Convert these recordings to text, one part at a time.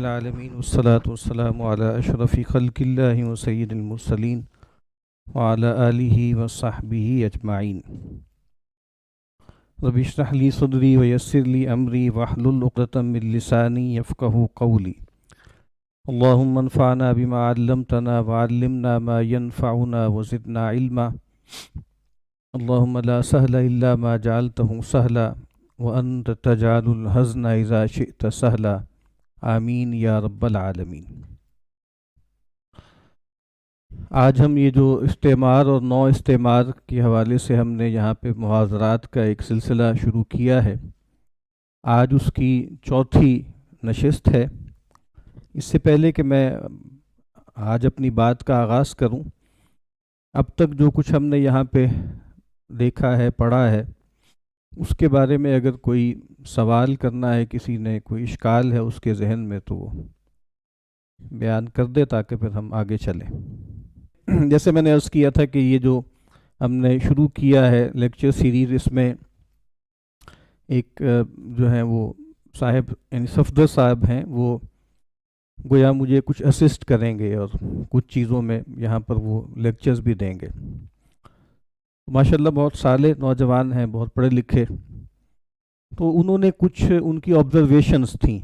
العالمین والصلاة والسلام علی اشرف خلق اللہ و سید المرسلین وعلی آلہ وصحبہ اجمعین۔ رب اشرح لی صدری ویسر لی امری واحلل عقدۃ من لسانی یفقہوا قولی۔ اللہم انفعنا بما علمتنا وعلمنا ما ينفعنا وزدنا علما۔ اللہم لا سہل الا ما جعلتہ سہلا وانت تجعل الحزن اذا شئت سہلا، آمین یا رب العالمین۔ آج ہم یہ جو استعمار اور نو استعمار کے حوالے سے ہم نے یہاں پہ محاضرات کا ایک سلسلہ شروع کیا ہے، آج اس کی چوتھی نشست ہے۔ اس سے پہلے کہ میں آج اپنی بات کا آغاز کروں، اب تک جو کچھ ہم نے یہاں پہ دیکھا ہے، پڑھا ہے، اس کے بارے میں اگر کوئی سوال کرنا ہے، کسی نے کوئی اشکال ہے اس کے ذہن میں، تو وہ بیان کر دے تاکہ پھر ہم آگے چلیں۔ جیسے میں نے عرض کیا تھا کہ یہ جو ہم نے شروع کیا ہے لیکچر سیریز، اس میں ایک جو ہیں وہ صاحب یعنی صفدر صاحب ہیں، وہ گویا مجھے کچھ اسسٹ کریں گے اور کچھ چیزوں میں یہاں پر وہ لیکچرز بھی دیں گے۔ ماشاءاللہ بہت صالح نوجوان ہیں، بہت پڑھے لکھے، تو انہوں نے کچھ ان کی آبزرویشنز تھیں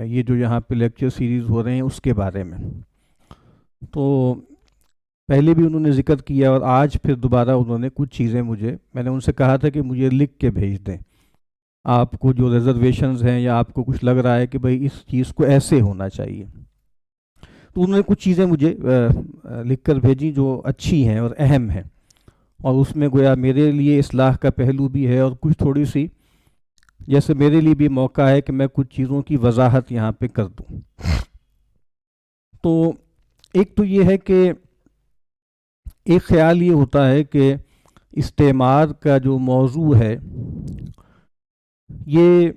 یہ جو یہاں پہ لیکچر سیریز ہو رہے ہیں اس کے بارے میں۔ تو پہلے بھی انہوں نے ذکر کیا اور آج پھر دوبارہ انہوں نے کچھ چیزیں میں نے ان سے کہا تھا کہ مجھے لکھ کے بھیج دیں آپ کو جو ریزرویشنز ہیں، یا آپ کو کچھ لگ رہا ہے کہ بھئی اس چیز کو ایسے ہونا چاہیے۔ تو انہوں نے کچھ چیزیں مجھے لکھ کر بھیجی جو اچھی ہیں اور اہم ہیں، اور اس میں گویا میرے لیے اصلاح کا پہلو بھی ہے، اور کچھ تھوڑی سی جیسے میرے لیے بھی موقع ہے کہ میں کچھ چیزوں کی وضاحت یہاں پہ کر دوں۔ تو ایک تو یہ ہے کہ ایک خیال یہ ہوتا ہے کہ استعمار کا جو موضوع ہے، یہ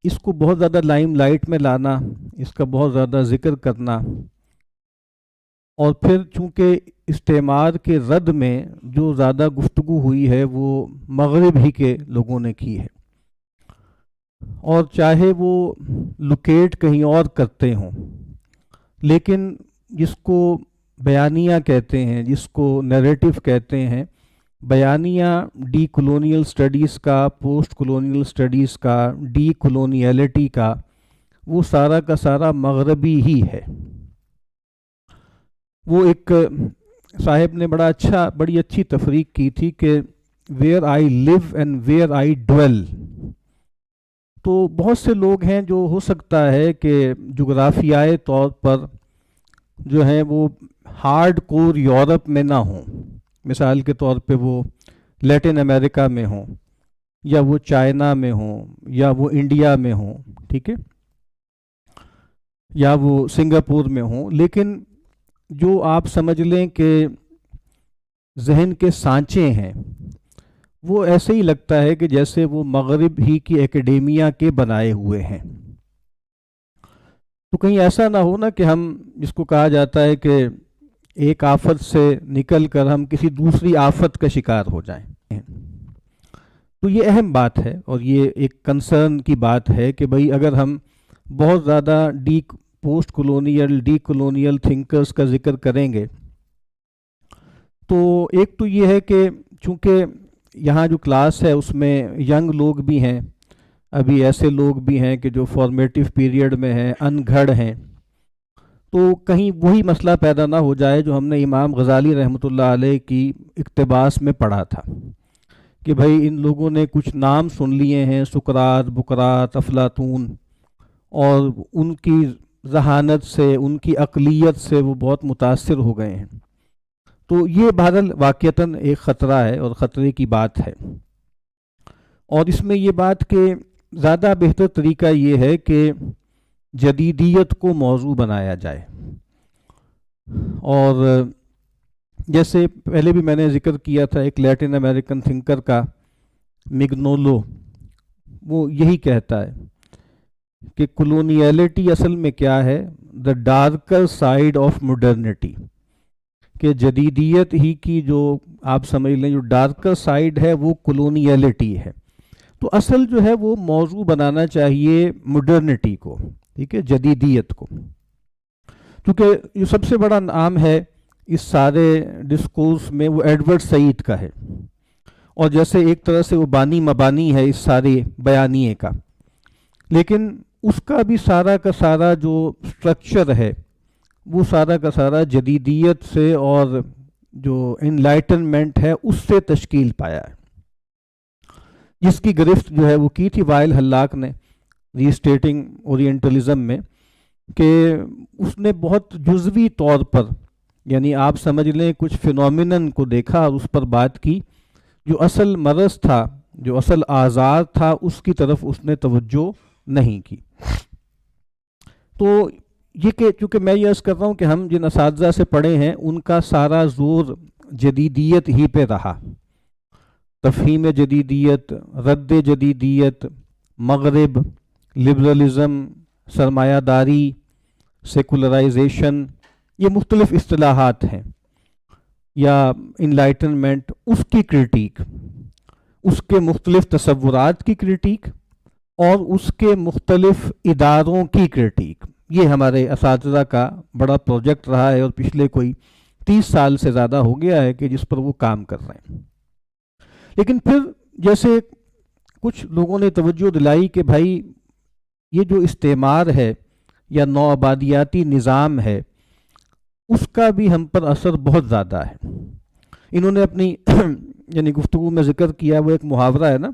اس کو بہت زیادہ لائم لائٹ میں لانا، اس کا بہت زیادہ ذکر کرنا، اور پھر چونکہ استعمار کے رد میں جو زیادہ گفتگو ہوئی ہے وہ مغرب ہی کے لوگوں نے کی ہے، اور چاہے وہ لوکیٹ کہیں اور کرتے ہوں، لیکن جس کو بیانیہ کہتے ہیں، جس کو نیریٹو کہتے ہیں، بیانیہ ڈی کلونیل سٹڈیز کا، پوسٹ کلونیل سٹڈیز کا، ڈی کلونیلٹی کا، وہ سارا کا سارا مغربی ہی ہے۔ وہ ایک صاحب نے بڑی اچھی تفریق کی تھی کہ where I live and where I dwell. تو بہت سے لوگ ہیں جو ہو سکتا ہے کہ جغرافیائی طور پر جو ہیں وہ ہارڈ کور یورپ میں نہ ہوں، مثال کے طور پہ وہ لیٹن امریکہ میں ہوں، یا وہ چائنا میں ہوں، یا وہ انڈیا میں ہوں، ٹھیک ہے، یا وہ سنگاپور میں ہوں، لیکن جو آپ سمجھ لیں کہ ذہن کے سانچے ہیں، وہ ایسے ہی لگتا ہے کہ جیسے وہ مغرب ہی کی ایکیڈیمیا کے بنائے ہوئے ہیں۔ تو کہیں ایسا نہ ہو نا کہ ہم، جس کو کہا جاتا ہے کہ ایک آفت سے نکل کر ہم کسی دوسری آفت کا شکار ہو جائیں۔ تو یہ اہم بات ہے، اور یہ ایک کنسرن کی بات ہے کہ بھئی اگر ہم بہت زیادہ post colonial D colonial thinkers کا ذکر کریں گے، تو ایک تو یہ ہے کہ چونکہ یہاں جو کلاس ہے اس میں ینگ لوگ بھی ہیں، ابھی ایسے لوگ بھی ہیں کہ جو فارمیٹیو پیریڈ میں ہیں، ان گھڑ ہیں، تو کہیں وہی مسئلہ پیدا نہ ہو جائے جو ہم نے امام غزالی رحمۃ اللہ علیہ کی اقتباس میں پڑھا تھا کہ بھئی ان لوگوں نے کچھ نام سن لیے ہیں، سقراط، بقراط، افلاطون، اور ان کی ذہانت سے، ان کی عقلیت سے وہ بہت متاثر ہو گئے ہیں۔ تو یہ بہرحال واقعتاً ایک خطرہ ہے اور خطرے کی بات ہے، اور اس میں یہ بات کہ زیادہ بہتر طریقہ یہ ہے کہ جدیدیت کو موضوع بنایا جائے۔ اور جیسے پہلے بھی میں نے ذکر کیا تھا ایک لیٹن امریکن تھنکر کا، مگنولو، وہ یہی کہتا ہے کہ کلونیلٹی اصل میں کیا ہے، دا ڈارکر سائیڈ آف مڈرنٹی، کہ جدیدیت ہی کی جو آپ سمجھ لیں جو ڈارکر سائیڈ ہے وہ کلونیلٹی ہے۔ تو اصل جو ہے وہ موضوع بنانا چاہیے مڈرنٹی کو، ٹھیک ہے، جدیدیت کو. کیونکہ یہ سب سے بڑا نام ہے اس سارے ڈسکورس میں وہ ایڈورڈ سعید کا ہے، اور جیسے ایک طرح سے وہ بانی مبانی ہے اس سارے بیانیے کا، لیکن اس کا بھی سارا کا سارا جو سٹرکچر ہے وہ سارا کا سارا جدیدیت سے اور جو انلائٹنمنٹ ہے اس سے تشکیل پایا ہے، جس کی گرفت جو ہے وہ کی تھی وائل حلاق نے ری اسٹیٹنگ اورینٹلزم میں، کہ اس نے بہت جزوی طور پر، یعنی آپ سمجھ لیں کچھ فینومینن کو دیکھا اور اس پر بات کی، جو اصل مرض تھا، جو اصل آزار تھا، اس کی طرف اس نے توجہ نہیں کی. تو یہ کہ چونکہ میں یہ عرض کر رہا ہوں کہ ہم جن اساتذہ سے پڑھے ہیں ان کا سارا زور جدیدیت ہی پہ رہا، تفہیم جدیدیت، رد جدیدیت، مغرب، لبرلزم، سرمایہ داری، سیکولرائزیشن، یہ مختلف اصطلاحات ہیں، یا انلائٹنمنٹ، اس کی کرٹیک، اس کے مختلف تصورات کی کرٹیک، اور اس کے مختلف اداروں کی کرٹیک. یہ ہمارے اساتذہ کا بڑا پروجیکٹ رہا ہے، اور پچھلے کوئی 30 سال سے زیادہ ہو گیا ہے کہ جس پر وہ کام کر رہے ہیں. لیکن پھر جیسے کچھ لوگوں نے توجہ دلائی کہ بھائی یہ جو استعمار ہے یا نو آبادیاتی نظام ہے، اس کا بھی ہم پر اثر بہت زیادہ ہے. انہوں نے اپنی یعنی گفتگو میں ذکر کیا، وہ ایک محاورہ ہے نا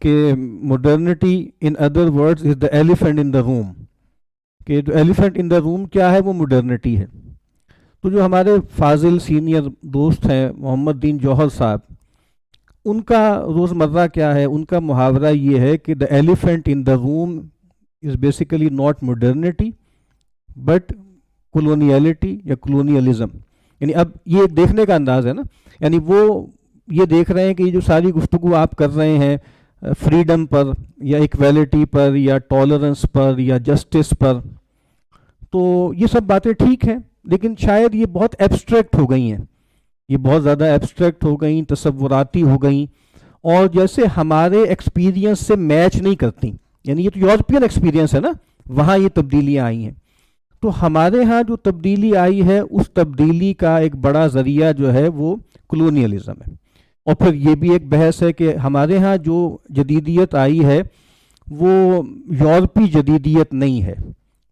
کہ modernity in other words is the elephant in the room, کہ جو ایلیفینٹ ان دا روم کیا ہے وہ مڈرنٹی ہے. تو جو ہمارے فاضل سینئر دوست ہیں محمد دین جوہر صاحب، ان کا روزمرہ کیا ہے، ان کا محاورہ یہ ہے کہ the elephant in the room is basically not modernity but coloniality یا کولونیلزم. یعنی اب یہ دیکھنے کا انداز ہے نا، یعنی وہ یہ دیکھ رہے ہیں کہ یہ جو ساری گفتگو آپ کر رہے ہیں فریڈم پر یا ایکویلٹی پر یا ٹالرنس پر یا جسٹس پر، تو یہ سب باتیں ٹھیک ہیں، لیکن شاید یہ بہت ایبسٹریکٹ ہو گئی ہیں، یہ بہت زیادہ ایبسٹریکٹ ہو گئیں، تصوراتی ہو گئیں، اور جیسے ہمارے ایکسپیرینس سے میچ نہیں کرتی. یعنی یہ تو یورپین ایکسپیرینس ہے نا، وہاں یہ تبدیلیاں آئی ہیں. تو ہمارے ہاں جو تبدیلی آئی ہے اس تبدیلی کا ایک بڑا ذریعہ جو ہے وہ کلونیلزم ہے. اور پھر یہ بھی ایک بحث ہے کہ ہمارے ہاں جو جدیدیت آئی ہے وہ یورپی جدیدیت نہیں ہے،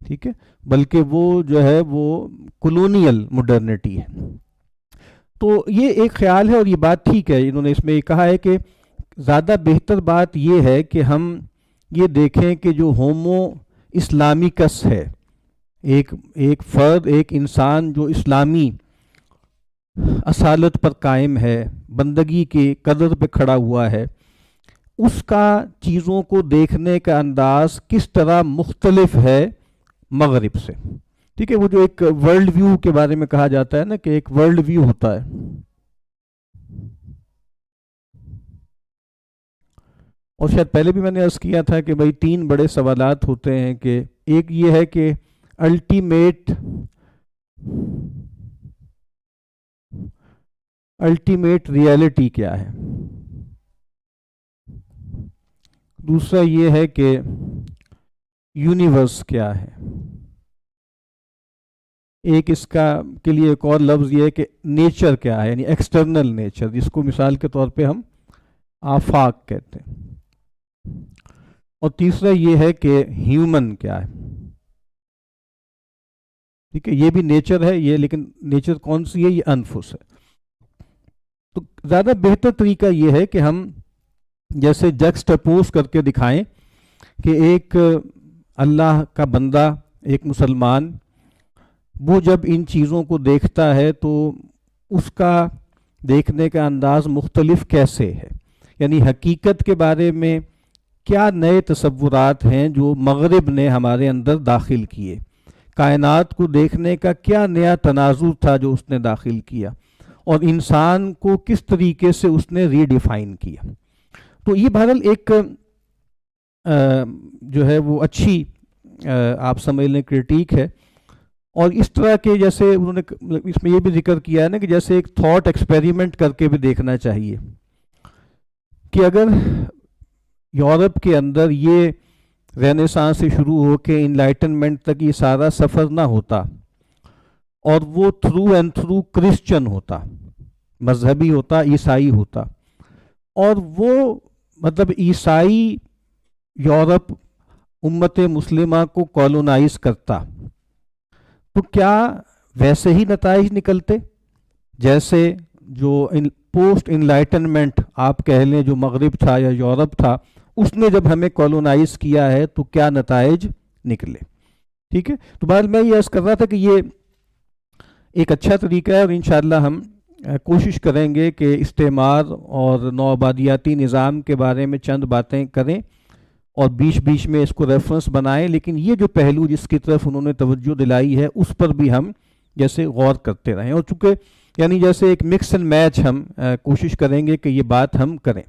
ٹھیک ہے، بلکہ وہ جو ہے وہ کلونیل مڈرنٹی ہے. تو یہ ایک خیال ہے، اور یہ بات ٹھیک ہے. انہوں نے اس میں یہ کہا ہے کہ زیادہ بہتر بات یہ ہے کہ ہم یہ دیکھیں کہ جو ہومو اسلامکس ہے، ایک فرد، ایک انسان جو اسلامی اصالت پر قائم ہے، بندگی کے قدر پہ کھڑا ہوا ہے، اس کا چیزوں کو دیکھنے کا انداز کس طرح مختلف ہے مغرب سے. ٹھیک ہے، وہ جو ایک ورلڈ ویو کے بارے میں کہا جاتا ہے نا کہ ایک ورلڈ ویو ہوتا ہے، اور شاید پہلے بھی میں نے عرض کیا تھا کہ بھائی 3 بڑے سوالات ہوتے ہیں، کہ ایک یہ ہے کہ الٹیمیٹ ریالٹی کیا ہے، دوسرا یہ ہے کہ یونیورس کیا ہے، ایک اس کا کے لیے ایک اور لفظ یہ ہے کہ نیچر کیا ہے، یعنی ایکسٹرنل نیچر، جس کو مثال کے طور پہ ہم آفاق کہتے ہیں، اور تیسرا یہ ہے کہ ہیومن کیا ہے. ٹھیک ہے، یہ بھی نیچر ہے یہ، لیکن نیچر کون سی ہے؟ یہ انفس ہے. تو زیادہ بہتر طریقہ یہ ہے کہ ہم جیسے جکسٹپوز کر کے دکھائیں کہ ایک اللہ کا بندہ، ایک مسلمان، وہ جب ان چیزوں کو دیکھتا ہے تو اس کا دیکھنے کا انداز مختلف کیسے ہے. یعنی حقیقت کے بارے میں کیا نئے تصورات ہیں جو مغرب نے ہمارے اندر داخل کیے، کائنات کو دیکھنے کا کیا نیا تناظر تھا جو اس نے داخل کیا، اور انسان کو کس طریقے سے اس نے ری ڈیفائن کیا. تو یہ بہرحال ایک جو ہے وہ اچھی آپ سمجھ لیں کرٹیک ہے. اور اس طرح کے جیسے انہوں نے اس میں یہ بھی ذکر کیا ہے نا کہ جیسے ایک تھاٹ ایکسپیریمنٹ کر کے بھی دیکھنا چاہیے کہ اگر یورپ کے اندر یہ رینیسانس سے شروع ہو کے انلائٹنمنٹ تک یہ سارا سفر نہ ہوتا اور وہ تھرو اینڈ تھرو کرسچن ہوتا، مذہبی ہوتا، عیسائی ہوتا، اور وہ مطلب عیسائی یورپ امت مسلمہ کو کالونائز کرتا، تو کیا ویسے ہی نتائج نکلتے جیسے جو پوسٹ انلائٹنمنٹ آپ کہہ لیں جو مغرب تھا یا یورپ تھا، اس نے جب ہمیں کالونائز کیا ہے تو کیا نتائج نکلے؟ ٹھیک ہے، تو بہرحال میں یہ عرض کر رہا تھا کہ یہ ایک اچھا طریقہ ہے، اور انشاءاللہ ہم کوشش کریں گے کہ استعمار اور نوآبادیاتی نظام کے بارے میں چند باتیں کریں اور بیچ بیچ میں اس کو ریفرنس بنائیں، لیکن یہ جو پہلو جس کی طرف انہوں نے توجہ دلائی ہے اس پر بھی ہم جیسے غور کرتے رہیں، اور چونکہ یعنی جیسے ایک مکس اینڈ میچ ہم کوشش کریں گے کہ یہ بات ہم کریں،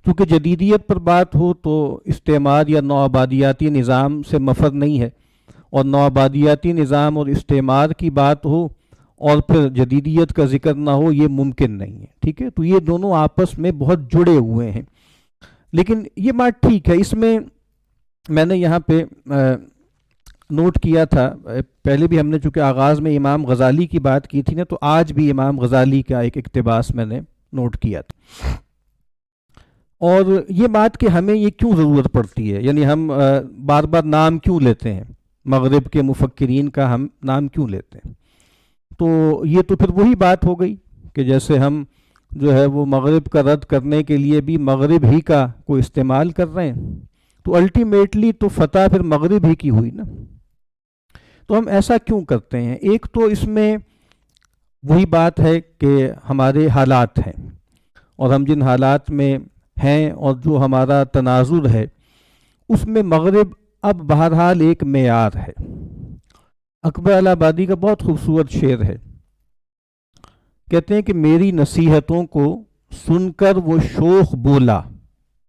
کیونکہ جدیدیت پر بات ہو تو استعمار یا نوآبادیاتی نظام سے مفر نہیں ہے، اور نوآبادیاتی نظام اور استعمار کی بات ہو اور پھر جدیدیت کا ذکر نہ ہو، یہ ممکن نہیں ہے، ٹھیک ہے، تو یہ دونوں آپس میں بہت جڑے ہوئے ہیں، لیکن یہ بات ٹھیک ہے، اس میں نے یہاں پہ نوٹ کیا تھا، پہلے بھی ہم نے چونکہ آغاز میں امام غزالی کی بات کی تھی نا، تو آج بھی امام غزالی کا ایک اقتباس میں نے نوٹ کیا تھا، اور یہ بات کہ ہمیں یہ کیوں ضرورت پڑتی ہے، یعنی ہم بار بار نام کیوں لیتے ہیں، مغرب کے مفکرین کا ہم نام کیوں لیتے ہیں، تو یہ تو پھر وہی بات ہو گئی کہ جیسے ہم جو ہے وہ مغرب کا رد کرنے کے لیے بھی مغرب ہی کا کوئی استعمال کر رہے ہیں، تو الٹیمیٹلی تو فتح پھر مغرب ہی کی ہوئی نا، تو ہم ایسا کیوں کرتے ہیں؟ ایک تو اس میں وہی بات ہے کہ ہمارے حالات ہیں، اور ہم جن حالات میں ہیں اور جو ہمارا تناظر ہے اس میں مغرب اب بہرحال ایک معیار ہے۔ اکبر الہ آبادی کا بہت خوبصورت شعر ہے، کہتے ہیں کہ میری نصیحتوں کو سن کر وہ شوخ بولا،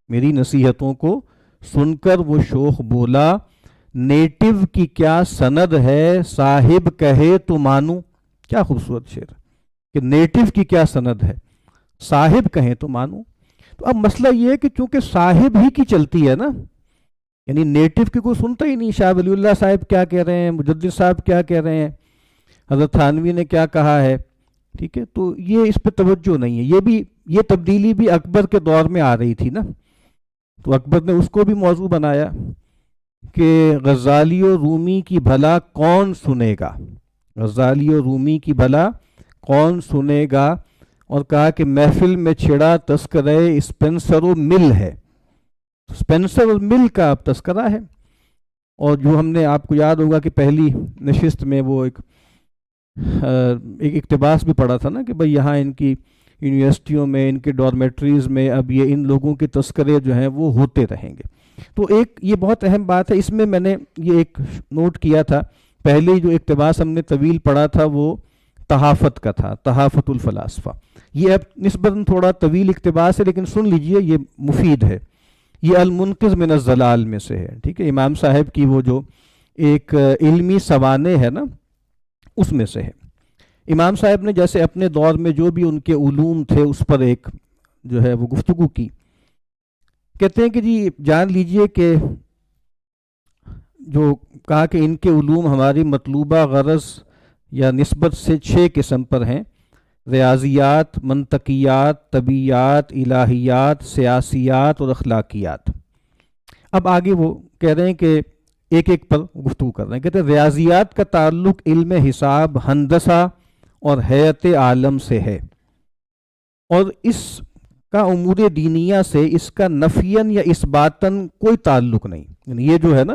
میری نصیحتوں کو سن کر وہ شوخ بولا، نیٹو کی کیا سند ہے صاحب کہے تو مانوں۔ کیا خوبصورت شعر کہ نیٹو کی کیا سند ہے صاحب کہیں تو مانوں۔ تو اب مسئلہ یہ ہے کہ چونکہ صاحب ہی کی چلتی ہے نا، یعنی نیٹو کی کوئی سنتا ہی نہیں، شاہ ولی اللہ صاحب کیا کہہ رہے ہیں، مجدد صاحب کیا کہہ رہے ہیں، حضرت تھانوی نے کیا کہا ہے، ٹھیک ہے، تو یہ اس پہ توجہ نہیں ہے۔ یہ تبدیلی بھی اکبر کے دور میں آ رہی تھی نا، تو اکبر نے اس کو بھی موضوع بنایا کہ غزالی و رومی کی بھلا کون سنے گا، غزالی و رومی کی بھلا کون سنے گا، اور کہا کہ محفل میں چھڑا تذکرہ اسپینسر و مل ہے، اسپینسر اور مل کا اب تذکرہ ہے، اور جو ہم نے آپ کو یاد ہوگا کہ پہلی نشست میں وہ ایک اقتباس بھی پڑھا تھا نا کہ بھئی یہاں ان کی یونیورسٹیوں میں، ان کے ڈارمیٹریز میں اب یہ ان لوگوں کے تذکرے جو ہیں وہ ہوتے رہیں گے۔ تو ایک یہ بہت اہم بات ہے، اس میں نے یہ ایک نوٹ کیا تھا، پہلے جو اقتباس ہم نے طویل پڑھا تھا وہ تحافت کا تھا، تحافت الفلاسفہ، یہ اب نسبتاً تھوڑا طویل اقتباس ہے لیکن سن لیجئے یہ مفید ہے، یہ المنقذ من الضلال میں سے ہے، ٹھیک ہے، امام صاحب کی وہ جو ایک علمی سوانح ہے نا اس میں سے ہے۔ امام صاحب نے جیسے اپنے دور میں جو بھی ان کے علوم تھے اس پر ایک جو ہے وہ گفتگو کی، کہتے ہیں کہ جی جان لیجئے کہ جو کہا کہ ان کے علوم ہماری مطلوبہ غرض یا نسبت سے 6 قسم پر ہیں: ریاضیات، منطقیات، طبیعیات، الہیات، سیاسیات اور اخلاقیات۔ اب آگے وہ کہہ رہے ہیں کہ ایک ایک پر گفتگو کر رہے ہیں، کہتے ہیں ریاضیات کا تعلق علم حساب، ہندسہ اور حیات عالم سے ہے، اور اس کا امور دینیہ سے اس کا نفیاً یا اثباتاً کوئی تعلق نہیں، یعنی یہ جو ہے نا،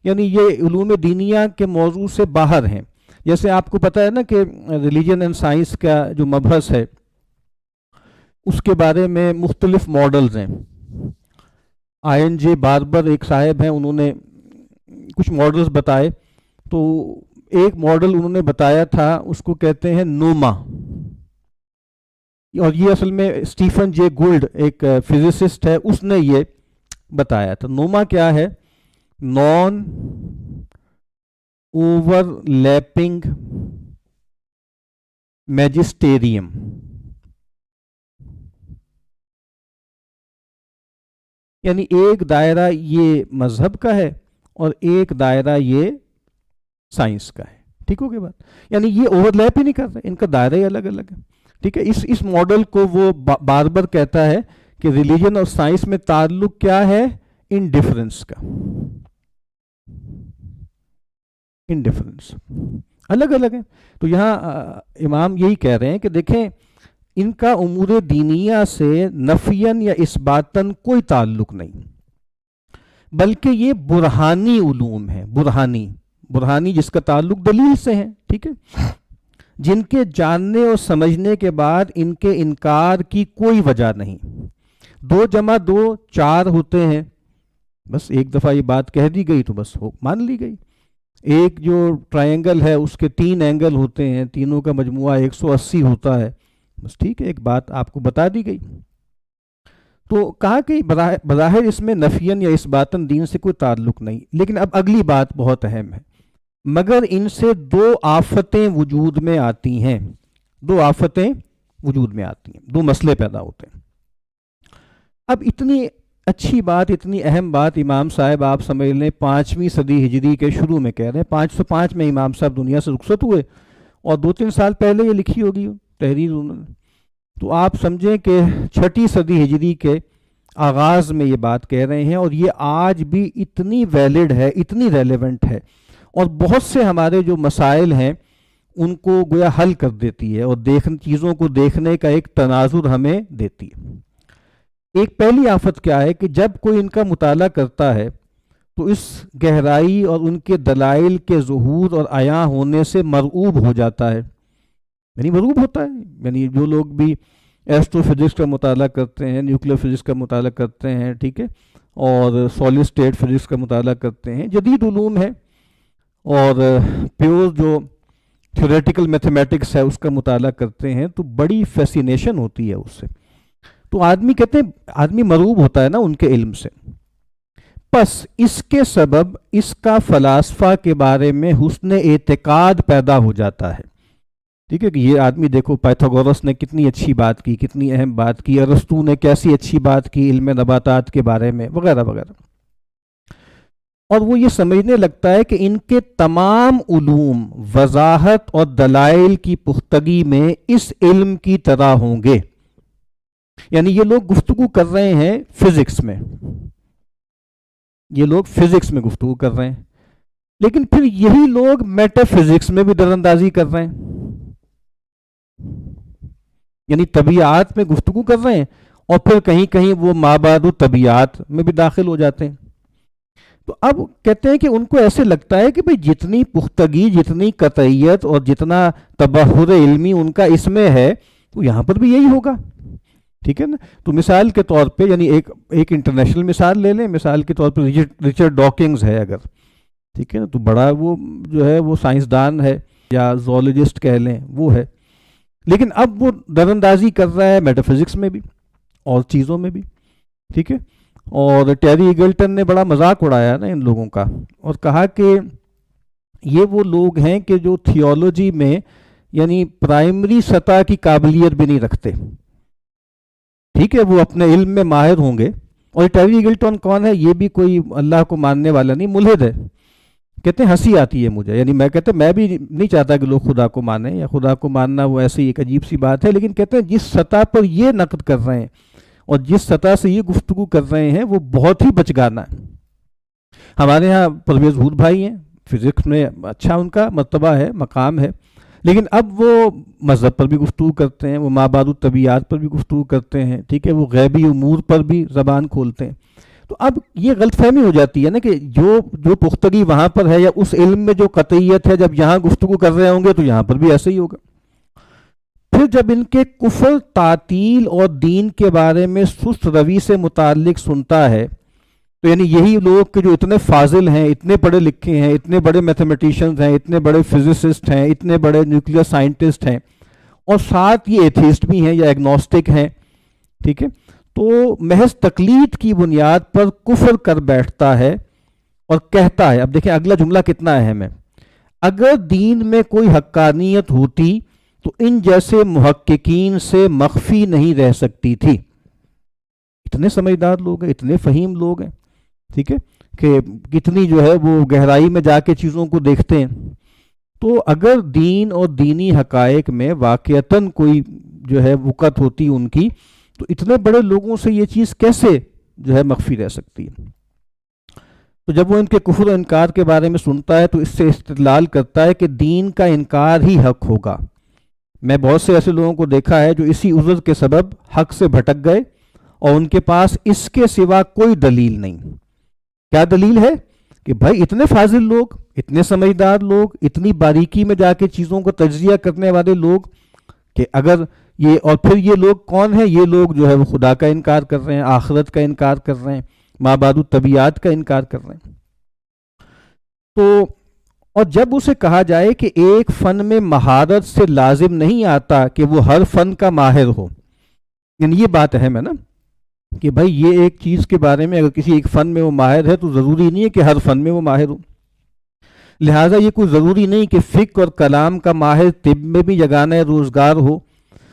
یعنی یہ علوم دینیہ کے موضوع سے باہر ہیں۔ جیسے آپ کو پتہ ہے نا کہ ریلیجن اینڈ سائنس کا جو مبحث ہے اس کے بارے میں مختلف ماڈلز ہیں۔ آئین جے باربر ایک صاحب ہیں، انہوں نے کچھ ماڈلز بتائے، تو ایک ماڈل انہوں نے بتایا تھا، اس کو کہتے ہیں نوما، اور یہ اصل میں اسٹیفن جے گولڈ ایک فزسسٹ ہے، اس نے یہ بتایا تھا۔ نوما کیا ہے؟ نان اوور لیپنگ میجسٹیریم، یعنی ایک دائرہ یہ مذہب کا ہے اور ایک دائرہ یہ سائنس کا ہے. ٹھیک ہو گئی بات؟ یعنی یہ اوور لیپ ہی نہیں کر رہے, ان کا دائرہ ہی الگ الگ ہے. ٹھیک ہے, اس ماڈل کو وہ بار بار کہتا ہے کہ ریلیجن اور سائنس میں تعلق کیا ہے؟ انڈیفرنس کا. انڈیفرنس الگ الگ ہے. تو یہاں امام یہی کہہ رہے ہیں کہ دیکھیں ان کا امور دینیہ سے نفیاً یا اثباتاً کوئی تعلق نہیں, بلکہ یہ برہانی علوم ہیں. برہانی جس کا تعلق دلیل سے ہے. ٹھیک ہے, جن کے جاننے اور سمجھنے کے بعد ان کے انکار کی کوئی وجہ نہیں. 2 + 2 4 ہوتے ہیں, بس ایک دفعہ یہ بات کہہ دی گئی تو بس مان لی گئی. ایک جو ٹرائنگل ہے اس کے 3 اینگل ہوتے ہیں, تینوں کا مجموعہ 180 ہوتا ہے, بس ٹھیک ہے, ایک بات آپ کو بتا دی گئی. تو کہا کہ بظاہر اس میں نفیاً یا اثباتاً دین سے کوئی تعلق نہیں. لیکن اب اگلی بات بہت اہم ہے, مگر ان سے 2 آفتیں وجود میں آتی ہیں. 2 آفتیں وجود میں آتی ہیں, 2 مسئلے پیدا ہوتے ہیں. اب اتنی اچھی بات, اتنی اہم بات امام صاحب آپ سمجھ لیں 5ویں صدی ہجری کے شروع میں کہہ رہے ہیں. 505 میں امام صاحب دنیا سے رخصت ہوئے اور 2-3 سال پہلے یہ لکھی ہوگی تحریر انہوں نے. تو آپ سمجھیں کہ 6ٹھی صدی ہجری کے آغاز میں یہ بات کہہ رہے ہیں, اور یہ آج بھی اتنی ویلڈ ہے, اتنی ریلیونٹ ہے, اور بہت سے ہمارے جو مسائل ہیں ان کو گویا حل کر دیتی ہے, اور چیزوں کو دیکھنے کا ایک تناظر ہمیں دیتی ہے. ایک پہلی آفت کیا ہے کہ جب کوئی ان کا مطالعہ کرتا ہے تو اس گہرائی اور ان کے دلائل کے ظہور اور عیاں ہونے سے مرعوب ہو جاتا ہے. یعنی مرعوب ہوتا ہے, یعنی جو لوگ بھی ایسٹرو فزکس کا مطالعہ کرتے ہیں, نیوکلیر فزکس کا مطالعہ کرتے ہیں, ٹھیک ہے, اور سالڈ اسٹیٹ فزکس کا مطالعہ کرتے ہیں, جدید علوم ہے, اور پیور جو تھیوریٹیکل میتھمیٹکس ہے اس کا مطالعہ کرتے ہیں, تو بڑی فیسینیشن ہوتی ہے اس سے. تو آدمی کہتے ہیں آدمی مرعوب ہوتا ہے نا ان کے علم سے. پس اس کے سبب اس کا فلاسفہ کے بارے میں حسن اعتقاد پیدا ہو جاتا ہے. ٹھیک ہے, کہ یہ آدمی دیکھو پائتھاگورس نے کتنی اچھی بات کی, کتنی اہم بات کی, ارسطو نے کیسی اچھی بات کی علم نباتات کے بارے میں, وغیرہ وغیرہ. اور وہ یہ سمجھنے لگتا ہے کہ ان کے تمام علوم وضاحت اور دلائل کی پختگی میں اس علم کی طرح ہوں گے. یعنی یہ لوگ گفتگو کر رہے ہیں فزکس میں, یہ لوگ فزکس میں گفتگو کر رہے ہیں, لیکن پھر یہی لوگ میٹا فزکس میں بھی در اندازی کر رہے ہیں. یعنی طبیعات میں گفتگو کر رہے ہیں, اور پھر کہیں کہیں وہ مابعد الطبیعات میں بھی داخل ہو جاتے ہیں. تو اب کہتے ہیں کہ ان کو ایسے لگتا ہے کہ بھئی جتنی پختگی, جتنی قطعیت اور جتنا تبحر علمی ان کا اس میں ہے, تو یہاں پر بھی یہی ہوگا. ٹھیک ہے نا. تو مثال کے طور پہ, یعنی ایک انٹرنیشنل مثال لے لیں, مثال کے طور پہ رچرڈ ڈاکنگز ہے اگر, ٹھیک ہے نا, تو بڑا وہ جو ہے وہ سائنسدان ہے یا زولوجسٹ کہہ لیں, وہ ہے, لیکن اب وہ در اندازی کر رہا ہے میٹا فزکس میں بھی اور چیزوں میں بھی. ٹھیک ہے, اور ٹیری ایگلٹن نے بڑا مذاق اڑایا نا ان لوگوں کا, اور کہا کہ یہ وہ لوگ ہیں کہ جو تھیولوجی میں یعنی پرائمری سطح کی قابلیت بھی نہیں رکھتے. ٹھیک ہے, وہ اپنے علم میں ماہر ہوں گے. اور ٹیری ایگلٹن کون ہے؟ یہ بھی کوئی اللہ کو ماننے والا نہیں, ملحد ہے. کہتے ہیں ہنسی آتی ہے مجھے, یعنی میں بھی نہیں چاہتا کہ لوگ خدا کو مانیں, یا خدا کو ماننا وہ ایسی ایک عجیب سی بات ہے, لیکن کہتے ہیں جس سطح پر یہ نقد کر رہے ہیں اور جس سطح سے یہ گفتگو کر رہے ہیں وہ بہت ہی بچگانا ہے. ہمارے ہاں پرویز ہور بھائی ہیں, فزکس میں اچھا ان کا مرتبہ ہے, مقام ہے, لیکن اب وہ مذہب پر بھی گفتگو کرتے ہیں, وہ مابعد الطبیعات پر بھی گفتگو کرتے ہیں. ٹھیک ہے, وہ غیبی امور پر بھی زبان کھولتے ہیں. تو اب یہ غلط فہمی ہو جاتی ہے نا کہ جو پختگی وہاں پر ہے یا اس علم میں جو قطعیت ہے, جب یہاں گفتگو کر رہے ہوں گے تو یہاں پر بھی ایسے ہی ہوگا. پھر جب ان کے کفر, تعطیل اور دین کے بارے میں سست روی سے متعلق سنتا ہے, تو یعنی یہی لوگ کہ جو اتنے فاضل ہیں, اتنے پڑھے لکھے ہیں, اتنے بڑے میتھمیٹیشنز ہیں, اتنے بڑے فزسسٹ ہیں, اتنے بڑے نیوکلیئر سائنٹسٹ ہیں, اور ساتھ یہ ایتھیسٹ بھی ہیں یا ایگنوسٹک ہیں. ٹھیک ہے, تو محض تقلید کی بنیاد پر کفر کر بیٹھتا ہے اور کہتا ہے, اب دیکھیں اگلا جملہ کتنا اہم ہے, اگر دین میں کوئی حقانیت ہوتی تو ان جیسے محققین سے مخفی نہیں رہ سکتی تھی. اتنے سمجھدار لوگ ہیں، اتنے فہیم لوگ ہیں، ٹھیک ہے، کہ کتنی جو ہے وہ گہرائی میں جا کے چیزوں کو دیکھتے ہیں. تو اگر دین اور دینی حقائق میں واقعتاً کوئی جو ہے وقت ہوتی ان کی، تو اتنے بڑے لوگوں سے یہ چیز کیسے جو ہے مخفی رہ سکتی ہے؟ تو جب وہ ان کے کفر و انکار کے بارے میں سنتا ہے تو اس سے استدلال کرتا ہے کہ دین کا انکار ہی حق ہوگا. میں بہت سے ایسے لوگوں کو دیکھا ہے جو اسی عذر کے سبب حق سے بھٹک گئے اور ان کے پاس اس کے سوا کوئی دلیل نہیں. کیا دلیل ہے؟ کہ بھائی اتنے فاضل لوگ، اتنے سمجھدار لوگ، اتنی باریکی میں جا کے چیزوں کو تجزیہ کرنے والے لوگ، کہ اگر یہ، اور پھر یہ لوگ کون ہیں؟ یہ لوگ جو ہے وہ خدا کا انکار کر رہے ہیں، آخرت کا انکار کر رہے ہیں، مابعد الطبیعات کا انکار کر رہے ہیں. تو اور جب اسے کہا جائے کہ ایک فن میں مہارت سے لازم نہیں آتا کہ وہ ہر فن کا ماہر ہو، یعنی یہ بات اہم ہے نا، کہ بھائی یہ ایک چیز کے بارے میں اگر کسی ایک فن میں وہ ماہر ہے تو ضروری نہیں ہے کہ ہر فن میں وہ ماہر ہو. لہٰذا یہ کوئی ضروری نہیں کہ فقہ اور کلام کا ماہر طب میں بھی یگانہ روزگار ہو،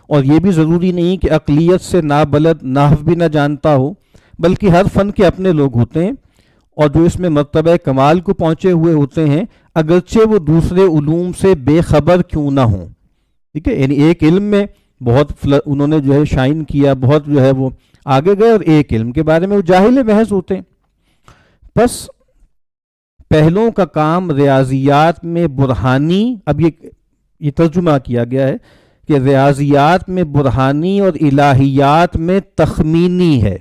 اور یہ بھی ضروری نہیں کہ عقلیت سے نابلد نحو بھی نہ جانتا ہو، بلکہ ہر فن کے اپنے لوگ ہوتے ہیں، اور جو اس میں مرتبہ کمال کو پہنچے ہوئے ہوتے ہیں، اگرچہ وہ دوسرے علوم سے بے خبر کیوں نہ ہوں. ٹھیک ہے، یعنی ایک علم میں بہت انہوں نے جو ہے شائن کیا، بہت جو ہے وہ آگے گئے، اور ایک علم کے بارے میں وہ جاہل محض ہوتے ہیں. بس پہلوں کا کام ریاضیات میں برہانی، اب یہ ترجمہ کیا گیا ہے کہ ریاضیات میں برہانی اور الہیات میں تخمینی ہے.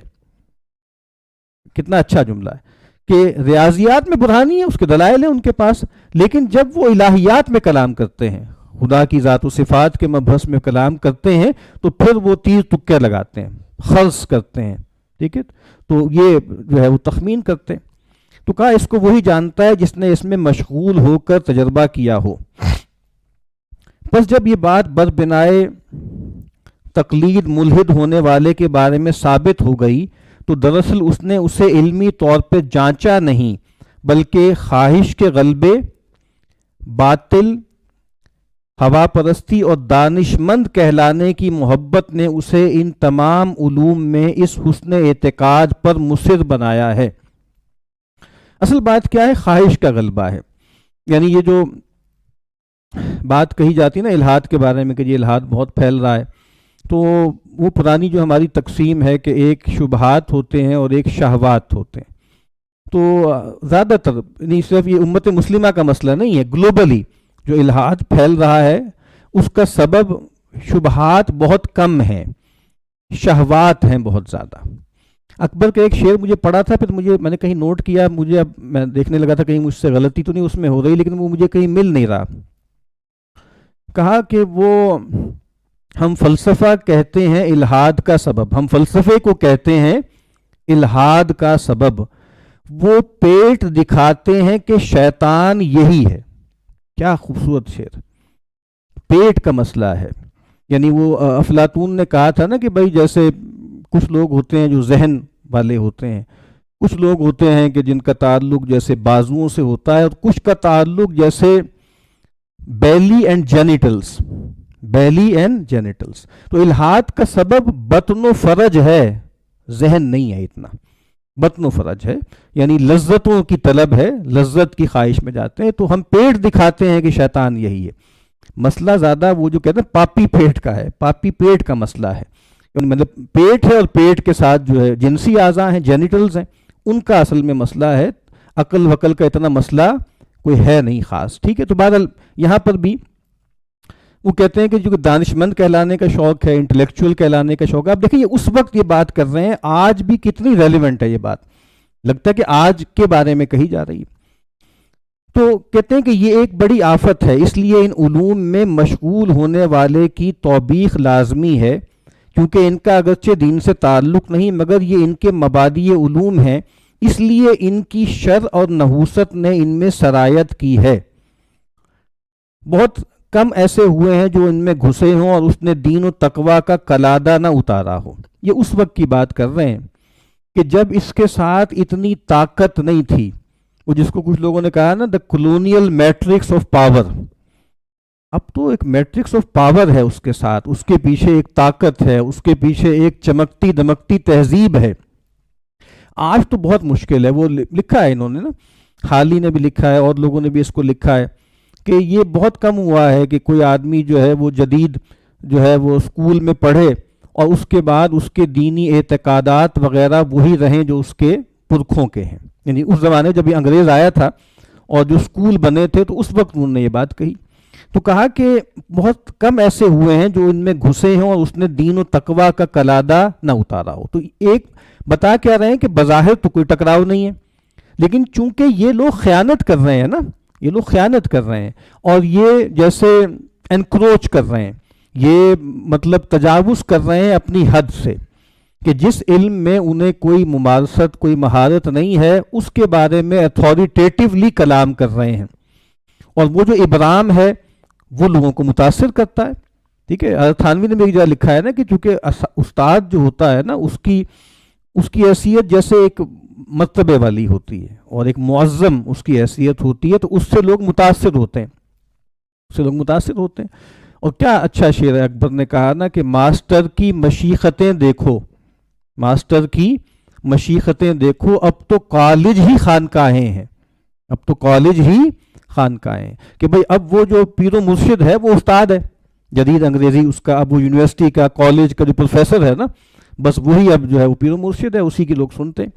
کتنا اچھا جملہ ہے کہ ریاضیات میں برہانی ہے، اس کے دلائل ہیں ان کے پاس، لیکن جب وہ الہیات میں کلام کرتے ہیں، خدا کی ذات و صفات کے مبحث میں کلام کرتے ہیں، تو پھر وہ تیر تکے لگاتے ہیں، خرص کرتے ہیں. ٹھیک ہے، تو یہ جو ہے وہ تخمین کرتے ہیں. تو کہا اس کو وہی جانتا ہے جس نے اس میں مشغول ہو کر تجربہ کیا ہو. بس جب یہ بات بربنائے تقلید ملحد ہونے والے کے بارے میں ثابت ہو گئی تو دراصل اس نے اسے علمی طور پہ جانچا نہیں، بلکہ خواہش کے غلبے، باطل، ہوا پرستی اور دانش مند کہلانے کی محبت نے اسے ان تمام علوم میں اس حسن اعتقاد پر مصر بنایا ہے. اصل بات کیا ہے؟ خواہش کا غلبہ ہے. یعنی یہ جو بات کہی جاتی ہے نا الحاد کے بارے میں کہ یہ الحاد بہت پھیل رہا ہے، تو وہ پرانی جو ہماری تقسیم ہے کہ ایک شبہات ہوتے ہیں اور ایک شہوات ہوتے ہیں. تو زیادہ تر نہیں، صرف یہ امت مسلمہ کا مسئلہ نہیں ہے، گلوبلی جو الحاد پھیل رہا ہے اس کا سبب شبہات بہت کم ہیں، شہوات ہیں بہت زیادہ. اکبر کا ایک شعر مجھے پڑھا تھا، پھر میں نے کہیں نوٹ کیا، مجھے اب میں دیکھنے لگا تھا کہیں مجھ سے غلطی تو نہیں اس میں ہو رہی، لیکن وہ مجھے کہیں مل نہیں رہا. کہا کہ وہ ہم فلسفہ کہتے ہیں الحاد کا سبب، ہم فلسفے کو کہتے ہیں الحاد کا سبب، وہ پیٹ دکھاتے ہیں کہ شیطان یہی ہے. کیا خوبصورت شعر، پیٹ کا مسئلہ ہے. یعنی وہ افلاطون نے کہا تھا نا کہ بھائی جیسے کچھ لوگ ہوتے ہیں جو ذہن والے ہوتے ہیں، کچھ لوگ ہوتے ہیں کہ جن کا تعلق جیسے بازوؤں سے ہوتا ہے، اور کچھ کا تعلق جیسے بیلی اینڈ جینیٹلز، بیلی اینڈ جینیٹلز. تو الحاد کا سبب بطن و فرج ہے، ذہن نہیں ہے اتنا، بطن و فرج ہے، یعنی لذتوں کی طلب ہے، لذت کی خواہش میں جاتے ہیں. تو ہم پیٹ دکھاتے ہیں کہ شیطان یہی ہے. مسئلہ زیادہ وہ جو کہتے ہیں پاپی پیٹ کا ہے، پاپی پیٹ کا مسئلہ ہے. مطلب پیٹ ہے اور پیٹ کے ساتھ جو ہے جنسی اعضاء ہیں، جینیٹلز ہیں، ان کا اصل میں مسئلہ ہے. عقل وقل کا اتنا مسئلہ کوئی ہے نہیں خاص. ٹھیک ہے، تو بہرحال یہاں پر بھی وہ کہتے ہیں کہ جو دانش مند کہلانے کا شوق ہے، انٹلیکچوئل کہلانے کا شوق ہے. آپ دیکھیں یہ اس وقت یہ بات کر رہے ہیں، آج بھی کتنی ریلیونٹ ہے یہ بات، لگتا ہے کہ آج کے بارے میں کہی جا رہی ہے. تو کہتے ہیں کہ یہ ایک بڑی آفت ہے، اس لیے ان علوم میں مشغول ہونے والے کی توبیخ لازمی ہے، کیونکہ ان کا اگرچہ دین سے تعلق نہیں مگر یہ ان کے مبادی علوم ہیں، اس لیے ان کی شر اور نحوست نے ان میں سرایت کی ہے. بہت کم ایسے ہوئے ہیں جو ان میں گھسے ہوں اور اس نے دین و تقوی کا کلادہ نہ اتارا ہو. یہ اس وقت کی بات کر رہے ہیں کہ جب اس کے ساتھ اتنی طاقت نہیں تھی، وہ جس کو کچھ لوگوں نے کہا نا دا کولونیل میٹرکس آف پاور. اب تو ایک میٹرکس آف پاور ہے اس کے ساتھ، اس کے پیچھے ایک طاقت ہے، اس کے پیچھے ایک چمکتی دمکتی تہذیب ہے. آج تو بہت مشکل ہے. وہ لکھا ہے انہوں نے نا, حالی نے بھی لکھا ہے اور لوگوں نے بھی اس کو لکھا ہے کہ یہ بہت کم ہوا ہے کہ کوئی آدمی جو ہے وہ جدید جو ہے وہ اسکول میں پڑھے اور اس کے بعد اس کے دینی اعتقادات وغیرہ وہی رہیں جو اس کے پرکھوں کے ہیں. یعنی اس زمانے جب یہ انگریز آیا تھا اور جو اسکول بنے تھے تو اس وقت انہوں نے یہ بات کہی. تو کہا کہ بہت کم ایسے ہوئے ہیں جو ان میں گھسے ہیں اور اس نے دین و تقوی کا کلادہ نہ اتارا ہو. تو ایک بتا کیا رہے ہیں کہ بظاہر تو کوئی ٹکراؤ نہیں ہے, لیکن چونکہ یہ لوگ خیانت کر رہے ہیں نا, یہ لوگ خیانت کر رہے ہیں اور یہ جیسے انکروچ کر رہے ہیں, یہ مطلب تجاوز کر رہے ہیں اپنی حد سے, کہ جس علم میں انہیں کوئی ممارست کوئی مہارت نہیں ہے اس کے بارے میں اتھارٹیٹیولی کلام کر رہے ہیں. اور وہ جو ابرام ہے وہ لوگوں کو متاثر کرتا ہے. ٹھیک ہے, تھانوی نے بھی ایک جگہ لکھا ہے نا کہ چونکہ استاد جو ہوتا ہے نا اس کی حیثیت جیسے ایک مرتبے والی ہوتی ہے اور ایک معظم اس کی حیثیت ہوتی ہے, تو اس سے لوگ متاثر ہوتے ہیں, اور کیا اچھا شعر ہے اکبر نے کہا نا کہ ماسٹر کی مشیختیں دیکھو, ماسٹر کی مشیختیں دیکھو, اب تو کالج ہی خانقاہیں ہیں, اب تو کالج ہی خانقاہیں, کہ بھئی اب وہ جو پیر و مرشد ہے وہ استاد ہے, جدید انگریزی اس کا, اب وہ یونیورسٹی کا کالج کا جو پروفیسر ہے نا بس وہی اب جو ہے وہ پیر و مرشد ہے, اسی کی لوگ سنتے ہیں.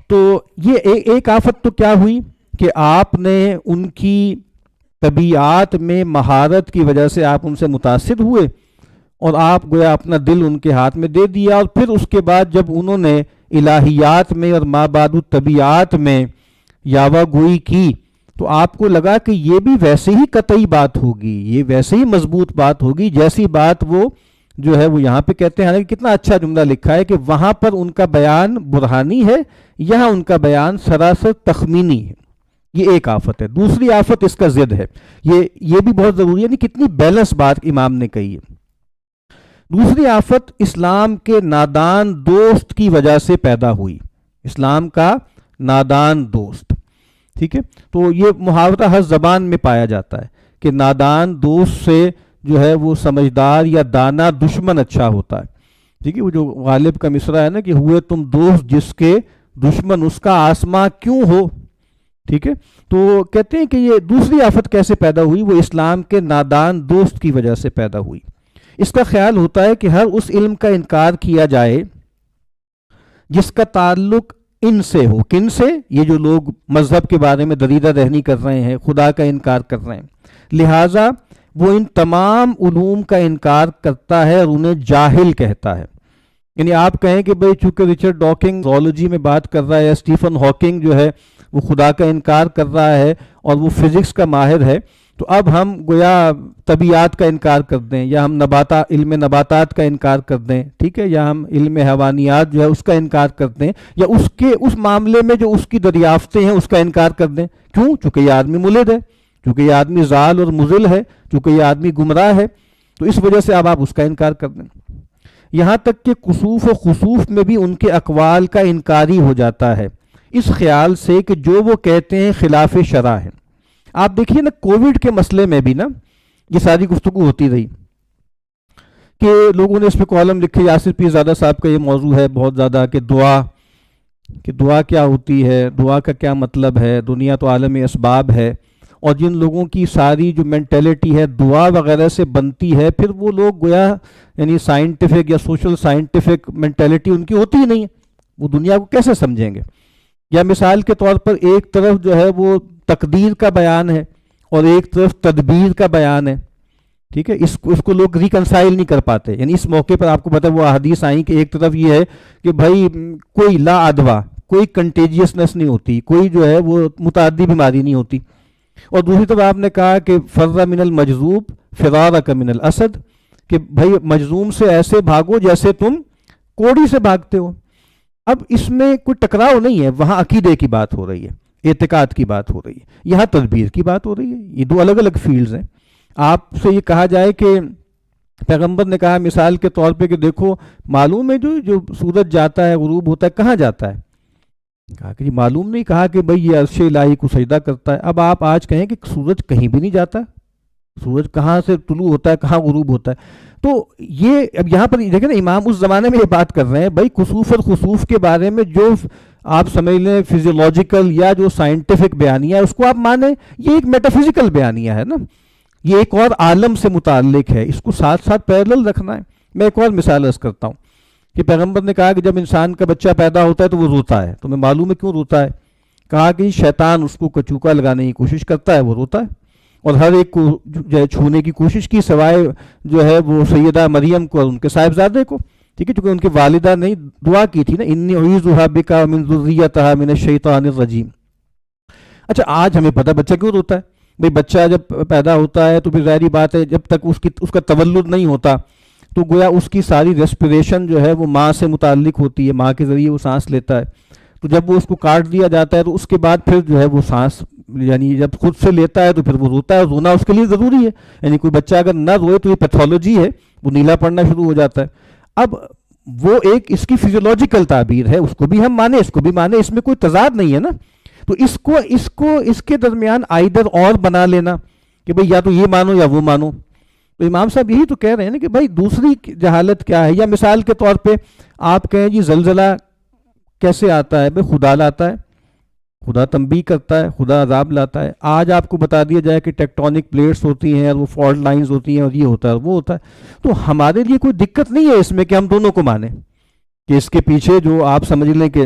تو یہ ایک آفت تو کیا ہوئی کہ آپ نے ان کی طبیعات میں مہارت کی وجہ سے آپ ان سے متاثر ہوئے اور آپ گویا اپنا دل ان کے ہاتھ میں دے دیا, اور پھر اس کے بعد جب انہوں نے الہیات میں اور ما بعد الطبیعات میں یاوہ گوئی کی تو آپ کو لگا کہ یہ بھی ویسے ہی قطعی بات ہوگی, یہ ویسے ہی مضبوط بات ہوگی جیسی بات وہ جو ہے وہ یہاں پہ کہتے ہیں. حالانکہ کتنا اچھا جملہ لکھا ہے کہ وہاں پر ان کا بیان برہانی ہے, یہاں ان کا بیان سراسر تخمینی ہے. یہ ایک آفت ہے. دوسری آفت اس کا ضد ہے, یہ بھی بہت ضروری ہے, نہیں کتنی بیلنس بات امام نے کہی ہے. دوسری آفت اسلام کے نادان دوست کی وجہ سے پیدا ہوئی, اسلام کا نادان دوست. ٹھیک ہے, تو یہ محاورہ ہر زبان میں پایا جاتا ہے کہ نادان دوست سے جو ہے وہ سمجھدار یا دانا دشمن اچھا ہوتا ہے. ٹھیک ہے, وہ جو غالب کا مصرع ہے نا کہ ہوئے تم دوست جس کے دشمن اس کا آسماں کیوں ہو. ٹھیک ہے, تو کہتے ہیں کہ یہ دوسری آفت کیسے پیدا ہوئی, وہ اسلام کے نادان دوست کی وجہ سے پیدا ہوئی. اس کا خیال ہوتا ہے کہ ہر اس علم کا انکار کیا جائے جس کا تعلق ان سے ہو. کن سے؟ یہ جو لوگ مذہب کے بارے میں دریدہ رہنی کر رہے ہیں, خدا کا انکار کر رہے ہیں, لہٰذا وہ ان تمام علوم کا انکار کرتا ہے اور انہیں جاہل کہتا ہے. یعنی آپ کہیں کہ بھئی چونکہ رچرڈ ڈاکنگ زوالوجی میں بات کر رہا ہے, یا اسٹیفن ہاکنگ جو ہے وہ خدا کا انکار کر رہا ہے اور وہ فزکس کا ماہر ہے, تو اب ہم گویا طبیعت کا انکار کر دیں, یا ہم علم نباتات کا انکار کر دیں, ٹھیک ہے, یا ہم علم حیوانیات جو ہے اس کا انکار کر دیں, یا اس معاملے میں جو اس کی دریافتیں ہیں اس کا انکار کر دیں. کیوں؟ چونکہ یہ آدمی ملد ہے, چونکہ یہ آدمی ضال اور مضل ہے, چونکہ یہ آدمی گمراہ ہے, تو اس وجہ سے اب آپ اس کا انکار کر دیں. یہاں تک کہ کسوف و خسوف میں بھی ان کے اقوال کا انکاری ہو جاتا ہے, اس خیال سے کہ جو وہ کہتے ہیں خلاف شرع ہے. آپ دیکھیے نا کووڈ کے مسئلے میں بھی نا یہ ساری گفتگو ہوتی رہی کہ لوگوں نے اس پہ کالم لکھے, یاسر پیر زادہ صاحب کا یہ موضوع ہے بہت زیادہ کہ دعا کیا ہوتی ہے, دعا کا کیا مطلب ہے, دنیا تو عالم اسباب ہے, اور جن لوگوں کی ساری جو مینٹیلٹی ہے دعا وغیرہ سے بنتی ہے, پھر وہ لوگ گویا یعنی سائنٹیفک یا سوشل سائنٹیفک مینٹیلٹی ان کی ہوتی ہی نہیں ہے, وہ دنیا کو کیسے سمجھیں گے. یا مثال کے طور پر ایک طرف جو ہے وہ تقدیر کا بیان ہے اور ایک طرف تدبیر کا بیان ہے. ٹھیک ہے, اس کو لوگ ریکنسائل نہیں کر پاتے. یعنی اس موقع پر آپ کو پتہ وہ احادیث آئیں کہ ایک طرف یہ ہے کہ بھائی کوئی لا ادوا, کوئی کنٹیجیسنس نہیں ہوتی, کوئی جو ہے وہ متعدی بیماری نہیں ہوتی, اور دوسری طرف آپ نے کہا کہ فر من المجذوب فرارک من الاسد, کہ بھائی مجذوم سے ایسے بھاگو جیسے تم کوڑی سے بھاگتے ہو. اب اس میں کوئی ٹکراؤ نہیں ہے, وہاں عقیدے کی بات ہو رہی ہے, اعتقاد کی بات ہو رہی ہے, یہاں تدبیر کی بات ہو رہی ہے. یہ دو الگ الگ فیلڈز ہیں. آپ سے یہ کہا جائے کہ پیغمبر نے کہا مثال کے طور پہ کہ دیکھو معلوم ہے جو سورج جاتا ہے غروب ہوتا ہے کہاں جاتا ہے, کہا کہ جی معلوم نہیں, کہا کہ بھئی یہ عرش الہی کو سجدہ کرتا ہے. اب آپ آج کہیں کہ سورج کہیں بھی نہیں جاتا, سورج کہاں سے طلوع ہوتا ہے کہاں غروب ہوتا ہے. تو یہ اب یہاں پر دیکھیں نا امام اس زمانے میں یہ بات کر رہے ہیں بھائی کسوف اور خسوف کے بارے میں جو آپ سمجھ لیں فزیولوجیکل یا جو سائنٹیفک بیانیہ ہے اس کو آپ مانیں, یہ ایک میٹافزیکل بیانیہ ہے نا, یہ ایک اور عالم سے متعلق ہے, اس کو ساتھ ساتھ پیرلل رکھنا ہے. میں ایک اور مثال عرض کرتا ہوں کہ پیغمبر نے کہا کہ جب انسان کا بچہ پیدا ہوتا ہے تو وہ روتا ہے. تمہیں معلوم ہے کیوں روتا ہے؟ کہا کہ شیطان اس کو کچوکا لگانے کی کوشش کرتا ہے, وہ روتا ہے, اور ہر ایک کو جو ہے چھونے کی کوشش کی سوائے جو ہے وہ سیدہ مریم کو اور ان کے صاحبزادے کو, ٹھیک ہے, چونکہ ان کی والدہ نے دعا کی تھی نا, انی اعوذ بک من ذریتہا من الشیطان الرجیم. اچھا آج ہمیں پتہ بچہ کیوں روتا ہے. بھئی بچہ جب پیدا ہوتا ہے تو پھر ظاہری بات ہے جب تک اس کا تولد نہیں ہوتا تو گویا اس کی ساری ریسپریشن جو ہے وہ ماں سے متعلق ہوتی ہے, ماں کے ذریعے وہ سانس لیتا ہے. تو جب وہ اس کو کاٹ دیا جاتا ہے تو اس کے بعد پھر جو ہے وہ سانس یعنی جب خود سے لیتا ہے تو پھر وہ روتا ہے, رونا اس کے لیے ضروری ہے. یعنی کوئی بچہ اگر نہ روئے تو یہ پیتھولوجی ہے, وہ نیلا پڑنا شروع ہو جاتا ہے. اب وہ ایک اس کی فزیولوجیکل تعبیر ہے, اس کو بھی ہم مانیں اس کو بھی مانیں, اس میں کوئی تضاد نہیں ہے نا. تو اس کے درمیان آئیدر اور بنا لینا کہ بھئی یا تو یہ مانو یا وہ مانو. تو امام صاحب یہی تو کہہ رہے ہیں نا کہ بھائی دوسری جہالت کیا ہے. یا مثال کے طور پہ آپ کہیں جی زلزلہ کیسے آتا ہے؟ بھئی خدا لاتا ہے, خدا تنبیہ کرتا ہے, خدا عذاب لاتا ہے. آج آپ کو بتا دیا جائے کہ ٹیکٹونک پلیٹس ہوتی ہیں اور وہ فالٹ لائنز ہوتی ہیں اور یہ ہوتا ہے وہ ہوتا ہے, تو ہمارے لیے کوئی دقت نہیں ہے اس میں کہ ہم دونوں کو مانیں کہ اس کے پیچھے جو آپ سمجھ لیں کہ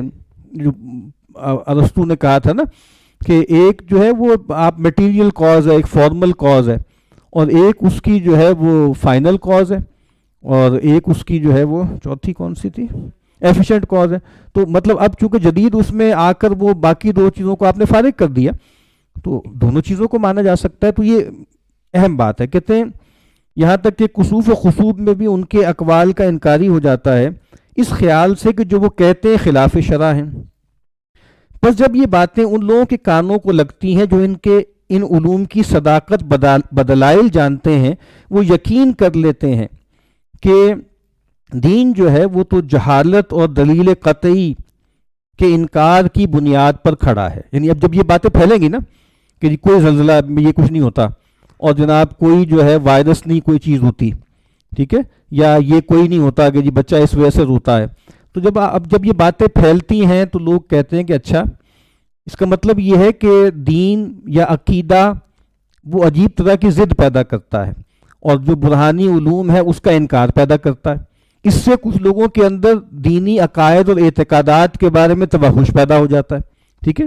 جو ارسطو نے کہا تھا نا کہ ایک جو ہے وہ آپ میٹیریل کاز ہے, ایک فارمل کاز ہے, اور ایک اس کی جو ہے وہ فائنل کاز ہے, اور ایک اس کی جو ہے وہ چوتھی کون سی تھی ایفیشینٹ کاز ہے. تو مطلب اب چونکہ جدید اس میں آ کر وہ باقی دو چیزوں کو آپ نے فارغ کر دیا تو دونوں چیزوں کو مانا جا سکتا ہے. تو یہ اہم بات ہے. کہتے ہیں یہاں تک کہ کسوف و خسوف میں بھی ان کے اقوال کا انکاری ہو جاتا ہے اس خیال سے کہ جو وہ کہتے ہیں خلاف شرع ہیں. بس جب یہ باتیں ان لوگوں کے کانوں کو لگتی ہیں جو ان علوم کی صداقت بدلائل جانتے ہیں, وہ یقین کر لیتے ہیں کہ دین جو ہے وہ تو جہالت اور دلیل قطعی کے انکار کی بنیاد پر کھڑا ہے. یعنی اب جب یہ باتیں پھیلیں گی نا کہ جی کوئی زلزلہ میں یہ کچھ نہیں ہوتا, اور جناب کوئی جو ہے وائرس نہیں کوئی چیز ہوتی, ٹھیک ہے, یا یہ کوئی نہیں ہوتا کہ جی بچہ اس وجہ سے روتا ہے, تو جب یہ باتیں پھیلتی ہیں تو لوگ کہتے ہیں کہ اچھا اس کا مطلب یہ ہے کہ دین یا عقیدہ وہ عجیب طرح کی ضد پیدا کرتا ہے, اور جو برہانی علوم ہے اس کا انکار پیدا کرتا ہے. اس سے کچھ لوگوں کے اندر دینی عقائد اور اعتقادات کے بارے میں توحش پیدا ہو جاتا ہے, ٹھیک ہے.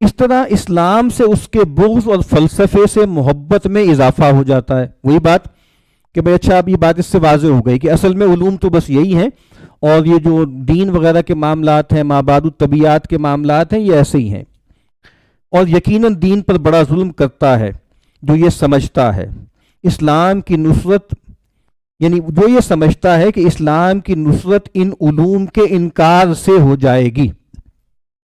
اس طرح اسلام سے اس کے بغض اور فلسفے سے محبت میں اضافہ ہو جاتا ہے. وہی بات کہ بھئی اچھا اب یہ بات اس سے واضح ہو گئی کہ اصل میں علوم تو بس یہی ہیں, اور یہ جو دین وغیرہ کے معاملات ہیں, مابعد الطبیعات کے معاملات ہیں, یہ ایسے ہی ہیں. اور یقیناً دین پر بڑا ظلم کرتا ہے جو یہ سمجھتا ہے اسلام کی نصرت, یعنی جو یہ سمجھتا ہے کہ اسلام کی نصرت ان علوم کے انکار سے ہو جائے گی.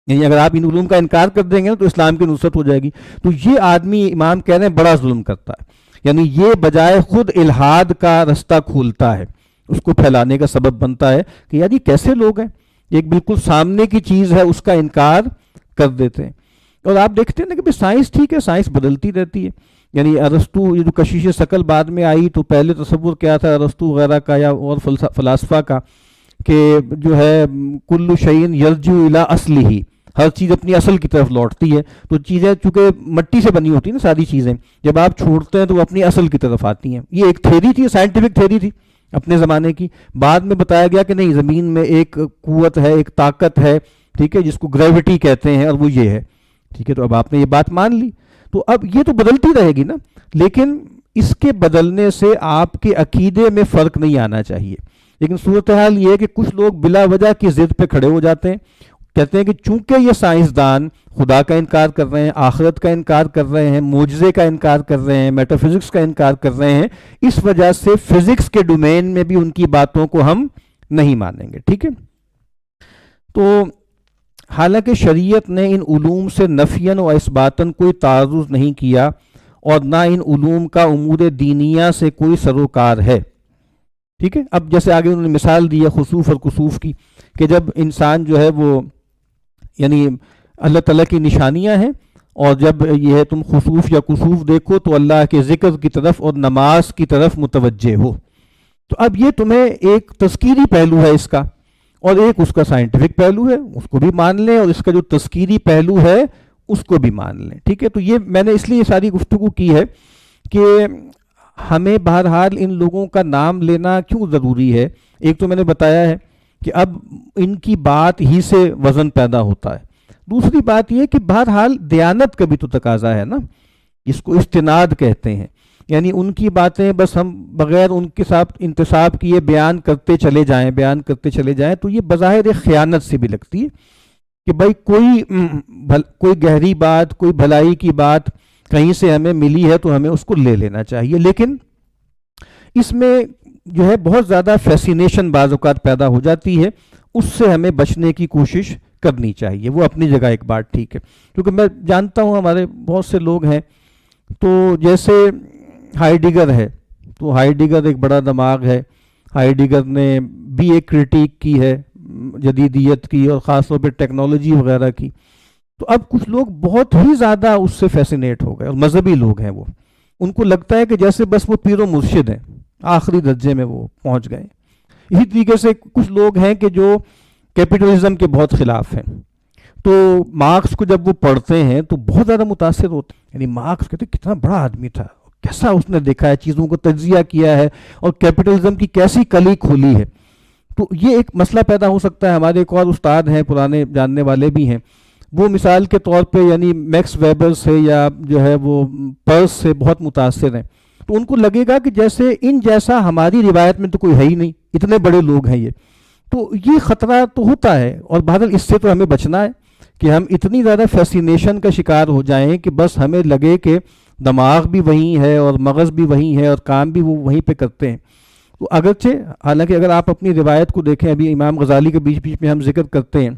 یعنی اگر آپ ان علوم کا انکار کر دیں گے تو اسلام کی نصرت ہو جائے گی. تو یہ آدمی امام کہہ رہے ہیں بڑا ظلم کرتا ہے, یعنی یہ بجائے خود الحاد کا رستہ کھولتا ہے, اس کو پھیلانے کا سبب بنتا ہے کہ یار یہ کیسے لوگ ہیں, ایک بالکل سامنے کی چیز ہے اس کا انکار کر دیتے ہیں. اور آپ دیکھتے ہیں نا کہ سائنس ٹھیک ہے, سائنس بدلتی رہتی ہے. یعنی ارسطو یہ جو کشش ثقل بعد میں آئی تو پہلے تصور کیا تھا ارسطو وغیرہ کا یا اور فلاسفہ کا کہ جو ہے کل شیء یرجع الی اصلہ, ہر چیز اپنی اصل کی طرف لوٹتی ہے. تو چیزیں چونکہ مٹی سے بنی ہوتی ہیں نا ساری چیزیں, جب آپ چھوڑتے ہیں تو وہ اپنی اصل کی طرف آتی ہیں. یہ ایک تھیوری تھی, سائنٹیفک تھیوری تھی اپنے زمانے کی. بعد میں بتایا گیا کہ نہیں, زمین میں ایک قوت ہے, ایک طاقت ہے, ٹھیک ہے, جس کو گریوٹی کہتے ہیں, اور وہ یہ ہے, ٹھیک ہے. تو اب آپ نے یہ بات مان لی, تو اب یہ تو بدلتی رہے گی نا, لیکن اس کے بدلنے سے آپ کے عقیدے میں فرق نہیں آنا چاہیے. لیکن صورتحال یہ ہے کہ کچھ لوگ بلا وجہ کی ضد پہ کھڑے ہو جاتے ہیں, کہتے ہیں کہ چونکہ یہ سائنسدان خدا کا انکار کر رہے ہیں, آخرت کا انکار کر رہے ہیں, معجزے کا انکار کر رہے ہیں, میٹا فزکس کا انکار کر رہے ہیں, اس وجہ سے فزکس کے ڈومین میں بھی ان کی باتوں کو ہم نہیں مانیں گے, ٹھیک ہے. تو حالانکہ شریعت نے ان علوم سے نفیاً و اثباتاً کوئی تعارض نہیں کیا, اور نہ ان علوم کا امور دینیہ سے کوئی سروکار ہے, ٹھیک ہے. اب جیسے آگے انہوں نے مثال دی ہے خسوف اور کسوف کی, کہ جب انسان جو ہے وہ یعنی اللہ تعالیٰ کی نشانیاں ہیں, اور جب یہ ہے تم خسوف یا کسوف دیکھو تو اللہ کے ذکر کی طرف اور نماز کی طرف متوجہ ہو. تو اب یہ تمہیں ایک تذکیری پہلو ہے اس کا، اور ایک اس کا سائنٹیفک پہلو ہے، اس کو بھی مان لیں، اور اس کا جو تذکیری پہلو ہے اس کو بھی مان لیں. ٹھیک ہے، تو یہ میں نے اس لیے ساری گفتگو کی ہے کہ ہمیں بہرحال ان لوگوں کا نام لینا کیوں ضروری ہے. ایک تو میں نے بتایا ہے کہ اب ان کی بات ہی سے وزن پیدا ہوتا ہے. دوسری بات یہ کہ بہرحال دیانت کا بھی تو تقاضا ہے نا، اس کو استناد کہتے ہیں، یعنی ان کی باتیں بس ہم بغیر ان کے ساتھ انتصاب کیے بیان کرتے چلے جائیں تو یہ بظاہر ایک خیانت سے بھی لگتی ہے کہ بھائی کوئی گہری بات، کوئی بھلائی کی بات کہیں سے ہمیں ملی ہے تو ہمیں اس کو لے لینا چاہیے. لیکن اس میں جو ہے بہت زیادہ فیسینیشن بعض اوقات پیدا ہو جاتی ہے، اس سے ہمیں بچنے کی کوشش کرنی چاہیے. وہ اپنی جگہ ایک بات ٹھیک ہے، کیونکہ میں جانتا ہوں ہمارے بہت سے لوگ ہیں، تو جیسے ہائیڈگر ہے، تو ہائیڈگر ایک بڑا دماغ ہے، ہائیڈگر نے بھی ایک کرٹیک کی ہے جدیدیت کی اور خاص طور پہ ٹیکنالوجی وغیرہ کی. تو اب کچھ لوگ بہت ہی زیادہ اس سے فیسینیٹ ہو گئے، اور مذہبی لوگ ہیں وہ، ان کو لگتا ہے کہ جیسے بس وہ پیر و مرشد ہیں، آخری درجے میں وہ پہنچ گئے. اسی طریقے سے کچھ لوگ ہیں کہ جو کیپٹلزم کے بہت خلاف ہیں، تو مارکس کو جب وہ پڑھتے ہیں تو بہت زیادہ متاثر ہوتے ہیں. یعنی مارکس کہتے ہیں کتنا بڑا آدمی تھا، کیسا اس نے دیکھا ہے، چیزوں کو تجزیہ کیا ہے، اور کیپٹلزم کی کیسی کلی کھولی ہے. تو یہ ایک مسئلہ پیدا ہو سکتا ہے. ہمارے ایک اور استاد ہیں، پرانے جاننے والے بھی ہیں، وہ مثال کے طور پہ یعنی میکس ویبر سے یا جو ہے وہ پرس سے بہت متاثر ہیں. تو ان کو لگے گا کہ جیسے ان جیسا ہماری روایت میں تو کوئی ہے ہی نہیں، اتنے بڑے لوگ ہیں یہ. تو یہ خطرہ تو ہوتا ہے، اور بہرحال اس سے تو ہمیں بچنا ہے کہ ہم اتنی زیادہ فیسینیشن کا شکار ہو جائیں کہ بس ہمیں لگے کہ دماغ بھی وہی ہے اور مغز بھی وہی ہے اور کام بھی وہ وہیں پہ کرتے ہیں. تو اگرچہ حالانکہ اگر آپ اپنی روایت کو دیکھیں، ابھی امام غزالی کے بیچ بیچ میں ہم ذکر کرتے ہیں،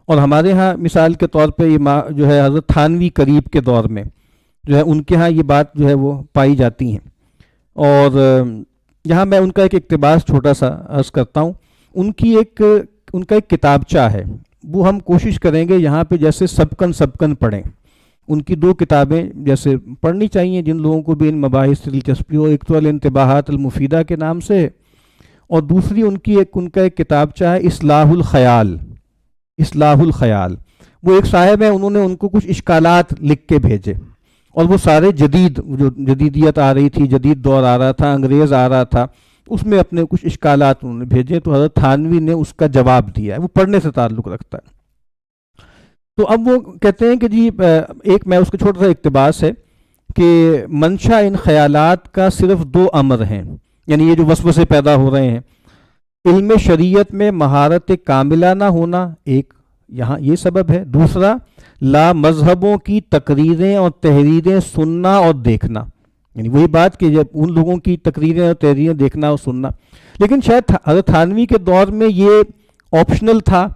اور ہمارے ہاں مثال کے طور پہ جو ہے حضرت تھانوی قریب کے دور میں جو ہے ان کے ہاں یہ بات جو ہے وہ پائی جاتی ہیں. اور یہاں میں ان کا ایک اقتباس چھوٹا سا عرض کرتا ہوں. ان کا ایک کتابچہ ہے، وہ ہم کوشش کریں گے یہاں پہ جیسے سبکن پڑھیں. ان کی 2 کتابیں جیسے پڑھنی چاہیے جن لوگوں کو بھی ان مباحث سے دلچسپی ہو. ایک تو الانتباہات المفیدہ کے نام سے، اور دوسری ان کا ایک کتابچہ ہے اصلاح الخیال. وہ ایک صاحب ہیں، انہوں نے ان کو کچھ اشکالات لکھ کے بھیجے، اور وہ سارے جو جدیدیت آ رہی تھی، جدید دور آ رہا تھا، انگریز آ رہا تھا، اس میں اپنے کچھ اشکالات انہوں نے بھیجے. تو حضرت تھانوی نے اس کا جواب دیا ہے، وہ پڑھنے سے تعلق رکھتا ہے. تو اب وہ کہتے ہیں کہ جی ایک میں اس کا چھوٹا سا اقتباس ہے کہ منشا ان خیالات کا صرف 2 امر ہیں، یعنی یہ جو وسوسے پیدا ہو رہے ہیں. علم شریعت میں مہارت کاملہ نہ ہونا ایک یہاں یہ سبب ہے. دوسرا لا مذہبوں کی تقریریں اور تحریریں سننا اور دیکھنا، یعنی وہی بات کہ جب ان لوگوں کی تقریریں اور تحریریں دیکھنا اور سننا. لیکن شاید حضرت تھانوی کے دور میں یہ آپشنل تھا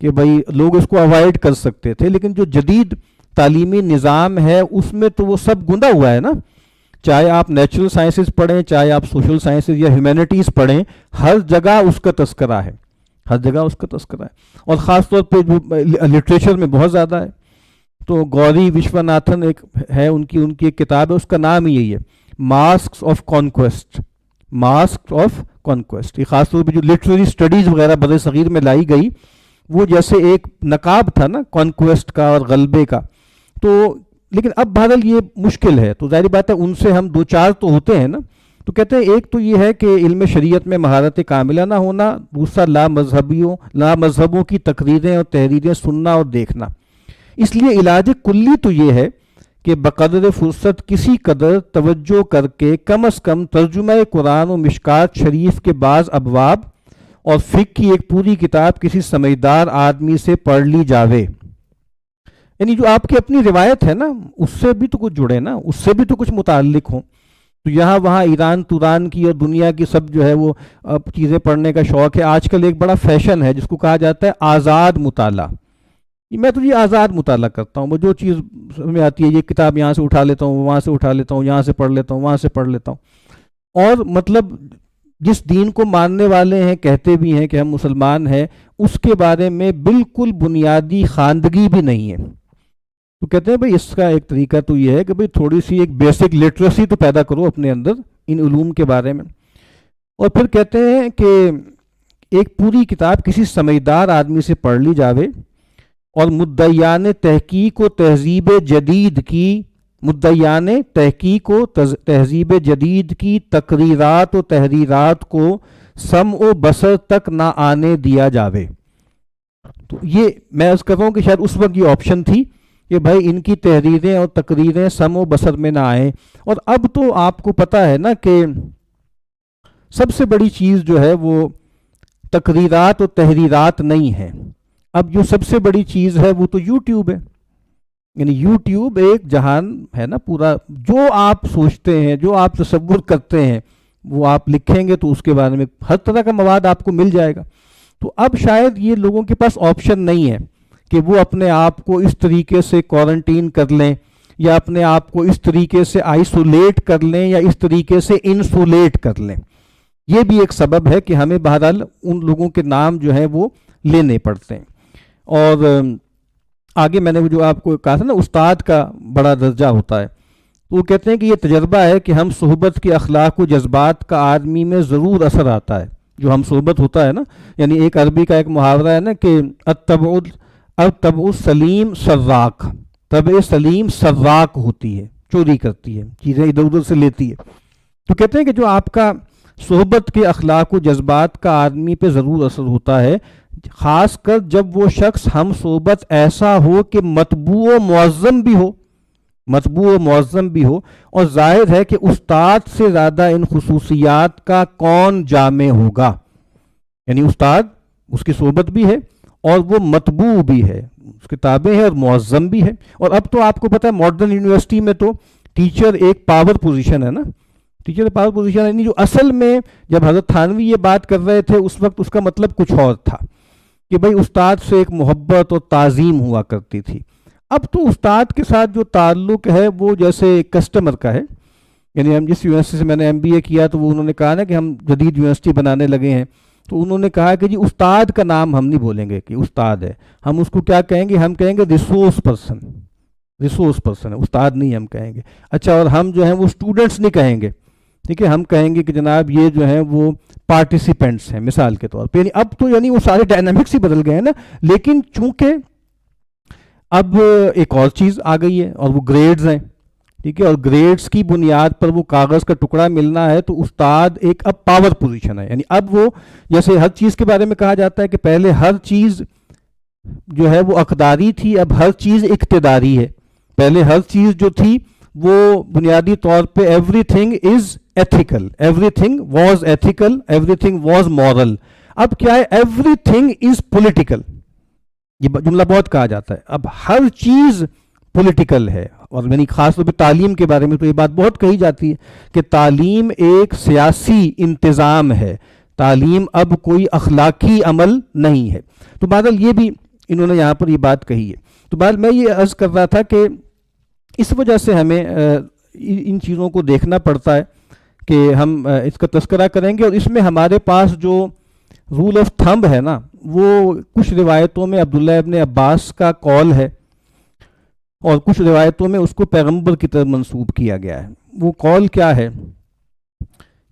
کہ بھائی لوگ اس کو اوائڈ کر سکتے تھے، لیکن جو جدید تعلیمی نظام ہے اس میں تو وہ سب گندا ہوا ہے نا. چاہے آپ نیچرل سائنسز پڑھیں، چاہے آپ سوشل سائنسز یا ہیومینٹیز پڑھیں، ہر جگہ اس کا تذکرہ ہے، اور خاص طور پہ جو لٹریچر میں بہت زیادہ ہے. تو گوری وشوناتھن ایک ہے، ان کی ایک کتاب ہے، اس کا نام ہی یہی ہے، ماسکس آف کانکویسٹ. یہ خاص طور پہ جو لٹریری اسٹڈیز وغیرہ بر صغیر میں لائی گئی، وہ جیسے ایک نقاب تھا نا کانکویسٹ کا اور غلبے کا. تو لیکن اب بہرحال یہ مشکل ہے، تو ظاہر بات ہے ان سے ہم 2-4 تو ہوتے ہیں نا. تو کہتے ہیں ایک تو یہ ہے کہ علم شریعت میں مہارت کاملہ نہ ہونا، دوسرا لا مذہبوں کی تقریریں اور تحریریں سننا اور دیکھنا. اس لیے علاج کلی تو یہ ہے کہ بقدر فرصت کسی قدر توجہ کر کے کم از کم ترجمہ قرآن و مشکات شریف کے بعض ابواب اور فقہ کی ایک پوری کتاب کسی سمجھدار آدمی سے پڑھ لی جاوے. یعنی جو آپ کی اپنی روایت ہے نا، اس سے بھی تو کچھ جڑے نا، اس سے بھی تو کچھ متعلق ہوں. تو یہاں وہاں ایران توران کی اور دنیا کی سب جو ہے وہ چیزیں پڑھنے کا شوق ہے. آج کل ایک بڑا فیشن ہے جس کو کہا جاتا ہے آزاد مطالعہ. میں تو یہ آزاد مطالعہ کرتا ہوں، وہ جو چیز میں آتی ہے یہ کتاب یہاں سے اٹھا لیتا ہوں، وہاں سے اٹھا لیتا ہوں، یہاں سے پڑھ لیتا ہوں، وہاں سے پڑھ لیتا ہوں. اور مطلب جس دین کو ماننے والے ہیں، کہتے بھی ہیں کہ ہم مسلمان ہیں، اس کے بارے میں بالکل بنیادی خواندگی بھی نہیں ہے. تو کہتے ہیں بھائی اس کا ایک طریقہ تو یہ ہے کہ بھائی تھوڑی سی ایک بیسک لٹریسی تو پیدا کرو اپنے اندر ان علوم کے بارے میں. اور پھر کہتے ہیں کہ ایک پوری کتاب کسی سمجھدار آدمی سے پڑھ لی جاوے اور مدعیان تحقیق و تہذیب جدید کی تقریرات و تحریرات کو سمع و بصر تک نہ آنے دیا جاوے. تو یہ میں عرض کر رہا ہوں کہ شاید اس وقت یہ آپشن تھی کہ بھائی ان کی تحریریں اور تقریریں سمع و بصر میں نہ آئیں. اور اب تو آپ کو پتہ ہے نا کہ سب سے بڑی چیز جو ہے وہ تقریرات و تحریرات نہیں ہے. اب جو سب سے بڑی چیز ہے وہ تو یوٹیوب ہے. یعنی یوٹیوب ایک جہان ہے نا پورا. جو آپ سوچتے ہیں، جو آپ تصور کرتے ہیں، وہ آپ لکھیں گے تو اس کے بارے میں ہر طرح کا مواد آپ کو مل جائے گا. تو اب شاید یہ لوگوں کے پاس آپشن نہیں ہے کہ وہ اپنے آپ کو اس طریقے سے کوارنٹین کر لیں یا اپنے آپ کو اس طریقے سے آئسولیٹ کر لیں یا اس طریقے سے انسولیٹ کر لیں. یہ بھی ایک سبب ہے کہ ہمیں بہرحال ان لوگوں کے نام جو ہیں وہ لینے پڑتے ہیں. اور آگے میں نے وہ جو آپ کو کہا تھا نا استاد کا بڑا درجہ ہوتا ہے، تو وہ کہتے ہیں کہ یہ تجربہ ہے کہ ہم صحبت کے اخلاق و جذبات کا آدمی میں ضرور اثر آتا ہے. جو ہم صحبت ہوتا ہے نا، یعنی ایک عربی کا ایک محاورہ ہے نا کہ الطبع سلیم سراق، طبع سلیم سراق ہوتی ہے، چوری کرتی ہے، چیزیں ادھر ادھر سے لیتی ہے. تو کہتے ہیں کہ جو آپ کا صحبت کے اخلاق و جذبات کا آدمی پہ ضرور اثر ہوتا ہے، خاص کر جب وہ شخص ہم صحبت ایسا ہو کہ مطبوع و معظم بھی ہو. اور ظاہر ہے کہ استاد سے زیادہ ان خصوصیات کا کون جامع ہوگا. یعنی استاد، اس کی صحبت بھی ہے اور وہ مطبوع بھی ہے، اس کتابیں ہیں اور معظم بھی ہے. اور اب تو آپ کو پتہ ہے ماڈرن یونیورسٹی میں تو ٹیچر ایک پاور پوزیشن ہے نا. ٹیچر پاور پوزیشن یعنی جو اصل میں جب حضرت تھانوی یہ بات کر رہے تھے اس وقت اس کا مطلب کچھ اور تھا کہ بھائی استاد سے ایک محبت اور تعظیم ہوا کرتی تھی. اب تو استاد کے ساتھ جو تعلق ہے وہ جیسے کسٹمر کا ہے. یعنی ہم جس یونیورسٹی سے میں نے MBA کیا تو وہ انہوں نے کہا نا کہ ہم جدید یونیورسٹی بنانے لگے ہیں، تو انہوں نے کہا کہ جی استاد کا نام ہم نہیں بولیں گے کہ استاد ہے، ہم اس کو کیا کہیں گے، ہم کہیں گے ریسورس پرسن ہے، استاد نہیں ہم کہیں گے. اچھا، اور ہم جو ہیں وہ اسٹوڈنٹس نہیں کہیں گے، ٹھیک ہے، ہم کہیں گے کہ جناب یہ جو ہیں وہ پارٹیسیپینٹس ہیں مثال کے طور پہ. یعنی اب تو یعنی وہ سارے ڈائنامکس ہی بدل گئے ہیں نا. لیکن چونکہ اب ایک اور چیز آ گئی ہے اور وہ گریڈز ہیں، ٹھیک ہے، اور گریڈز کی بنیاد پر وہ کاغذ کا ٹکڑا ملنا ہے، تو استاد ایک اب پاور پوزیشن ہے. یعنی اب وہ جیسے ہر چیز کے بارے میں کہا جاتا ہے کہ پہلے ہر چیز جو ہے وہ اقداری تھی، اب ہر چیز اقتداری ہے. پہلے ہر چیز جو تھی وہ بنیادی طور پہ every thing is ethical, every thing was ethical, every thing was moral. اب کیا ہے، ایوری تھنگ از پولیٹیکل. یہ جملہ بہت کہا جاتا ہے، اب ہر چیز پولیٹیکل ہے. اور یعنی خاص طور پہ تعلیم کے بارے میں تو یہ بات بہت کہی جاتی ہے کہ تعلیم ایک سیاسی انتظام ہے، تعلیم اب کوئی اخلاقی عمل نہیں ہے. تو بہرحال یہ بھی انہوں نے یہاں پر یہ بات کہی ہے. تو بہرحال میں یہ عرض کر رہا تھا کہ اس وجہ سے ہمیں ان چیزوں کو دیکھنا پڑتا ہے کہ ہم اس کا تذکرہ کریں گے. اور اس میں ہمارے پاس جو رول آف تھمب ہے نا، وہ کچھ روایتوں میں عبداللہ ابن عباس کا قول ہے اور کچھ روایتوں میں اس کو پیغمبر کی طرف منسوب کیا گیا ہے. وہ قول کیا ہے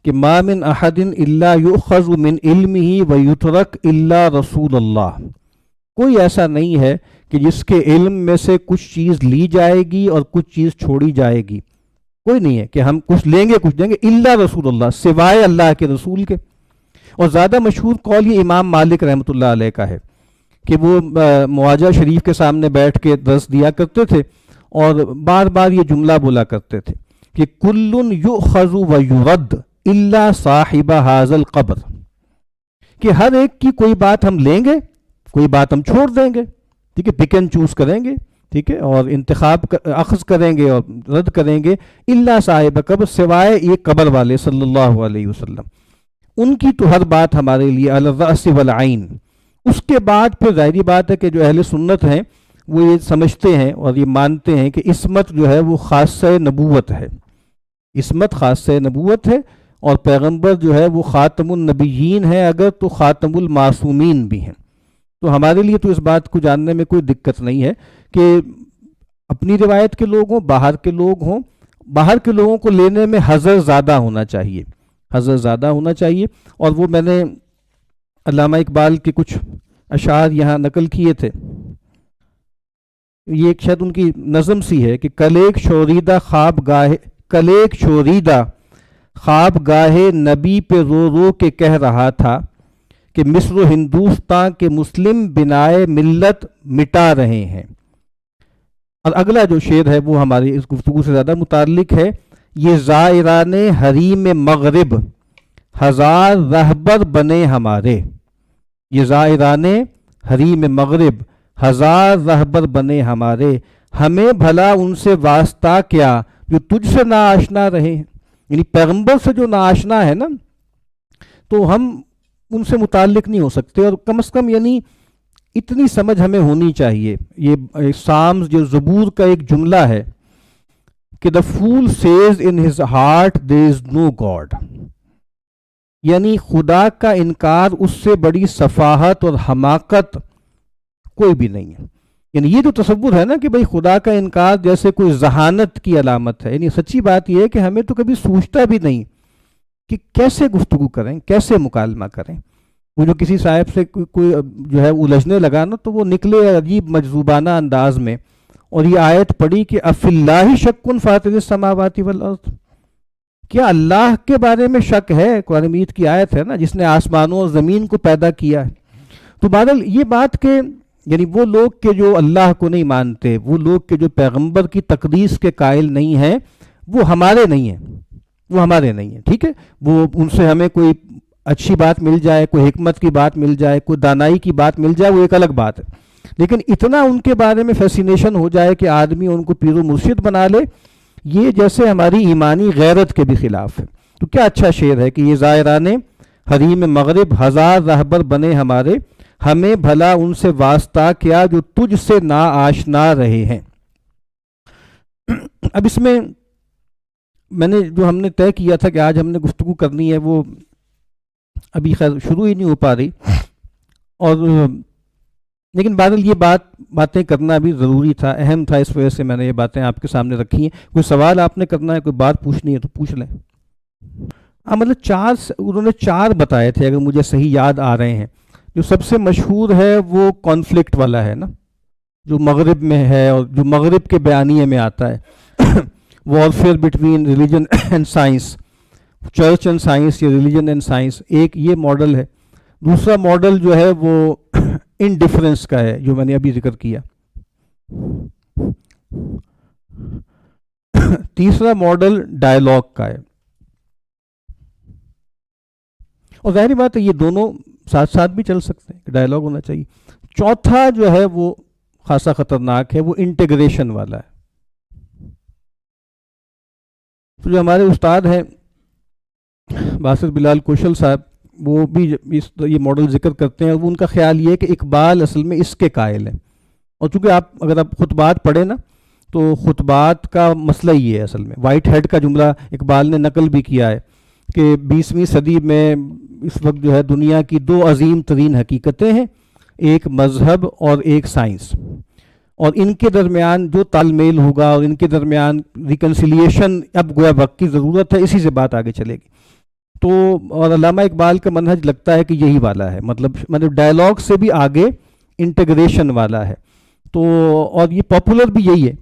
کہ ما من احد الا یؤخذ من علمه ویترک الا رسول اللہ. کوئی ایسا نہیں ہے کہ جس کے علم میں سے کچھ چیز لی جائے گی اور کچھ چیز چھوڑی جائے گی. کوئی نہیں ہے کہ ہم کچھ لیں گے کچھ دیں گے، الا رسول اللہ، سوائے اللہ کے رسول کے. اور زیادہ مشہور قول یہ امام مالک رحمۃ اللہ علیہ کا ہے کہ وہ مواجہ شریف کے سامنے بیٹھ کے درس دیا کرتے تھے اور بار بار یہ جملہ بولا کرتے تھے کہ کل یؤخذ و یرد الا صاحب ھذا القبر، کہ ہر ایک کی کوئی بات ہم لیں گے، کوئی بات ہم چھوڑ دیں گے، ٹھیک ہے، پک اینڈ چوز کریں گے، ٹھیک ہے، اور انتخاب اخذ کریں گے اور رد کریں گے. الا صاحب قبر، سوائے یہ قبر والے صلی اللہ علیہ وسلم، ان کی تو ہر بات ہمارے لیے علی الرأس والعین. اس کے بعد پھر ظاہری بات ہے کہ جو اہل سنت ہیں وہ یہ سمجھتے ہیں اور یہ مانتے ہیں کہ عصمت جو ہے وہ خاصہ نبوت ہے، عصمت خاصہ نبوت ہے، اور پیغمبر جو ہے وہ خاتم النبیین ہے اگر تو خاتم المعصومین بھی ہیں. تو ہمارے لیے تو اس بات کو جاننے میں کوئی دقت نہیں ہے کہ اپنی روایت کے لوگ ہوں، باہر کے لوگ ہوں، باہر کے لوگوں کو لینے میں حذر زیادہ ہونا چاہیے، حذر زیادہ ہونا چاہیے. اور وہ میں نے علامہ اقبال کے کچھ اشعار یہاں نقل کیے تھے. یہ ایک شاید ان کی نظم سی ہے کہ کلیک شوریدہ خواب گاہے نبی پہ رو رو کے کہہ رہا تھا کہ مصر و ہندوستان کے مسلم بنائے ملت مٹا رہے ہیں. اور اگلا جو شعر ہے وہ ہماری اس گفتگو سے زیادہ متعلق ہے. یہ زائران حریم مغرب ہزار رہبر بنے ہمارے، یہ زائران حریم مغرب ہزار رہبر بنے ہمارے، ہمیں بھلا ان سے واسطہ کیا جو تجھ سے نا آشنا رہے ہیں. یعنی پیغمبر سے جو نا آشنا ہے نا، تو ہم ان سے متعلق نہیں ہو سکتے. اور کم از کم یعنی اتنی سمجھ ہمیں ہونی چاہیے. یہ سامز جو زبور کا ایک جملہ ہے کہ the fool says in his heart there is no God، یعنی خدا کا انکار اس سے بڑی سفاہت اور حماقت کوئی بھی نہیں ہے. یعنی یہ جو تصور ہے نا کہ بھئی خدا کا انکار جیسے کوئی ذہانت کی علامت ہے، یعنی سچی بات یہ ہے کہ ہمیں تو کبھی سوچتا بھی نہیں کہ کیسے گفتگو کریں، کیسے مکالمہ کریں. وہ جو کسی صاحب سے کوئی جو ہے الجھنے لگا نا، تو وہ نکلے عجیب مجذوبانہ انداز میں اور یہ آیت پڑھی کہ افی اللہ شک فاطر السماوات والارض، کیا اللہ کے بارے میں شک ہے؟ قرآن مجید کی آیت ہے نا، جس نے آسمانوں اور زمین کو پیدا کیا ہے. تو بہرحال یہ بات کہ یعنی وہ لوگ کہ جو اللہ کو نہیں مانتے، وہ لوگ کہ جو پیغمبر کی تقدیس کے قائل نہیں ہیں، وہ ہمارے نہیں ہیں، وہ ہمارے نہیں ہیں. ٹھیک ہے، وہ ان سے ہمیں کوئی اچھی بات مل جائے، کوئی حکمت کی بات مل جائے، کوئی دانائی کی بات مل جائے، وہ ایک الگ بات ہے. لیکن اتنا ان کے بارے میں فیسینیشن ہو جائے کہ آدمی ان کو پیر و مرشد بنا لے، یہ جیسے ہماری ایمانی غیرت کے بھی خلاف ہے. تو کیا اچھا شعر ہے کہ یہ زائران حریم مغرب ہزار رہبر بنے ہمارے، ہمیں بھلا ان سے واسطہ کیا جو تجھ سے نا آشنا رہے ہیں. اب اس میں نے جو ہم نے طے کیا تھا کہ آج ہم نے گفتگو کرنی ہے، وہ ابھی خیر شروع ہی نہیں ہو پا رہی. اور لیکن بہرحال یہ باتیں کرنا بھی ضروری تھا، اہم تھا، اس وجہ سے میں نے یہ باتیں آپ کے سامنے رکھی ہیں. کوئی سوال آپ نے کرنا ہے، کوئی بات پوچھنی ہے تو پوچھ لیں. مطلب انہوں نے 4 بتائے تھے اگر مجھے صحیح یاد آ رہے ہیں. جو سب سے مشہور ہے وہ کانفلکٹ والا ہے نا، جو مغرب میں ہے اور جو مغرب کے بیانیے میں آتا ہے، warfare between religion and science, church and science یا ریلیجن اینڈ سائنس. ایک یہ ماڈل ہے. دوسرا ماڈل جو ہے وہ انڈیفرنس کا ہے، جو میں نے ابھی ذکر کیا. تیسرا ماڈل ڈائلاگ کا ہے. اور ظاہری بات ہے یہ دونوں ساتھ ساتھ بھی چل سکتے ہیں کہ ڈائلاگ ہونا چاہیے. چوتھا جو ہے وہ خاصا خطرناک ہے، وہ انٹیگریشن والا ہے. تو جو ہمارے استاد ہیں باسط بلال کوشل صاحب، وہ بھی یہ ماڈل ذکر کرتے ہیں. اور وہ ان کا خیال یہ ہے کہ اقبال اصل میں اس کے قائل ہیں. اور چونکہ اگر آپ خطبات پڑھیں نا، تو خطبات کا مسئلہ یہ ہے اصل میں. وائٹ ہیڈ کا جملہ اقبال نے نقل بھی کیا ہے کہ 20ویں صدی میں اس وقت جو ہے دنیا کی 2 عظیم ترین حقیقتیں ہیں، ایک مذہب اور ایک سائنس، اور ان کے درمیان جو تال میل ہوگا اور ان کے درمیان ریکنسیلیشن اب گویا وقت کی ضرورت ہے، اسی سے بات آگے چلے گی. تو اور علامہ اقبال کا منہج لگتا ہے کہ یہی والا ہے، مطلب ڈائلاگ سے بھی آگے انٹیگریشن والا ہے. تو اور یہ پاپولر بھی یہی ہے،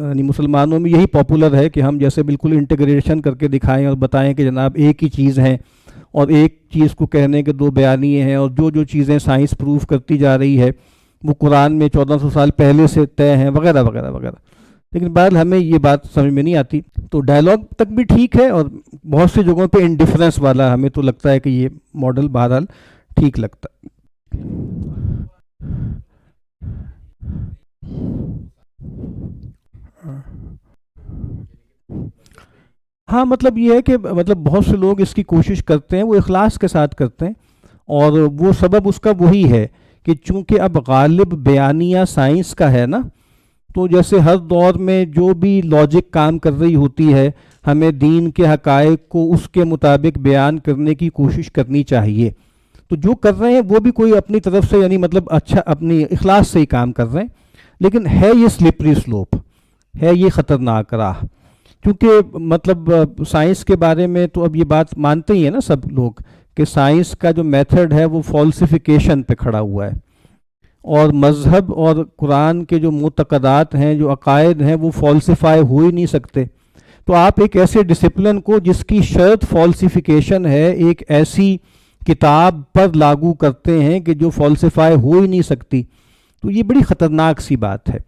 یعنی مسلمانوں میں یہی پاپولر ہے کہ ہم جیسے بالکل انٹیگریشن کر کے دکھائیں اور بتائیں کہ جناب ایک ہی چیز ہیں اور ایک چیز کو کہنے کے 2 بیانیے ہیں، اور جو چیزیں سائنس پروف کرتی جا رہی ہے وہ قرآن میں 1400 سال پہلے سے طے ہیں، وغیرہ وغیرہ وغیرہ. لیکن بہرحال ہمیں یہ بات سمجھ میں نہیں آتی. تو ڈائلاگ تک بھی ٹھیک ہے، اور بہت سی جگہوں پہ انڈیفرنس والا ہمیں تو لگتا ہے کہ یہ ماڈل بہرحال ٹھیک لگتا ہے. ہاں مطلب یہ ہے کہ مطلب بہت سے لوگ اس کی کوشش کرتے ہیں، وہ اخلاص کے ساتھ کرتے ہیں، اور وہ سبب اس کا وہی ہے کہ چونکہ اب غالب بیانیہ سائنس کا ہے نا، تو جیسے ہر دور میں جو بھی لاجک کام کر رہی ہوتی ہے، ہمیں دین کے حقائق کو اس کے مطابق بیان کرنے کی کوشش کرنی چاہیے. تو جو کر رہے ہیں وہ بھی کوئی اپنی طرف سے یعنی مطلب اچھا اپنی اخلاص سے ہی کام کر رہے ہیں، لیکن ہے یہ سلپری سلوپ. ہے یہ خطرناک راہ. کیونکہ مطلب سائنس کے بارے میں تو اب یہ بات مانتے ہی ہیں نا سب لوگ کہ سائنس کا جو میتھڈ ہے وہ فالسیفیکیشن پہ کھڑا ہوا ہے، اور مذہب اور قرآن کے جو معتقدات ہیں، جو عقائد ہیں، وہ فالسیفائی ہو ہی نہیں سکتے. تو آپ ایک ایسے ڈسپلن کو جس کی شرط فالسیفیکیشن ہے، ایک ایسی کتاب پر لاگو کرتے ہیں کہ جو فالسیفائی ہو ہی نہیں سکتی. تو یہ بڑی خطرناک سی بات ہے.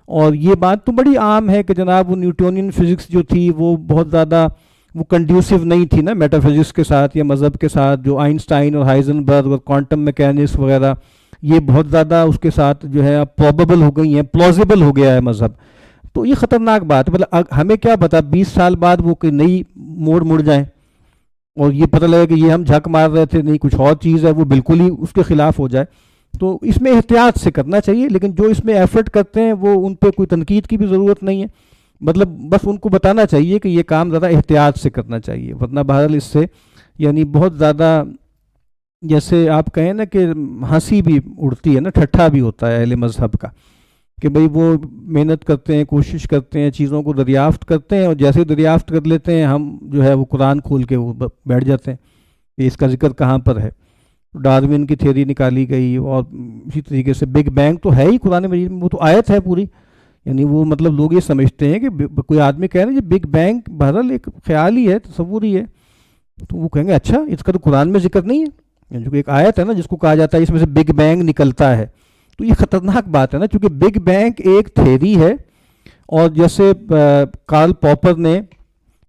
اور یہ بات تو بڑی عام ہے کہ جناب وہ نیوٹونین فزکس جو تھی وہ بہت زیادہ وہ کنڈیوسو نہیں تھی نا میٹا فزکس کے ساتھ یا مذہب کے ساتھ. جو آئنسٹائن اور ہائزنبرگ اور کوانٹم میکینکس وغیرہ یہ بہت زیادہ اس کے ساتھ جو ہے پروبیبل ہو گئی ہیں، پلازیبل ہو گیا ہے مذہب. تو یہ خطرناک بات ہے. مطلب ہمیں کیا پتا 20 سال بعد وہ کوئی نئی موڑ مڑ جائیں اور یہ پتہ لگے کہ یہ ہم جھک مار رہے تھے نہیں کچھ اور چیز ہے، وہ بالکل ہی اس کے خلاف ہو جائے. تو اس میں احتیاط سے کرنا چاہیے. لیکن جو اس میں ایفرٹ کرتے ہیں وہ ان پہ کوئی تنقید کی بھی ضرورت نہیں ہے. مطلب بس ان کو بتانا چاہیے کہ یہ کام زیادہ احتیاط سے کرنا چاہیے، ورنہ بہرحال اس سے یعنی بہت زیادہ جیسے آپ کہیں نا کہ ہنسی بھی اڑتی ہے نا، ٹھٹھا بھی ہوتا ہے اہل مذہب کا کہ بھئی وہ محنت کرتے ہیں، کوشش کرتے ہیں، چیزوں کو دریافت کرتے ہیں، اور جیسے دریافت کر لیتے ہیں ہم جو ہے وہ قرآن کھول کے وہ بیٹھ جاتے ہیں کہ اس کا ذکر کہاں پر ہے. ڈاروین کی تھیوری نکالی گئی، اور اسی طریقے سے بگ بینگ تو ہے ہی قرآن مجید میں، وہ تو آیت ہے پوری. یعنی وہ مطلب لوگ یہ سمجھتے ہیں کہ کوئی آدمی کہہ رہے ہیں بگ بینگ بہرحال ایک خیال ہی ہے، تصور ہی ہے، تو وہ کہیں گے اچھا اس کا تو قرآن میں ذکر نہیں ہے. یعنی جو ایک آیت ہے نا جس کو کہا جاتا ہے اس میں سے بگ بینگ نکلتا ہے. تو یہ خطرناک بات ہے نا، کیونکہ بگ بینگ ایک تھیوری ہے. اور جیسے کارل پاپر نے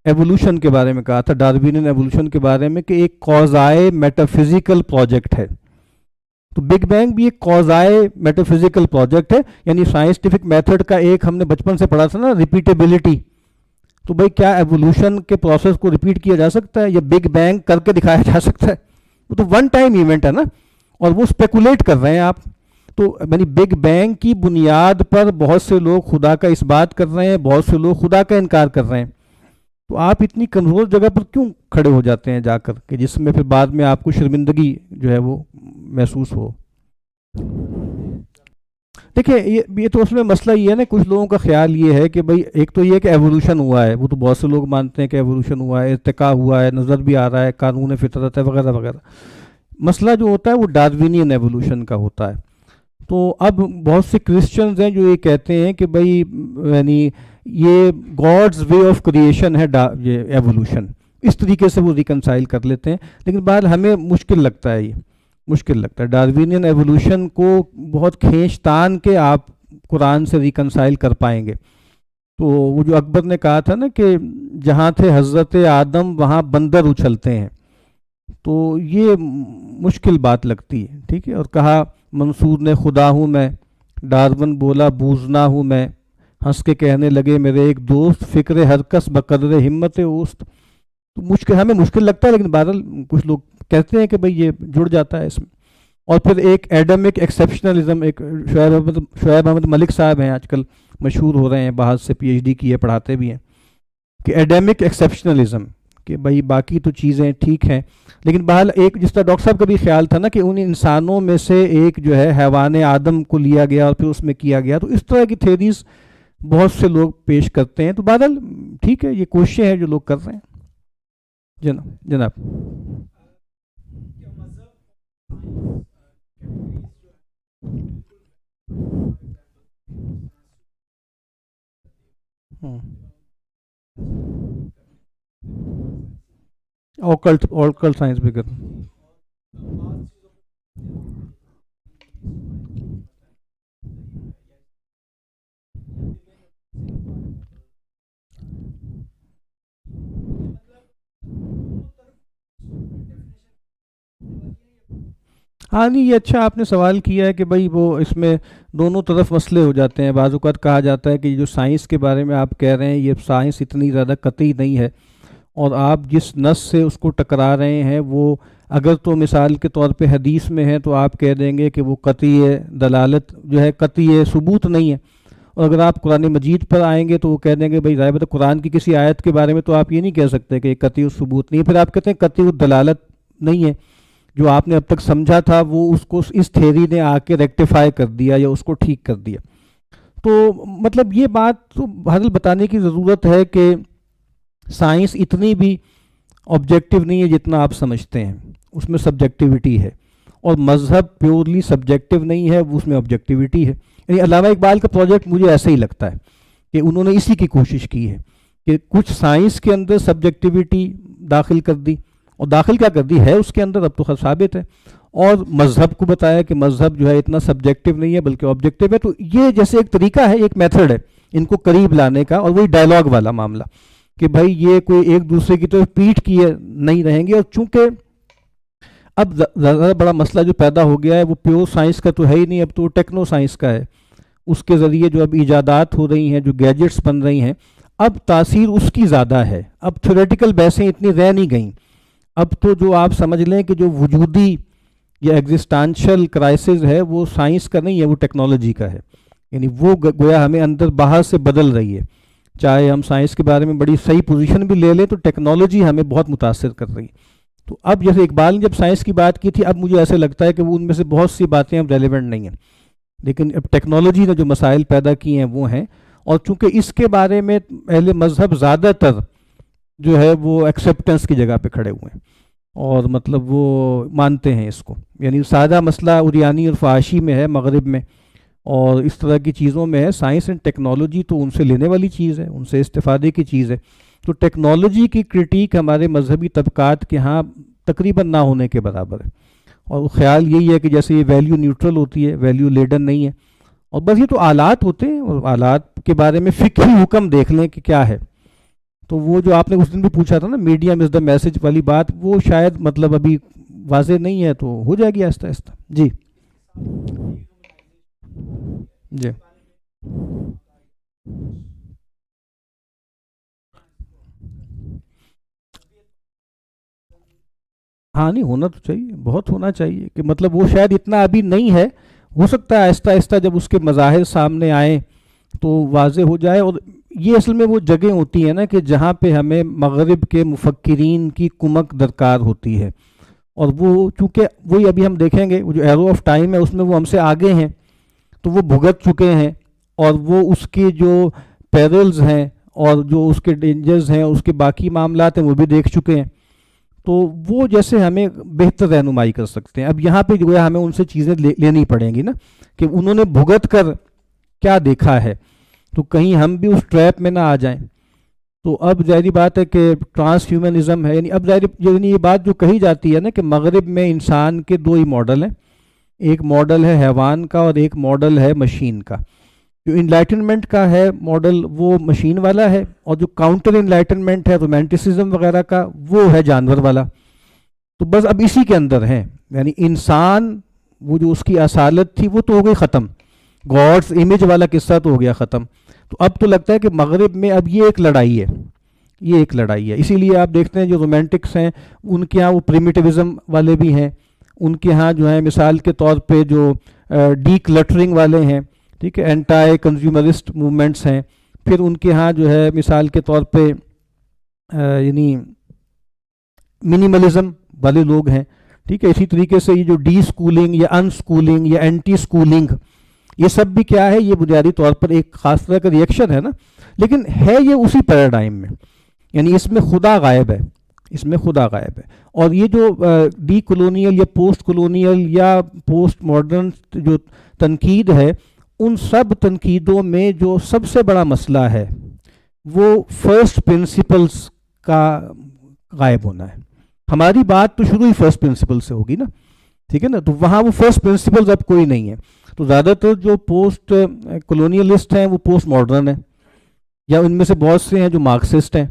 ایوولوشن کے بارے میں کہا تھا، ڈاروینین ایوولوشن کے بارے میں، کہ ایک کوزائے میٹافزیکل پروجیکٹ ہے. تو بگ بینگ بھی ایک کوزائے میٹافزیکل پروجیکٹ ہے. یعنی سائنٹیفک میتھڈ کا ایک ہم نے بچپن سے پڑھا تھا نا ریپیٹیبلٹی. تو بھائی کیا ایوولوشن کے پروسیس کو ریپیٹ کیا جا سکتا ہے یا بگ بینگ کر کے دکھایا جا سکتا ہے؟ وہ تو ون ٹائم ایونٹ ہے نا، اور وہ اسپیکولیٹ کر رہے ہیں آپ. تو یعنی بگ بینگ کی بنیاد پر بہت سے لوگ خدا کا اس بات کر رہے ہیں، بہت سے لوگ خدا کا انکار کر رہے ہیں. تو آپ اتنی کمزور جگہ پر کیوں کھڑے ہو جاتے ہیں جا کر کہ جس میں پھر بعد میں آپ کو شرمندگی جو ہے وہ محسوس ہو؟ دیکھیں یہ تو اس میں مسئلہ یہ ہے نا، کچھ لوگوں کا خیال یہ ہے کہ بھئی ایک تو یہ کہ ایوولوشن ہوا ہے، وہ تو بہت سے لوگ مانتے ہیں کہ ایوولوشن ہوا ہے، ارتقاء ہوا ہے، نظر بھی آ رہا ہے، قانون فطرت ہے وغیرہ وغیرہ. مسئلہ جو ہوتا ہے وہ ڈاروینین ایوولوشن کا ہوتا ہے. تو اب بہت سے کرسچنز ہیں جو یہ کہتے ہیں کہ بھئی یعنی یہ گاڈز وے آف کریشن ہے یہ ایوولوشن، اس طریقے سے وہ ریکنسائل کر لیتے ہیں. لیکن بہرحال ہمیں مشکل لگتا ہے، یہ مشکل لگتا ہے ڈاروینین ایوولوشن کو بہت کھینچ تان کے آپ قرآن سے ریکنسائل کر پائیں گے. تو وہ جو اکبر نے کہا تھا نا کہ جہاں تھے حضرت آدم وہاں بندر اچھلتے ہیں، تو یہ مشکل بات لگتی ہے. ٹھیک ہے. اور کہا منصور نے خدا ہوں میں، ڈارون بولا بوزنا ہوں میں، ہنس کے کہنے لگے میرے ایک دوست فکر ہر کس بقدر ہمت اوست. تو مشکل ہمیں مشکل لگتا ہے، لیکن بہرحال کچھ لوگ کہتے ہیں کہ بھئی یہ جڑ جاتا ہے اس میں. اور پھر ایک ایڈمک ایکسیپشنلزم، ایک شعیب احمد ملک صاحب ہیں آج کل مشہور ہو رہے ہیں، باہر سے پی ایچ ڈی کی ہے، پڑھاتے بھی ہیں، کہ ایڈمک ایکسیپشنلزم کہ بھئی باقی تو چیزیں ٹھیک ہیں، لیکن بہرحال ایک جس طرح ڈاکٹر صاحب کا بھی خیال تھا نا کہ ان انسانوں میں سے ایک جو ہے حیوان آدم کو لیا گیا اور پھر اس میں کیا گیا. تو اس طرح کی تھیریز بہت سے لوگ پیش کرتے ہیں. تو بہرحال ٹھیک ہے، یہ کوششیں ہیں جو لوگ کر رہے ہیں. جناب اوکلٹ سائنس بھی کر ہاں نہیں، یہ اچھا آپ نے سوال کیا ہے کہ بھئی وہ اس میں دونوں طرف مسئلے ہو جاتے ہیں. بعض اوقات کہا جاتا ہے کہ جو سائنس کے بارے میں آپ کہہ رہے ہیں یہ سائنس اتنی زیادہ قطعی نہیں ہے، اور آپ جس نص سے اس کو ٹکرا رہے ہیں وہ اگر تو مثال کے طور پہ حدیث میں ہے تو آپ کہہ دیں گے کہ وہ قطعی دلالت جو ہے قطعی ثبوت نہیں ہے. اور اگر آپ قرآن مجید پر آئیں گے تو وہ کہہ دیں گے بھئی ظاہر بات قرآن کی کسی آیت کے بارے میں تو آپ یہ نہیں کہہ سکتے کہ قطعی ثبوت نہیں ہے. پھر آپ کہتے ہیں قطعی دلالت نہیں ہے، جو آپ نے اب تک سمجھا تھا وہ اس کو اس تھیری نے آ کے ریکٹیفائی کر دیا یا اس کو ٹھیک کر دیا. تو مطلب یہ بات تو بہرحال بتانے کی ضرورت ہے کہ سائنس اتنی بھی آبجیکٹیو نہیں ہے جتنا آپ سمجھتے ہیں، اس میں سبجیکٹیوٹی ہے، اور مذہب پیورلی سبجیکٹیو نہیں ہے، اس میں آبجیکٹیوٹی ہے. یعنی علامہ اقبال کا پروجیکٹ مجھے ایسے ہی لگتا ہے کہ انہوں نے اسی کی کوشش کی ہے کہ کچھ سائنس کے اندر سبجیکٹیوٹی داخل کر دی، اور داخل کیا کر دی ہے اس کے اندر، اب تو خود ثابت ہے، اور مذہب کو بتایا کہ مذہب جو ہے اتنا سبجیکٹیو نہیں ہے بلکہ آبجیکٹیو ہے. تو یہ جیسے ایک طریقہ ہے، ایک میتھڈ ہے ان کو قریب لانے کا، اور وہی ڈائلاگ والا معاملہ کہ بھائی یہ کوئی ایک دوسرے کی طرف پیٹھ کیے نہیں رہیں گے. اور چونکہ اب زیادہ بڑا مسئلہ جو پیدا ہو گیا ہے وہ پیور سائنس کا تو ہے ہی نہیں، اب تو ٹیکنو سائنس کا ہے. اس کے ذریعے جو اب ایجادات ہو رہی ہیں، جو گیجٹس بن رہی ہیں، اب تاثیر اس کی زیادہ ہے. اب تھیوریٹیکل بحثیں اتنی رہ نہیں گئیں، اب تو جو آپ سمجھ لیں کہ جو وجودی یا ایگزسٹانشل کرائسس ہے وہ سائنس کا نہیں ہے، وہ ٹیکنالوجی کا ہے. یعنی وہ گویا ہمیں اندر باہر سے بدل رہی ہے. چاہے ہم سائنس کے بارے میں بڑی صحیح پوزیشن بھی لے لیں تو ٹیکنالوجی ہمیں بہت متاثر کر رہی ہے. تو اب جیسے اقبال نے جب سائنس کی بات کی تھی، اب مجھے ایسے لگتا ہے کہ وہ ان میں سے بہت سی باتیں اب ریلیونٹ نہیں ہیں، لیکن اب ٹیکنالوجی نے جو مسائل پیدا کیے ہیں وہ ہیں. اور چونکہ اس کے بارے میں اہل مذہب زیادہ تر جو ہے وہ ایکسیپٹنس کی جگہ پہ کھڑے ہوئے ہیں، اور مطلب وہ مانتے ہیں اس کو. یعنی سادہ مسئلہ اوریانی اور فحاشی میں ہے مغرب میں، اور اس طرح کی چیزوں میں ہے. سائنس اینڈ ٹیکنالوجی تو ان سے لینے والی چیز ہے، ان سے استفادے کی چیز ہے. تو ٹیکنالوجی کی کرٹیک ہمارے مذہبی طبقات کے ہاں تقریباً نہ ہونے کے برابر ہے. اور خیال یہی ہے کہ جیسے یہ ویلیو نیوٹرل ہوتی ہے، ویلیو لیڈن نہیں ہے، اور بس یہ تو آلات ہوتے ہیں، اور آلات کے بارے میں فقہی حکم دیکھ لیں کہ کیا ہے. تو وہ جو آپ نے اس دن بھی پوچھا تھا نا، میڈیم از دا میسج والی بات، وہ شاید مطلب ابھی واضح نہیں ہے، تو ہو جائے گی آہستہ آہستہ. جی جی ہاں، نہیں ہونا تو چاہیے، بہت ہونا چاہیے، کہ مطلب وہ شاید اتنا ابھی نہیں ہے، ہو سکتا ہے آہستہ آہستہ جب اس کے مظاہر سامنے آئیں تو واضح ہو جائے. اور یہ اصل میں وہ جگہیں ہوتی ہیں نا کہ جہاں پہ ہمیں مغرب کے مفکرین کی کمک درکار ہوتی ہے. اور وہ چونکہ وہی ابھی ہم دیکھیں گے، وہ جو ایرو آف ٹائم ہے اس میں وہ ہم سے آگے ہیں، تو وہ بھگت چکے ہیں، اور وہ اس کی جو پیرلز ہیں اور جو اس کے ڈینجرز ہیں، اس کے باقی معاملات ہیں، وہ بھی دیکھ چکے ہیں. تو وہ جیسے ہمیں بہتر رہنمائی کر سکتے ہیں. اب یہاں پہ جو ہے ہمیں ان سے چیزیں لینی پڑیں گی نا، کہ انہوں نے بھگت کر کیا دیکھا ہے، تو کہیں ہم بھی اس ٹریپ میں نہ آ جائیں. تو اب ظاہری بات ہے کہ ٹرانس ہیومنزم ہے، یعنی اب یعنی یہ بات جو کہی جاتی ہے نا کہ مغرب میں انسان کے دو ہی ماڈل ہیں، ایک ماڈل ہے حیوان کا اور ایک ماڈل ہے مشین کا. جو انلائٹنمنٹ کا ہے ماڈل وہ مشین والا ہے، اور جو کاؤنٹر انلائٹنمنٹ ہے رومانٹسزم وغیرہ کا وہ ہے جانور والا. تو بس اب اسی کے اندر ہیں، یعنی انسان وہ جو اس کی اصالت تھی وہ تو ہو گئی ختم، گاڈس امیج والا قصہ تو ہو گیا ختم. تو اب تو لگتا ہے کہ مغرب میں اب یہ ایک لڑائی ہے، یہ ایک لڑائی ہے. اسی لیے آپ دیکھتے ہیں جو رومانٹکس ہیں ان کے ہاں وہ پریمیٹیوزم والے بھی ہیں، ان کے ہاں جو ہیں مثال کے طور پہ جو ڈی کلٹرنگ والے ہیں، ٹھیک ہے، اینٹائی کنزیومرسٹ موومنٹس ہیں. پھر ان کے ہاں جو ہے مثال کے طور پہ یعنی منیملزم والے لوگ ہیں، ٹھیک ہے. اسی طریقے سے یہ جو ڈی سکولنگ یا ان سکولنگ یا اینٹی سکولنگ، یہ سب بھی کیا ہے، یہ بنیادی طور پر ایک خاص طرح کا ریئیکشن ہے نا، لیکن ہے یہ اسی پیراڈائم میں. یعنی اس میں خدا غائب ہے، اس میں خدا غائب ہے. اور یہ جو ڈی کولونیل یا پوسٹ کولونیل یا پوسٹ ماڈرن جو تنقید ہے، ان سب تنقیدوں میں جو سب سے بڑا مسئلہ ہے وہ فرسٹ پرنسپلز کا غائب ہونا ہے. ہماری بات تو شروع ہی فرسٹ پرنسپل سے ہوگی نا، ٹھیک ہے نا. تو وہاں وہ فرسٹ پرنسپلز اب کوئی نہیں ہے. تو زیادہ تر جو پوسٹ کولونیلسٹ ہیں وہ پوسٹ ماڈرن ہیں، یا ان میں سے بہت سے ہیں جو مارکسسٹ ہیں.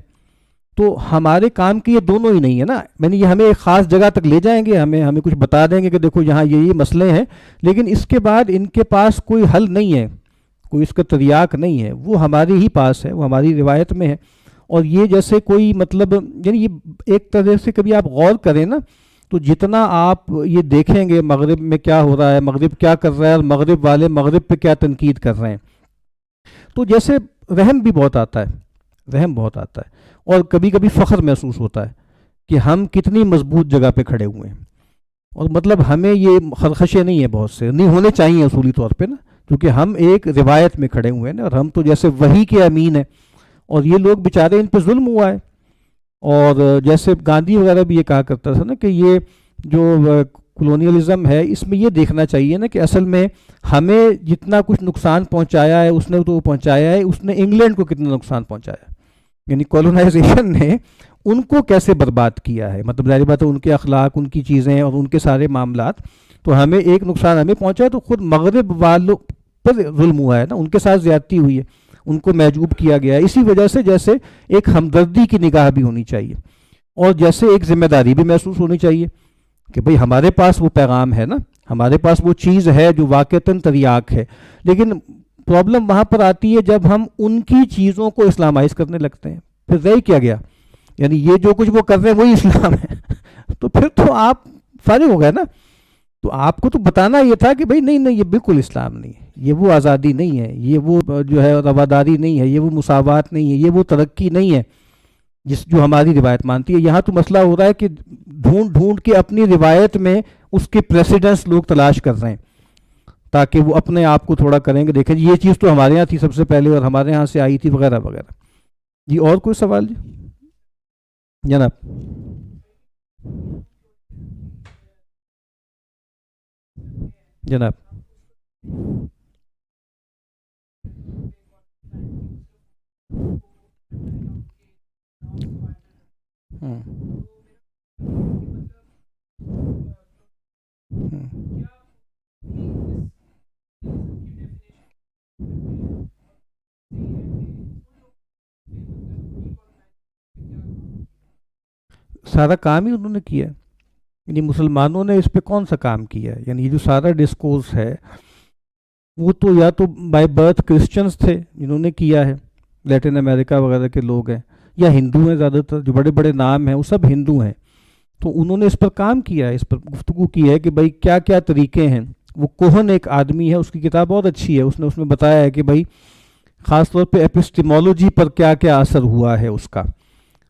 تو ہمارے کام کی یہ دونوں ہی نہیں ہے نا. یہ ہمیں ایک خاص جگہ تک لے جائیں گے، ہمیں کچھ بتا دیں گے کہ دیکھو یہاں یہ مسئلے ہیں، لیکن اس کے بعد ان کے پاس کوئی حل نہیں ہے، کوئی اس کا تریاق نہیں ہے. وہ ہمارے ہی پاس ہے، وہ ہماری روایت میں ہے. اور یہ جیسے کوئی مطلب یعنی یہ ایک طرح سے کبھی آپ غور کریں نا، تو جتنا آپ یہ دیکھیں گے مغرب میں کیا ہو رہا ہے، مغرب کیا کر رہا ہے، اور مغرب والے مغرب پہ کیا تنقید کر رہے ہیں، تو جیسے رحم بھی بہت آتا ہے، رحم بہت آتا ہے. اور کبھی کبھی فخر محسوس ہوتا ہے کہ ہم کتنی مضبوط جگہ پہ کھڑے ہوئے ہیں. اور مطلب ہمیں یہ خرخشے نہیں ہیں، بہت سے نہیں ہونے چاہیے اصولی طور پہ نا، کیونکہ ہم ایک روایت میں کھڑے ہوئے ہیں نا، اور ہم تو جیسے وحی کے امین ہیں، اور یہ لوگ بیچارے ان پہ ظلم ہوا ہے. اور جیسے گاندھی وغیرہ بھی یہ کہا کرتا تھا نا کہ یہ جو کلونیلزم ہے اس میں یہ دیکھنا چاہیے نا کہ اصل میں ہمیں جتنا کچھ نقصان پہنچایا ہے اس نے تو پہنچایا ہے، اس نے انگلینڈ کو کتنا نقصان پہنچایا، یعنی کولونائزیشن نے ان کو کیسے برباد کیا ہے. مطلب ظاہر بات ہے ان کے اخلاق، ان کی چیزیں اور ان کے سارے معاملات. تو ہمیں ایک نقصان ہمیں پہنچا ہے تو خود مغرب والوں پر ظلم ہوا ہے نا، ان کے ساتھ زیادتی ہوئی ہے، ان کو محجوب کیا گیا ہے. اسی وجہ سے جیسے ایک ہمدردی کی نگاہ بھی ہونی چاہیے، اور جیسے ایک ذمہ داری بھی محسوس ہونی چاہیے کہ بھئی ہمارے پاس وہ پیغام ہے نا، ہمارے پاس وہ چیز ہے جو واقعتاً تریاک ہے. لیکن پرابلم وہاں پر آتی ہے جب ہم ان کی چیزوں کو اسلامائز کرنے لگتے ہیں. پھر رہ کیا گیا؟ یعنی یہ جو کچھ وہ کر رہے ہیں وہی اسلام ہے. تو پھر تو آپ فارغ ہو گئے نا. تو آپ کو تو بتانا یہ تھا کہ بھئی نہیں یہ بالکل اسلام نہیں ہے، یہ وہ آزادی نہیں ہے، یہ وہ جو ہے رواداری نہیں ہے، یہ وہ مساوات نہیں ہے، یہ وہ ترقی نہیں ہے جو ہماری روایت مانتی ہے. یہاں تو مسئلہ ہو رہا ہے کہ ڈھونڈ کے اپنی روایت میں اس کے پریسیڈنس لوگ تلاش کر رہے ہیں تاکہ وہ اپنے آپ کو تھوڑا کریں گے، دیکھیں جی یہ چیز تو ہمارے یہاں تھی سب سے پہلے اور ہمارے یہاں سے آئی تھی وغیرہ وغیرہ. جی اور کوئی سوال؟ جی جناب. جناب ہوں سارا کام ہی انہوں نے کیا ہے. یعنی مسلمانوں نے اس پہ کون سا کام کیا ہے؟ یعنی یہ جو سارا ڈسکورس ہے وہ تو یا تو بائی برتھ کرسچنز تھے جنہوں نے کیا ہے، لیٹن امریکہ وغیرہ کے لوگ ہیں، یا ہندو ہیں. زیادہ تر جو بڑے بڑے نام ہیں وہ سب ہندو ہیں. تو انہوں نے اس پر کام کیا ہے، اس پر گفتگو کی ہے کہ بھائی کیا کیا طریقے ہیں. وہ کوہن ایک آدمی ہے، اس کی کتاب بہت اچھی ہے، اس نے بتایا ہے کہ بھائی خاص طور پہ ایپسٹیمولوجی پر کیا کیا اثر ہوا ہے اس کا،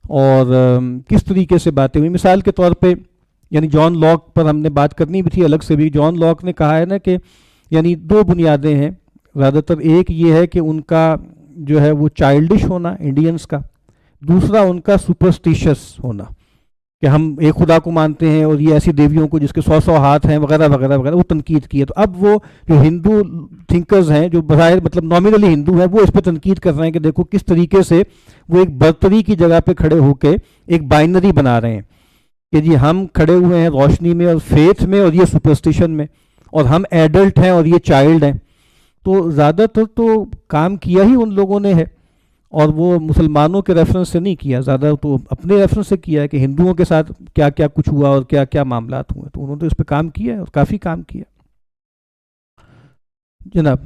اور کس طریقے سے باتیں ہوئی. مثال کے طور پہ یعنی جان لاک پر ہم نے بات کرنی بھی تھی الگ سے بھی. جان لاک نے کہا ہے نا کہ یعنی دو بنیادیں ہیں زیادہ تر. ایک یہ ہے کہ ان کا جو ہے وہ چائلڈش ہونا انڈینس کا، دوسرا ان کا سپرسٹیشس ہونا کہ ہم ایک خدا کو مانتے ہیں اور یہ ایسی دیویوں کو جس کے 100 ہاتھ ہیں وغیرہ وغیرہ وغیرہ. وہ تنقید کی ہے. تو اب وہ جو ہندو تھنکرز ہیں جو بظاہر مطلب نامینلی ہندو ہیں وہ اس پہ تنقید کر رہے ہیں کہ دیکھو کس طریقے سے وہ ایک برتری کی جگہ پہ کھڑے ہو کے ایک بائنری بنا رہے ہیں کہ جی ہم کھڑے ہوئے ہیں روشنی میں اور فیتھ میں اور یہ سپرسٹیشن میں، اور ہم ایڈلٹ ہیں اور یہ چائلڈ ہیں. تو زیادہ تر تو کام کیا ہی ان لوگوں نے ہے، اور وہ مسلمانوں کے ریفرنس سے نہیں کیا، زیادہ تو اپنے ریفرنس سے کیا ہے کہ ہندوؤں کے ساتھ کیا کیا کچھ ہوا اور کیا کیا معاملات ہوئے. تو انہوں نے تو اس پہ کام کیا ہے اور کافی کام کیا. جناب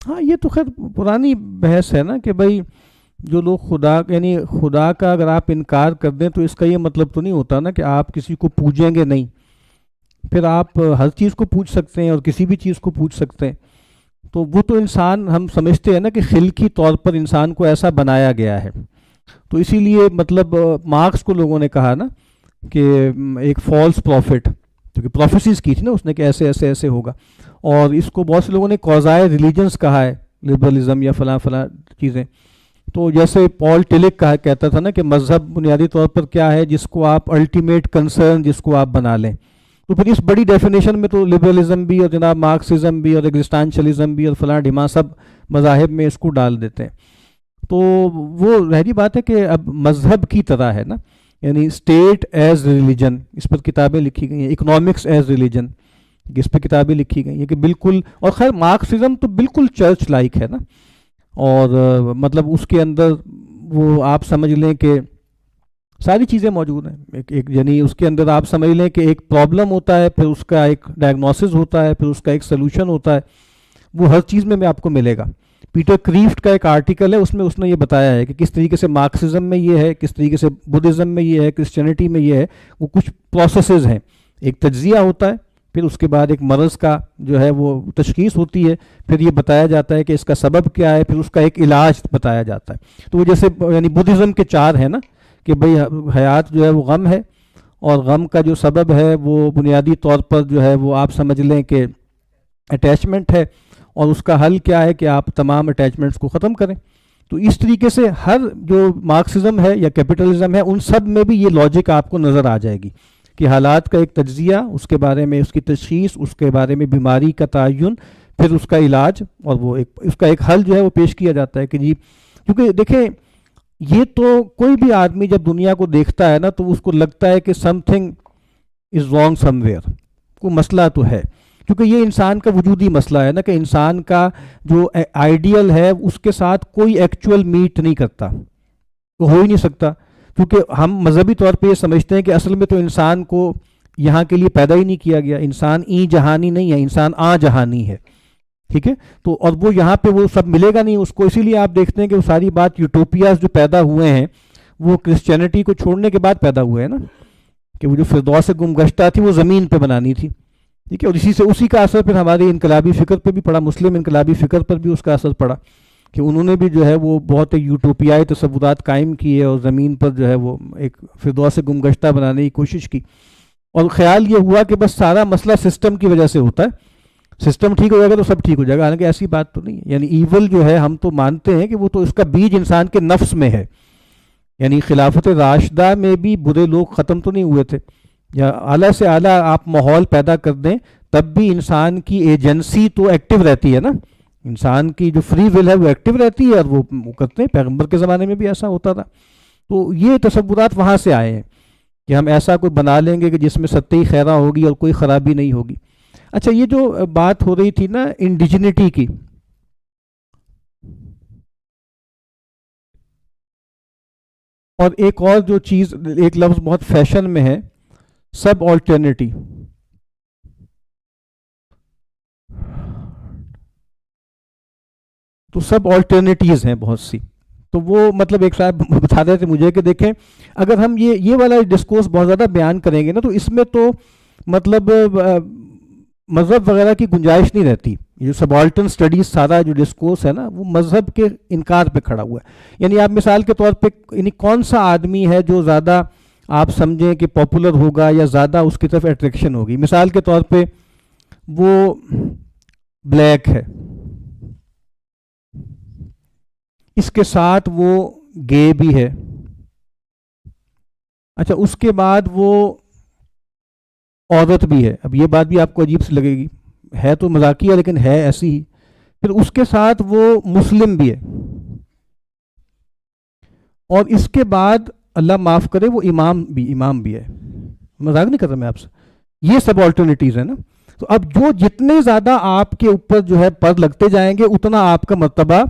ہاں یہ تو خیر پرانی بحث ہے نا کہ بھائی جو لوگ خدا یعنی خدا کا اگر آپ انکار کر دیں تو اس کا یہ مطلب تو نہیں ہوتا نا کہ آپ کسی کو پوجیں گے نہیں. پھر آپ ہر چیز کو پوچھ سکتے ہیں اور کسی بھی چیز کو پوچھ سکتے ہیں. تو وہ تو انسان ہم سمجھتے ہیں نا کہ خلقی طور پر انسان کو ایسا بنایا گیا ہے. تو اسی لیے مطلب مارکس کو لوگوں نے کہا نا کہ ایک فالس پروفٹ، کیونکہ پروفیسیز کی تھی نا اس نے کہ ایسے ایسے ایسے ہوگا. اور اس کو بہت سے لوگوں نے کوزائے ریلیجنس کہا ہے، لبرلزم یا فلاں فلاں چیزیں. تو جیسے پال ٹلک کہتا تھا نا کہ مذہب بنیادی طور پر کیا ہے جس کو آپ الٹیمیٹ کنسرن جس کو آپ بنا لیں. تو پھر اس بڑی ڈیفینیشن میں تو لبرلزم بھی اور جناب مارکسزم بھی اور ایگزسٹانشلزم بھی اور فلاں ڈھیماں سب مذاہب میں اس کو ڈال دیتے ہیں. تو وہ ظاہری بات ہے کہ اب مذہب کی طرح ہے نا، یعنی اسٹیٹ ایز ریلیجن، اس پر کتابیں لکھی گئی ہیں. اکنامکس ایز ریلیجن، اس پہ کتابیں لکھی گئی ہیں کہ بالکل. اور خیر مارکسزم تو بالکل چرچ لائک ہے نا، اور مطلب اس کے اندر وہ آپ سمجھ لیں کہ ساری چیزیں موجود ہیں. ایک یعنی اس کے اندر آپ سمجھ لیں کہ ایک پرابلم ہوتا ہے، پھر اس کا ایک ڈائگنوسس ہوتا ہے، پھر اس کا ایک سلوشن ہوتا ہے. وہ ہر چیز میں آپ کو ملے گا. پیٹر کریفٹ کا ایک آرٹیکل ہے، اس میں اس نے یہ بتایا ہے کہ کس طریقے سے مارکسزم میں یہ ہے، کس طریقے سے بدھزم میں یہ ہے، کرسچینٹی میں یہ ہے. وہ کچھ پروسیسز ہیں. ایک تجزیہ ہوتا ہے، پھر اس کے بعد ایک مرض کا جو ہے وہ تشخیص ہوتی ہے، پھر یہ بتایا جاتا ہے کہ اس کا سبب کیا ہے، پھر اس کا ایک علاج بتایا جاتا ہے. تو وہ جیسے یعنی بدھزم کے 4 ہیں نا کہ بھئی حیات جو ہے وہ غم ہے، اور غم کا جو سبب ہے وہ بنیادی طور پر جو ہے وہ آپ سمجھ لیں کہ اٹیچمنٹ ہے، اور اس کا حل کیا ہے کہ آپ تمام اٹیچمنٹس کو ختم کریں. تو اس طریقے سے ہر جو مارکسزم ہے یا کیپٹلزم ہے ان سب میں بھی یہ لاجک آپ کو نظر آ جائے گی کہ حالات کا ایک تجزیہ، اس کے بارے میں اس کی تشخیص، اس کے بارے میں بیماری کا تعین، پھر اس کا علاج، اور وہ اس کا ایک حل جو ہے وہ پیش کیا جاتا ہے کہ جی. کیونکہ دیکھیں یہ تو کوئی بھی آدمی جب دنیا کو دیکھتا ہے نا تو اس کو لگتا ہے کہ some thing is wrong some where, کوئی مسئلہ تو ہے، کیونکہ یہ انسان کا وجودی مسئلہ ہے نا کہ انسان کا جو آئیڈیل ہے اس کے ساتھ کوئی ایکچول میٹ نہیں کرتا، وہ ہو ہی نہیں سکتا. کیونکہ ہم مذہبی طور پہ یہ سمجھتے ہیں کہ اصل میں تو انسان کو یہاں کے لیے پیدا ہی نہیں کیا گیا، انسان ای جہانی نہیں ہے، انسان آ جہانی ہے. ٹھیک ہے، تو اور وہ یہاں پہ وہ سب ملے گا نہیں اس کو. اسی لیے آپ دیکھتے ہیں کہ وہ ساری بات یوٹوپیاز جو پیدا ہوئے ہیں وہ کرسچینٹی کو چھوڑنے کے بعد پیدا ہوئے ہیں نا، کہ وہ جو فردوس گمگشتہ تھی وہ زمین پہ بنانی تھی. ٹھیک ہے، اور اسی کا اثر پھر ہماری انقلابی فکر پہ بھی پڑا، مسلم انقلابی فکر پر بھی اس کا اثر پڑا کہ انہوں نے بھی جو ہے وہ بہت یوٹوپیائی تصورات قائم کیے اور زمین پر جو ہے وہ ایک فردوس گمگشتہ بنانے کی کوشش کی. اور خیال یہ ہوا کہ بس سارا مسئلہ سسٹم کی وجہ سے ہوتا ہے، سسٹم ٹھیک ہو جائے گا تو سب ٹھیک ہو جائے گا. حالانکہ ایسی بات تو نہیں ہے. یعنی ایول جو ہے ہم تو مانتے ہیں کہ وہ تو اس کا بیج انسان کے نفس میں ہے. یعنی خلافت راشدہ میں بھی برے لوگ ختم تو نہیں ہوئے تھے، یا اعلیٰ سے اعلیٰ آپ ماحول پیدا کر دیں تب بھی انسان کی ایجنسی تو ایکٹیو رہتی ہے نا، انسان کی جو فری ول ہے وہ ایکٹیو رہتی ہے، اور وہ کرتے ہیں. پیغمبر کے زمانے میں بھی ایسا ہوتا تھا. تو یہ تصورات وہاں سے آئے ہیں کہ ہم ایسا کوئی بنا لیں گے کہ جس میں سطحی خیرہ ہوگی اور کوئی خرابی نہیں ہوگی. اچھا، یہ جو بات ہو رہی تھی نا انڈیجنٹی کی، اور ایک اور جو چیز، ایک لفظ بہت فیشن میں ہے، سب آلٹرنیٹی. تو سب آلٹرنیٹیز ہیں بہت سی. تو وہ مطلب ایک صاحب بتا رہے تھے مجھے کہ دیکھیں اگر ہم یہ والا ڈسکورس بہت زیادہ بیان کریں گے نا تو اس میں تو مطلب مذہب وغیرہ کی گنجائش نہیں رہتی. یہ سبالٹن سٹڈیز سارا جو ڈسکورس ہے نا وہ مذہب کے انکار پہ کھڑا ہوا ہے. یعنی آپ مثال کے طور پہ یعنی کون سا آدمی ہے جو زیادہ آپ سمجھیں کہ پاپولر ہوگا یا زیادہ اس کی طرف اٹریکشن ہوگی. مثال کے طور پہ وہ بلیک ہے، اس کے ساتھ وہ گے بھی ہے. اچھا، اس کے بعد وہ عورت بھی ہے. اب یہ بات بھی آپ کو عجیب سی لگے گی، ہے تو مذاقیہ لیکن ہے ایسی ہی. پھر اس کے ساتھ وہ مسلم بھی ہے، اور اس کے بعد اللہ معاف کرے وہ امام بھی ہے. مذاق نہیں کر رہا میں آپ سے، یہ سب آلٹرنیٹیز ہیں نا. تو اب جو جتنے زیادہ آپ کے اوپر جو ہے پر لگتے جائیں گے اتنا آپ کا مرتبہ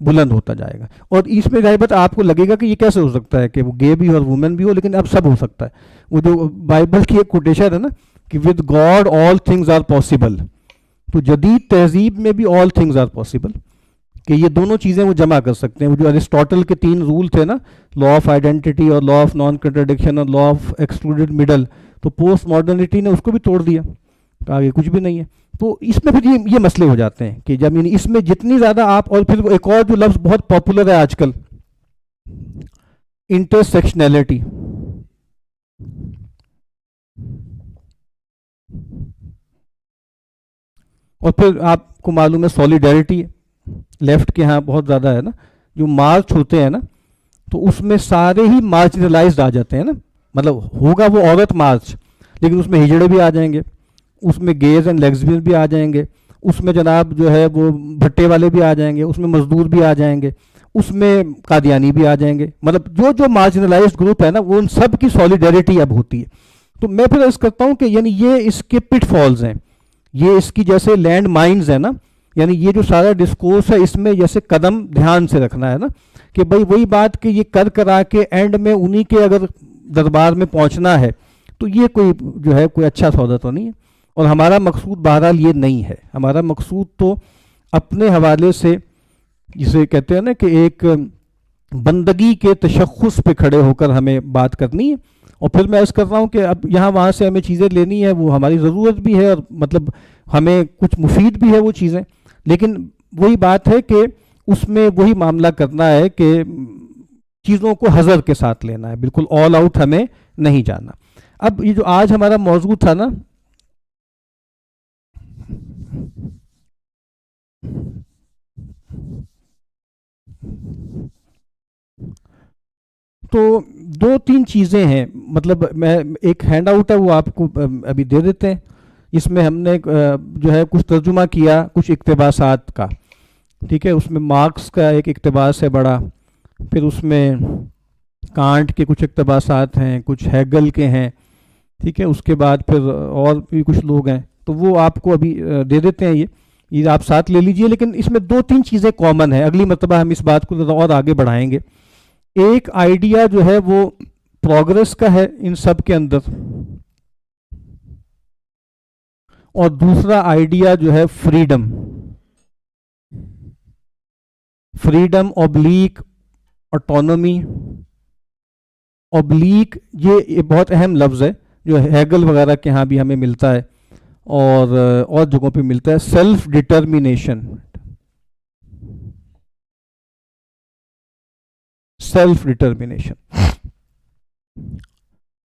بلند ہوتا جائے گا. اور اس میں ظاہر بات آپ کو لگے گا کہ یہ کیسے ہو سکتا ہے کہ وہ گے بھی اور وومن بھی ہو، لیکن اب سب ہو سکتا ہے. وہ جو بائبل کی ایک کوٹیشن ہے نا کہ with God all things are possible, تو جدید تہذیب میں بھی آل تھنگز آر پاسبل، کہ یہ دونوں چیزیں وہ جمع کر سکتے ہیں. وہ جو ارسٹوٹل کے 3 رول تھے نا، لا آف آئیڈینٹی اور لا آف نان کنٹراڈکشن اور لا آف ایکسکلوڈیڈ مڈل، تو پوسٹ ماڈرنٹی نے اس کو بھی توڑ دیا، کہا کہ کچھ بھی نہیں ہے. تو اس میں پھر یہ مسئلے ہو جاتے ہیں کہ جب یعنی اس میں جتنی زیادہ آپ، اور پھر ایک اور جو لفظ بہت پاپولر ہے آج کل، انٹرسیکشنلٹی. اور پھر آپ کو معلوم ہے سولیڈیرٹی لیفٹ کے ہاں بہت زیادہ ہے نا. جو مارچ ہوتے ہیں نا تو اس میں سارے ہی مارجنلائزڈ آ جاتے ہیں نا. مطلب ہوگا وہ عورت مارچ، لیکن اس میں ہجڑے بھی آ جائیں گے، اس میں گیز اینڈ لیگزبین بھی آ جائیں گے، اس میں جناب جو ہے وہ بھٹے والے بھی آ جائیں گے، اس میں مزدور بھی آ جائیں گے، اس میں قادیانی بھی آ جائیں گے. مطلب جو مارجنلائزڈ گروپ ہے نا وہ ان سب کی سولیڈیرٹی اب ہوتی ہے. تو میں پھر عرض کرتا ہوں کہ یعنی یہ اس کے پٹ فالز ہیں، یہ اس کی جیسے لینڈ مائنز ہیں نا. یعنی یہ جو سارا ڈسکورس ہے اس میں جیسے قدم دھیان سے رکھنا ہے نا کہ بھائی وہی بات کہ یہ کرا کے اینڈ میں انہی کے اگر دربار میں پہنچنا ہے تو یہ کوئی جو ہے کوئی اچھا سودا تو نہیں ہے. اور ہمارا مقصود بہرحال یہ نہیں ہے. ہمارا مقصود تو اپنے حوالے سے جسے کہتے ہیں نا کہ ایک بندگی کے تشخص پہ کھڑے ہو کر ہمیں بات کرنی ہے، اور پھر میں عرض کر رہا ہوں کہ اب یہاں وہاں سے ہمیں چیزیں لینی ہے، وہ ہماری ضرورت بھی ہے، اور مطلب ہمیں کچھ مفید بھی ہے وہ چیزیں، لیکن وہی بات ہے کہ اس میں وہی معاملہ کرنا ہے کہ چیزوں کو حذر کے ساتھ لینا ہے، بالکل آل آؤٹ ہمیں نہیں جانا۔ اب یہ جو آج ہمارا موضوع تھا نا، تو دو تین چیزیں ہیں، مطلب میں ایک ہینڈ آؤٹ ہے وہ آپ کو ابھی دے دیتے ہیں، اس میں ہم نے جو ہے کچھ ترجمہ کیا کچھ اقتباسات کا، ٹھیک ہے، اس میں مارکس کا ایک اقتباس ہے بڑا، پھر اس میں کانٹ کے کچھ اقتباسات ہیں، کچھ ہیگل کے ہیں، ٹھیک ہے، اس کے بعد پھر اور بھی کچھ لوگ ہیں، تو وہ آپ کو ابھی دے دیتے ہیں، یہ آپ ساتھ لے لیجئے، لیکن اس میں دو تین چیزیں کامن ہیں، اگلی مرتبہ ہم اس بات کو اور آگے بڑھائیں گے۔ ایک آئیڈیا جو ہے وہ پروگرس کا ہے ان سب کے اندر، اور دوسرا آئیڈیا جو ہے freedom, freedom oblique autonomy, oblique یہ بہت اہم لفظ ہے جو ہیگل وغیرہ کے ہاں بھی ہمیں ملتا ہے اور جگہوں پہ ملتا ہے، سیلف ڈٹرمینیشن، سیلف ڈٹرمینیشن۔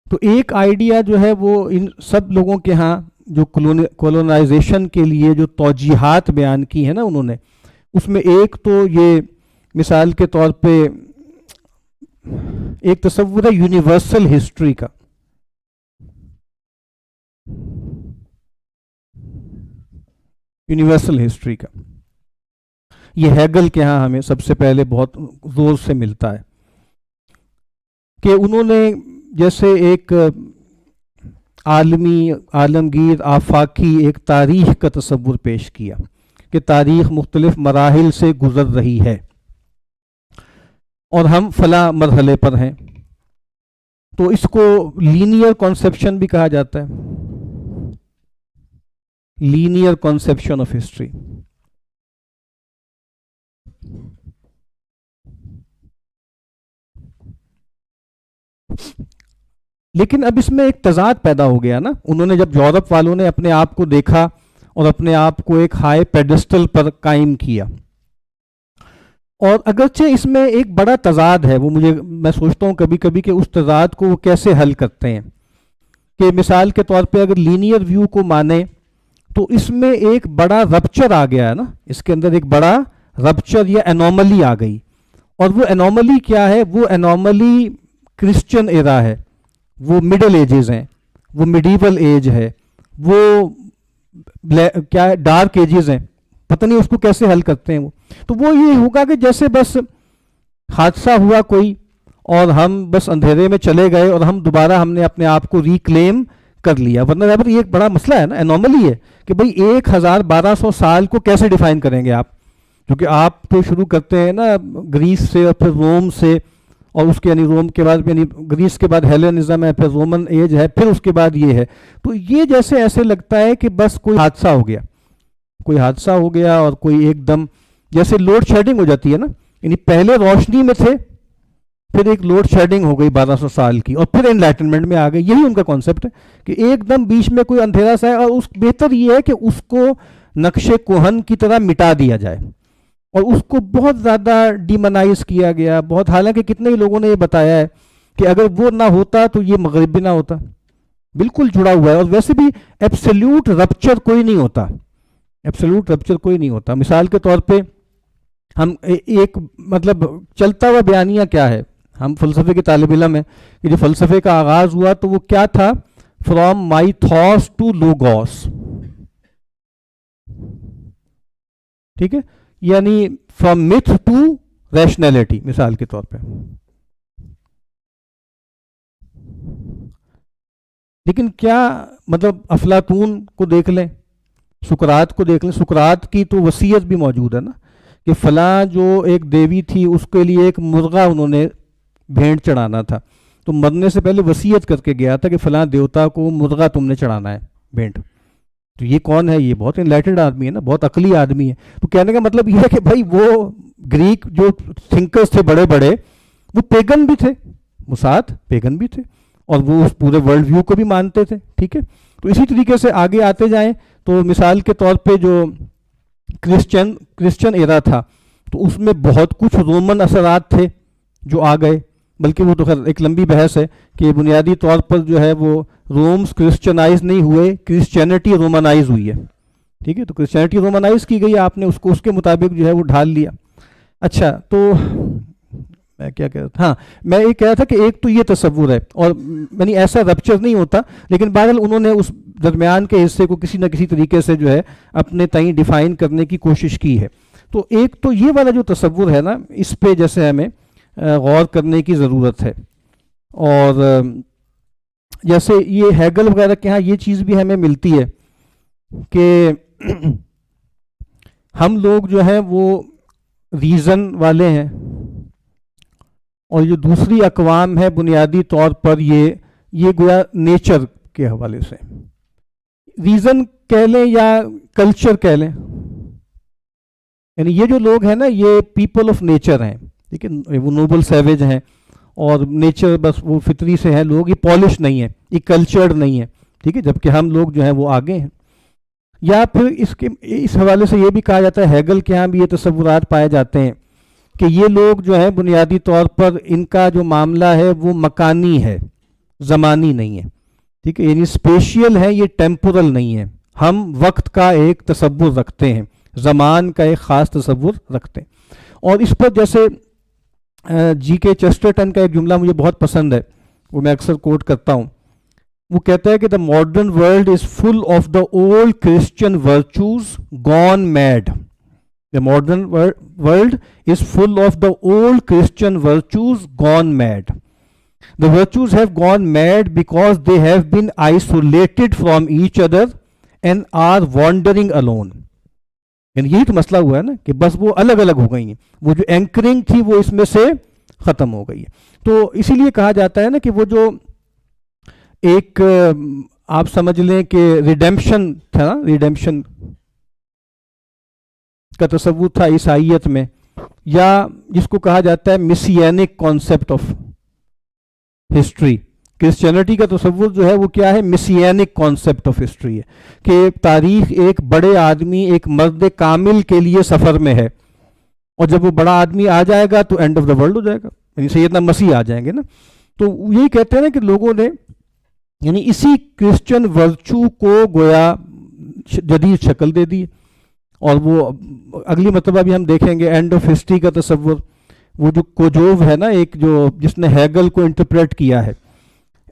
تو ایک آئیڈیا جو ہے وہ ان سب لوگوں کے ہاں جو کولونائزیشن کے لیے جو توجیہات بیان کی ہیں نا انہوں نے، اس میں ایک تو یہ مثال کے طور پہ ایک تصور ہے یونیورسل ہسٹری کا، یونیورسل ہسٹری کا، یہ ہیگل کے ہاں ہمیں سب سے پہلے بہت زور سے ملتا ہے، کہ انہوں نے جیسے ایک عالمی عالمگیر آفاقی ایک تاریخ کا تصور پیش کیا کہ تاریخ مختلف مراحل سے گزر رہی ہے اور ہم فلاں مرحلے پر ہیں، تو اس کو لینئر کانسیپشن بھی کہا جاتا ہے، لینئر کانسیپشن آف ہسٹری۔ لیکن اب اس میں ایک تضاد پیدا ہو گیا نا، انہوں نے جب یورپ والوں نے اپنے آپ کو دیکھا اور اپنے آپ کو ایک ہائی پیڈسٹل پر قائم کیا، اور اگرچہ اس میں ایک بڑا تضاد ہے، وہ میں سوچتا ہوں کبھی کبھی کہ اس تضاد کو وہ کیسے حل کرتے ہیں، کہ مثال کے طور پہ اگر لینئر ویو کو مانے تو اس میں ایک بڑا رپچر آ گیا ہے نا، اس کے اندر ایک بڑا رپچر یا انوملی آ گئی، اور وہ انوملی کیا ہے؟ وہ انوملی کرسچن ایرا ہے، وہ مڈل ایجز ہیں، وہ میڈیول ایج ہے، وہ کیا ڈارک ایجز ہیں، پتہ نہیں اس کو کیسے حل کرتے ہیں وہ۔ تو وہ یہ ہوگا کہ جیسے بس حادثہ ہوا کوئی اور ہم بس اندھیرے میں چلے گئے اور ہم دوبارہ ہم نے اپنے آپ کو ریکلیم کر لیا، ورنہ یہ ایک بڑا مسئلہ ہے نا، انوملی ہے کہ بھئی 1200 سال کو کیسے ڈیفائن کریں گے آپ، کیونکہ آپ تو شروع کرتے ہیں نا گریس سے اور پھر روم سے، اور اس کے یعنی روم کے بعد یعنی گریس کے بعد ہیلینزم ہے، پھر رومن ایج ہے، پھر اس کے بعد یہ ہے، تو یہ جیسے ایسے لگتا ہے کہ بس کوئی حادثہ ہو گیا، کوئی حادثہ ہو گیا اور کوئی ایک دم جیسے لوڈ شیڈنگ ہو جاتی ہے نا، یعنی پہلے روشنی میں تھے، پھر ایک لوڈ شیڈنگ ہو گئی 1200 سال کی، اور پھر انلائٹنمنٹ میں آ گئی، یہی ان کا کانسیپٹ ہے کہ ایک دم بیچ میں کوئی اندھیرا سا ہے، اور بہتر یہ ہے کہ اس کو نقش کوہن کی طرح مٹا دیا جائے، اور اس کو بہت زیادہ ڈیمونائز کیا گیا بہت، حالانکہ کتنے ہی لوگوں نے یہ بتایا ہے کہ اگر وہ نہ ہوتا تو یہ مغرب بھی نہ ہوتا، بالکل جڑا ہوا ہے، اور ویسے بھی ایبسلیوٹ رپچر کوئی نہیں ہوتا، ایبسلیوٹ رپچر کوئی نہیں ہوتا۔ مثال کے طور پہ ہم ایک مطلب چلتا ہوا بیانیہ کیا ہے، ہم فلسفے کے طالب علم ہیں، کہ جو فلسفے کا آغاز ہوا تو وہ کیا تھا؟ فرام مائتھوس ٹو لوگوس، ٹھیک ہے، یعنی فرام میتھ ٹو ریشنلٹی، مثال کے طور پہ۔ لیکن کیا مطلب افلاطون کو دیکھ لیں، سقراط کو دیکھ لیں، سقراط کی تو وصیت بھی موجود ہے نا کہ فلاں جو ایک دیوی تھی اس کے لیے ایک مرغا انہوں نے بھینٹ چڑھانا تھا، تو مرنے سے پہلے وصیت کر کے گیا تھا کہ فلاں دیوتا کو مرغا تم نے چڑھانا ہے بھینٹ۔ تو یہ کون ہے؟ یہ بہت انلائٹنڈ آدمی ہے نا، بہت عقلی آدمی ہے۔ تو کہنے کا مطلب یہ ہے کہ بھائی وہ گریک جو تھنکرز تھے بڑے بڑے، وہ پیگن بھی تھے، وہ ساتھ پیگن بھی تھے، اور وہ اس پورے ورلڈ ویو کو بھی مانتے تھے. ٹھیک ہے, تو اسی طریقے سے آگے آتے جائیں تو مثال کے طور پہ جو کرسچن ایرا تھا تو اس میں بہت کچھ رومن اثرات تھے جو آ گئے, بلکہ وہ تو خیر ایک لمبی بحث ہے کہ بنیادی طور پر جو ہے وہ رومز کرسچنائز نہیں ہوئے, کرسچینٹی رومنائز ہوئی ہے. ٹھیک ہے, تو کرسچینٹی رومنائز کی گئی, آپ نے اس کو اس کے مطابق جو ہے وہ ڈھال لیا. اچھا, تو میں کیا کہہ رہا تھا, ہاں میں یہ کہہ رہا تھا کہ ایک تو یہ تصور ہے, اور یعنی ایسا رپچر نہیں ہوتا, لیکن بہرحال انہوں نے اس درمیان کے حصے کو کسی نہ کسی طریقے سے جو ہے اپنے تئیں ڈیفائن کرنے کی کوشش کی ہے. تو ایک تو یہ والا جو تصور ہے نا, اس پہ جیسے ہمیں غور کرنے کی ضرورت ہے. اور جیسے یہ ہیگل وغیرہ کے ہاں یہ چیز بھی ہمیں ملتی ہے کہ ہم لوگ جو ہیں وہ ریزن والے ہیں, اور جو دوسری اقوام ہے بنیادی طور پر یہ گویا نیچر کے حوالے سے ریزن کہہ لیں یا کلچر کہہ لیں, یعنی یہ جو لوگ ہیں نا یہ پیپل آف نیچر ہیں. ٹھیک ہے, وہ نوبل سیویج ہیں اور نیچر بس وہ فطری سے ہیں لوگ, یہ پالش نہیں ہے, یہ کلچرڈ نہیں ہے. ٹھیک ہے, جبکہ ہم لوگ جو ہیں وہ آگے ہیں. یا پھر اس حوالے سے یہ بھی کہا جاتا ہے, ہیگل کے ہاں بھی یہ تصورات پائے جاتے ہیں کہ یہ لوگ جو ہیں بنیادی طور پر ان کا جو معاملہ ہے وہ مکانی ہے, زمانی نہیں ہے. ٹھیک ہے, یعنی اسپیشیل ہے, یہ ٹیمپورل نہیں ہے. ہم وقت کا ایک تصور رکھتے ہیں, زمان کا ایک خاص تصور رکھتے ہیں. اور اس پر جیسے جی کے چیسٹرٹن کا ایک جملہ مجھے بہت پسند ہے, وہ میں اکثر کوٹ کرتا ہوں. وہ کہتا ہے کہ the modern world is full of the old Christian virtues gone mad. The modern world is full of the old Christian virtues gone mad. The virtues have gone mad because they have been isolated from each other and are wandering alone. یعنی یہی تو مسئلہ ہوا ہے نا کہ بس وہ الگ الگ ہو گئی ہیں, وہ جو اینکرنگ تھی وہ اس میں سے ختم ہو گئی ہے. تو اسی لیے کہا جاتا ہے نا کہ وہ جو ایک آپ سمجھ لیں کہ ریڈیمپشن تھا نا, ریڈیمپشن کا تصور تھا عیسائیت میں, یا جس کو کہا جاتا ہے مسیینک کانسیپٹ آف ہسٹری. کرسچینٹی کا تصور جو ہے وہ کیا ہے, مسیینک کانسیپٹ آف ہسٹری ہے کہ تاریخ ایک بڑے آدمی, ایک مرد کامل کے لیے سفر میں ہے, اور جب وہ بڑا آدمی آ جائے گا تو اینڈ آف دا ورلڈ ہو جائے گا, یعنی سیدنا مسیح آ جائیں گے نا. تو یہی کہتے ہیں نا کہ لوگوں نے یعنی اسی کرسچن ورچو کو گویا جدید شکل دے دی. اور وہ اگلی مرتبہ بھی ہم دیکھیں گے اینڈ آف ہسٹری کا تصور, وہ جو کوجوو ہے نا ایک جو جس نے ہیگل کو انٹرپریٹ کیا ہے,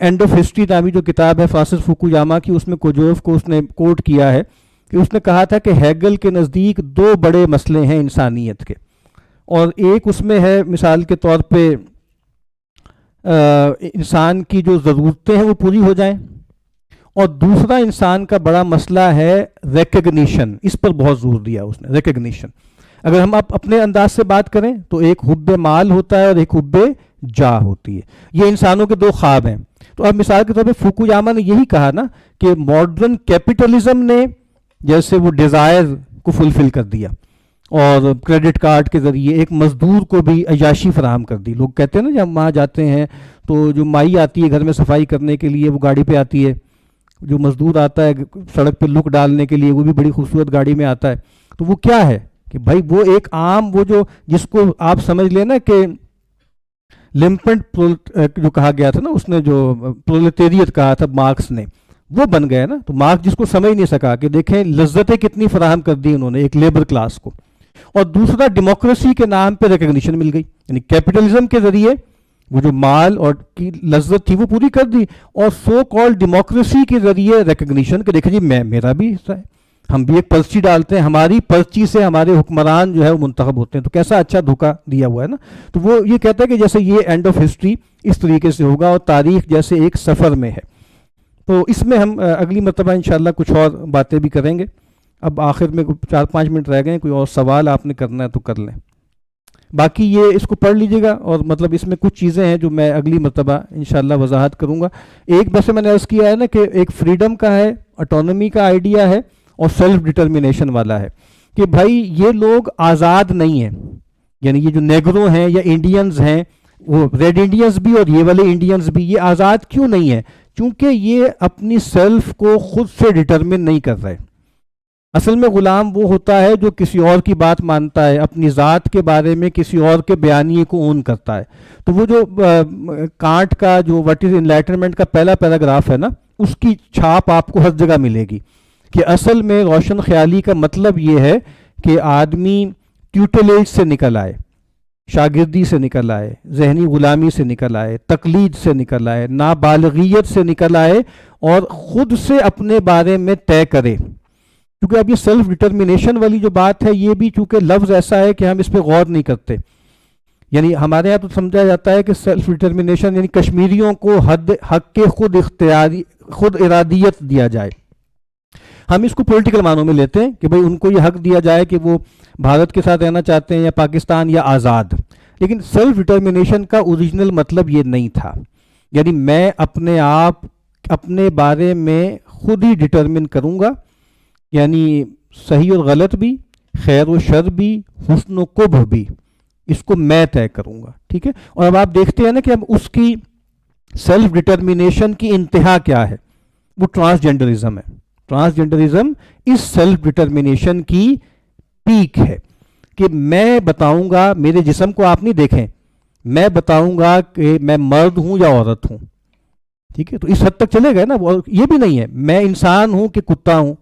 اینڈ آف ہسٹری نامی جو کتاب ہے فرانسس فوکویاما کی, اس میں کوجوو کو اس نے کوٹ کیا ہے کہ اس نے کہا تھا کہ ہیگل کے نزدیک دو بڑے مسئلے ہیں انسانیت کے, اور ایک اس میں ہے مثال کے طور پہ انسان کی جو ضرورتیں ہیں وہ پوری ہو جائیں, اور دوسرا انسان کا بڑا مسئلہ ہے ریکگنیشن. اس پر بہت زور دیا اس نے, ریکگنیشن. اگر ہم اپنے انداز سے بات کریں تو ایک حب مال ہوتا ہے اور ایک حب جاہ ہوتی ہے, یہ انسانوں کے دو خواب ہیں. تو اب مثال کے طور پہ فوکویاما نے یہی کہا نا کہ ماڈرن کیپٹلزم نے جیسے وہ ڈیزائر کو فلفل کر دیا, اور کریڈٹ کارڈ کے ذریعے ایک مزدور کو بھی عیاشی فراہم کر دی. لوگ کہتے ہیں نا جب وہاں جاتے ہیں تو جو مائی آتی ہے گھر میں صفائی کرنے کے لیے وہ گاڑی پہ آتی ہے, جو مزدور آتا ہے سڑک پہ لک ڈالنے کے لیے وہ بھی بڑی خوبصورت گاڑی میں آتا ہے. تو وہ کیا ہے کہ بھائی وہ ایک عام, وہ جو جس کو آپ سمجھ لیں نا کہ لمپنٹ جو کہا گیا تھا نا, اس نے جو پرولیٹیریٹ کہا تھا مارکس نے, وہ بن گیا نا. تو مارکس جس کو سمجھ نہیں سکا کہ دیکھیں لذتیں کتنی فراہم کر دی انہوں نے ایک لیبر کلاس کو. اور دوسرا ڈیموکریسی کے نام پہ ریکگنیشن مل گئی, یعنی کیپٹلزم کے ذریعے وہ جو مال اور کی لذت تھی وہ پوری کر دی, اور سو کال ڈیموکریسی کے ذریعے ریکگنیشن کہ دیکھیں جی میرا بھی حصہ ہے, ہم بھی ایک پرچی ڈالتے ہیں, ہماری پرچی سے ہمارے حکمران جو ہے وہ منتخب ہوتے ہیں. تو کیسا اچھا دھوکہ دیا ہوا ہے نا. تو وہ یہ کہتا ہے کہ جیسے یہ اینڈ آف ہسٹری اس طریقے سے ہوگا, اور تاریخ جیسے ایک سفر میں ہے. تو اس میں ہم اگلی مرتبہ انشاءاللہ کچھ اور باتیں بھی کریں گے. اب آخر میں 4-5 منٹ رہ گئے, کوئی اور سوال آپ نے کرنا ہے تو کر لیں. باقی یہ اس کو پڑھ لیجئے گا, اور مطلب اس میں کچھ چیزیں ہیں جو میں اگلی مرتبہ انشاءاللہ وضاحت کروں گا. ایک بس میں نے عرض کیا ہے نا کہ ایک فریڈم کا ہے, اٹونومی کا آئیڈیا ہے, اور سیلف ڈٹرمنیشن والا ہے کہ بھائی یہ لوگ آزاد نہیں ہیں. یعنی یہ جو نیگرو ہیں یا انڈینز ہیں وہ ریڈ انڈینز بھی اور یہ والے انڈینز بھی یہ آزاد کیوں نہیں ہے؟ چونکہ یہ اپنی سیلف کو خود سے ڈٹرمن نہیں کر رہے. اصل میں غلام وہ ہوتا ہے جو کسی اور کی بات مانتا ہے، اپنی ذات کے بارے میں کسی اور کے بیانیے کو اون کرتا ہے. تو وہ جو کانٹ کا جو وٹ از انلائٹنمنٹ کا پہلا پیراگراف ہے نا، اس کی چھاپ آپ کو ہر جگہ ملے گی کہ اصل میں روشن خیالی کا مطلب یہ ہے کہ آدمی ٹیوٹلیج سے نکل آئے، شاگردی سے نکل آئے، ذہنی غلامی سے نکل آئے، تقلید سے نکل آئے، نابالغیت سے نکل آئے اور خود سے اپنے بارے میں طے کرے. کیونکہ اب یہ سیلف ڈٹرمنیشن والی جو بات ہے یہ بھی چونکہ لفظ ایسا ہے کہ ہم اس پہ غور نہیں کرتے. یعنی ہمارے یہاں تو سمجھا جاتا ہے کہ سیلف ڈٹرمنیشن یعنی کشمیریوں کو حق کے خود ارادیت دیا جائے. ہم اس کو پولیٹیکل معنوں میں لیتے ہیں کہ بھئی ان کو یہ حق دیا جائے کہ وہ بھارت کے ساتھ رہنا چاہتے ہیں یا پاکستان یا آزاد. لیکن سیلف ڈٹرمنیشن کا اوریجنل مطلب یہ نہیں تھا. یعنی میں اپنے آپ اپنے بارے میں خود ہی ڈٹرمن کروں گا، یعنی صحیح اور غلط بھی، خیر و شر بھی، حسن و قبح بھی، اس کو میں طے کروں گا. ٹھیک ہے. اور اب آپ دیکھتے ہیں نا کہ اب اس کی سیلف ڈٹرمنیشن کی انتہا کیا ہے؟ وہ ٹرانسجنڈرزم ہے. ٹرانسجنڈرزم اس سیلف ڈٹرمنیشن کی پیک ہے کہ میں بتاؤں گا، میرے جسم کو آپ نہیں دیکھیں، میں بتاؤں گا کہ میں مرد ہوں یا عورت ہوں. ٹھیک ہے. تو اس حد تک چلے گئے نا. یہ بھی نہیں ہے میں انسان ہوں کہ کتا ہوں،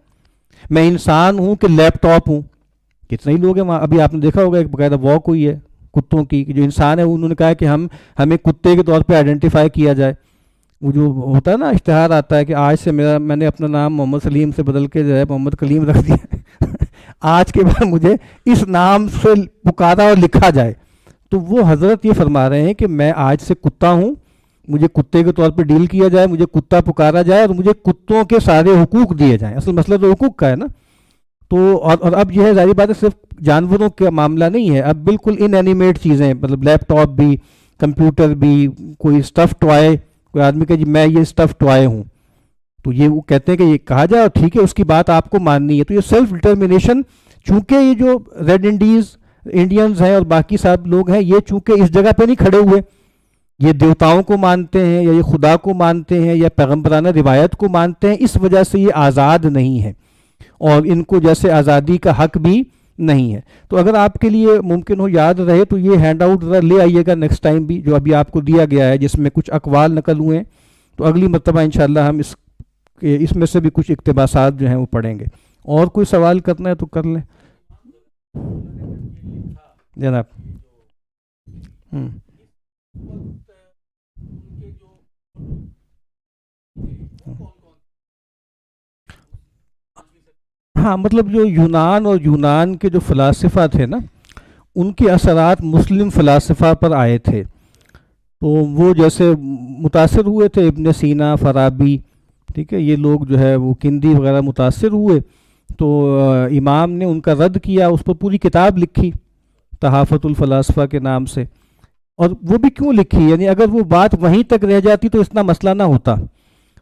میں انسان ہوں کہ لیپ ٹاپ ہوں. کتنے ہی لوگ ہیں وہاں، ابھی آپ نے دیکھا ہوگا ایک باقاعدہ واک ہوئی ہے کتوں کی، کہ جو انسان ہے انہوں نے کہا کہ ہمیں کتے کے طور پہ آئیڈینٹیفائی کیا جائے. وہ جو ہوتا ہے نا اشتہار آتا ہے کہ آج سے میں نے اپنا نام محمد سلیم سے بدل کے جو ہے محمد کلیم رکھ دیا آج کے بعد مجھے اس نام سے پکارا اور لکھا جائے. تو وہ حضرت یہ فرما رہے ہیں کہ میں آج سے کتا ہوں، مجھے کتے کے طور پہ ڈیل کیا جائے، مجھے کتا پکارا جائے اور مجھے کتوں کے سارے حقوق دیے جائیں. اصل مسئلہ تو حقوق کا ہے نا. تو اور اب یہ ہے ظاہری بات ہے صرف جانوروں کا معاملہ نہیں ہے، اب بالکل ان اینیمیٹ چیزیں، مطلب لیپ ٹاپ بھی، کمپیوٹر بھی، کوئی اسٹف ٹوائے، کوئی آدمی کہ جی میں یہ اسٹف ٹوائے ہوں، تو یہ وہ کہتے ہیں کہ یہ کہا جائے اور ٹھیک ہے اس کی بات آپ کو ماننی ہے. تو یہ سیلف ڈٹرمنیشن چونکہ یہ جو ریڈ انڈینز ہیں اور باقی سب لوگ ہیں یہ چونکہ اس جگہ پہ نہیں کھڑے ہوئے، یہ دیوتاؤں کو مانتے ہیں یا یہ خدا کو مانتے ہیں یا پیغمبرانہ روایت کو مانتے ہیں، اس وجہ سے یہ آزاد نہیں ہے اور ان کو جیسے آزادی کا حق بھی نہیں ہے. تو اگر آپ کے لیے ممکن ہو یاد رہے تو یہ ہینڈ آؤٹ لے آئیے گا نیکسٹ ٹائم بھی، جو ابھی آپ کو دیا گیا ہے جس میں کچھ اقوال نقل ہوئے ہیں. تو اگلی مرتبہ انشاءاللہ ہم اس میں سے بھی کچھ اقتباسات جو ہیں وہ پڑھیں گے. اور کوئی سوال کرنا ہے تو کر لیں جناب. ہاں مطلب جو یونان اور یونان کے جو فلاسفہ تھے نا، ان کے اثرات مسلم فلاسفہ پر آئے تھے. تو وہ جیسے متاثر ہوئے تھے ابن سینا، فارابی، ٹھیک ہے، یہ لوگ جو ہے وہ کندی وغیرہ متاثر ہوئے. تو امام نے ان کا رد کیا، اس پر پوری کتاب لکھی تحافت الفلاسفہ کے نام سے. اور وہ بھی کیوں لکھی؟ یعنی اگر وہ بات وہیں تک رہ جاتی تو اتنا مسئلہ نہ ہوتا.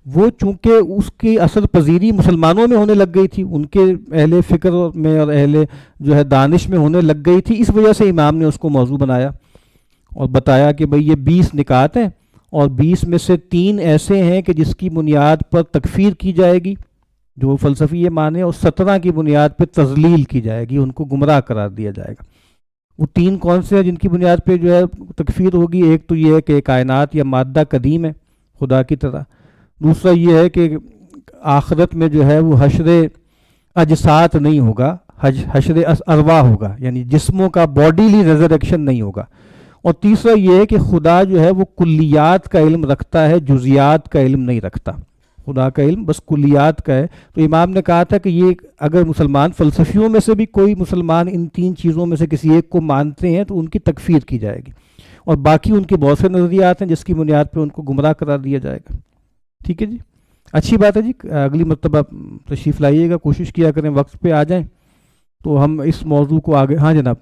وہ چونکہ اس کی اثر پذیری مسلمانوں میں ہونے لگ گئی تھی، ان کے اہل فکر میں اور اہل جو ہے دانش میں ہونے لگ گئی تھی، اس وجہ سے امام نے اس کو موضوع بنایا اور بتایا کہ بھئی یہ 20 نکات ہیں اور 20 میں سے 3 ایسے ہیں کہ جس کی بنیاد پر تکفیر کی جائے گی جو فلسفی یہ مانے، اور 17 کی بنیاد پہ تضلیل کی جائے گی، ان کو گمراہ قرار دیا جائے گا. وہ 3 کون سے ہیں جن کی بنیاد پہ جو ہے تکفیر ہوگی؟ ایک تو یہ ہے کہ کائنات یا مادہ قدیم ہے خدا کی طرح. دوسرا یہ ہے کہ آخرت میں جو ہے وہ حشر اجساد نہیں ہوگا، حشر ارواح ہوگا، یعنی جسموں کا باڈیلی ریزریکشن نہیں ہوگا. اور تیسرا یہ ہے کہ خدا جو ہے وہ کلیات کا علم رکھتا ہے، جزیات کا علم نہیں رکھتا. خدا کا علم بس کلیات کا ہے. تو امام نے کہا تھا کہ یہ اگر مسلمان فلسفیوں میں سے بھی کوئی مسلمان ان 3 چیزوں میں سے کسی ایک کو مانتے ہیں تو ان کی تکفیر کی جائے گی، اور باقی ان کے بہت سے نظریات ہیں جس کی بنیاد پہ ان کو گمراہ قرار دیا جائے گا. ٹھیک ہے جی، اچھی بات ہے جی. اگلی مرتبہ تشریف لائیے گا، کوشش کیا کریں وقت پہ آ جائیں تو ہم اس موضوع کو آگے. ہاں جناب.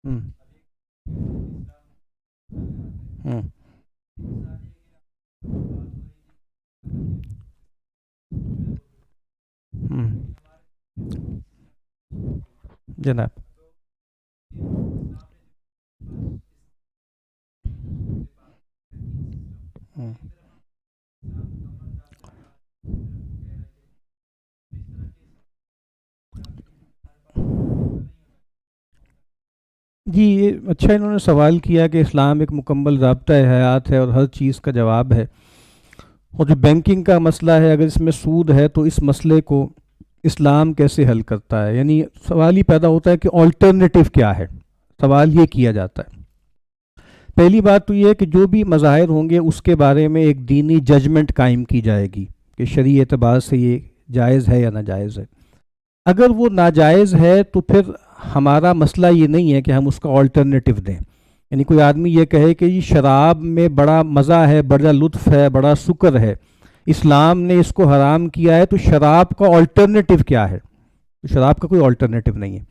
ہوں ہوں ہوں جناب. ہوں. جی یہ اچھا انہوں نے سوال کیا کہ اسلام ایک مکمل ضابطہ حیات ہے اور ہر چیز کا جواب ہے، اور جو بینکنگ کا مسئلہ ہے اگر اس میں سود ہے تو اس مسئلے کو اسلام کیسے حل کرتا ہے. یعنی سوال یہ پیدا ہوتا ہے کہ آلٹرنیٹو کیا ہے، سوال یہ کیا جاتا ہے. پہلی بات تو یہ ہے کہ جو بھی مظاہر ہوں گے اس کے بارے میں ایک دینی ججمنٹ قائم کی جائے گی کہ شرعی اعتبار سے یہ جائز ہے یا ناجائز ہے. اگر وہ ناجائز ہے تو پھر ہمارا مسئلہ یہ نہیں ہے کہ ہم اس کا آلٹرنیٹو دیں. یعنی کوئی آدمی یہ کہے کہ یہ شراب میں بڑا مزہ ہے، بڑا لطف ہے، بڑا سکر ہے، اسلام نے اس کو حرام کیا ہے، تو شراب کا آلٹرنیٹو کیا ہے؟ تو شراب کا کوئی آلٹرنیٹو نہیں ہے،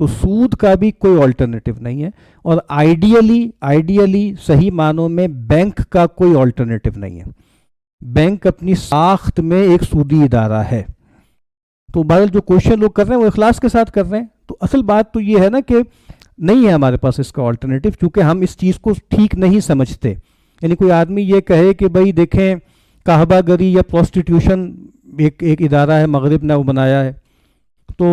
تو سود کا بھی کوئی آلٹرنیٹو نہیں ہے، اور آئیڈیلی صحیح معنوں میں بینک کا کوئی آلٹرنیٹو نہیں ہے. بینک اپنی ساخت میں ایک سودی ادارہ ہے. تو بہرحال جو کوشچن لوگ کر رہے ہیں وہ اخلاص کے ساتھ کر رہے ہیں. تو اصل بات تو یہ ہے نا کہ نہیں ہے ہمارے پاس اس کا آلٹرنیٹو، کیونکہ ہم اس چیز کو ٹھیک نہیں سمجھتے. یعنی کوئی آدمی یہ کہے کہ بھائی دیکھیں کعبہ گری یا پروسٹیٹیوشن ایک ادارہ ہے مغرب نے وہ بنایا ہے، تو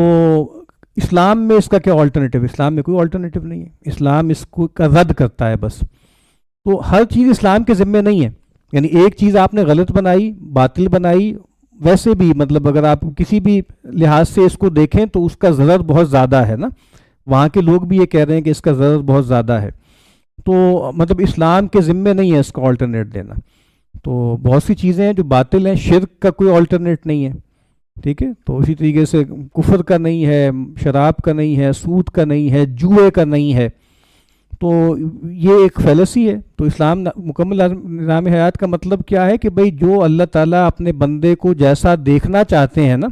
اسلام میں اس کا کیا آلٹرنیٹو؟ اسلام میں کوئی آلٹرنیٹو نہیں ہے، اسلام اس کو کا رد کرتا ہے بس. تو ہر چیز اسلام کے ذمے نہیں ہے. یعنی ایک چیز آپ نے غلط بنائی، باطل بنائی، ویسے بھی مطلب اگر آپ کسی بھی لحاظ سے اس کو دیکھیں تو اس کا ضرر بہت زیادہ ہے نا. وہاں کے لوگ بھی یہ کہہ رہے ہیں کہ اس کا ضرر بہت زیادہ ہے. تو مطلب اسلام کے ذمے نہیں ہے اس کو آلٹرنیٹ دینا. تو بہت سی چیزیں ہیں جو باطل ہیں، شرک کا کوئی آلٹرنیٹ نہیں ہے، ٹھیک ہے. تو اسی طریقے سے کفر کا نہیں ہے، شراب کا نہیں ہے، سود کا نہیں ہے، جوئے کا نہیں ہے. تو یہ ایک فیلسی ہے. تو اسلام مکمل نظام حیات کا مطلب کیا ہے کہ بھئی جو اللہ تعالیٰ اپنے بندے کو جیسا دیکھنا چاہتے ہیں نا،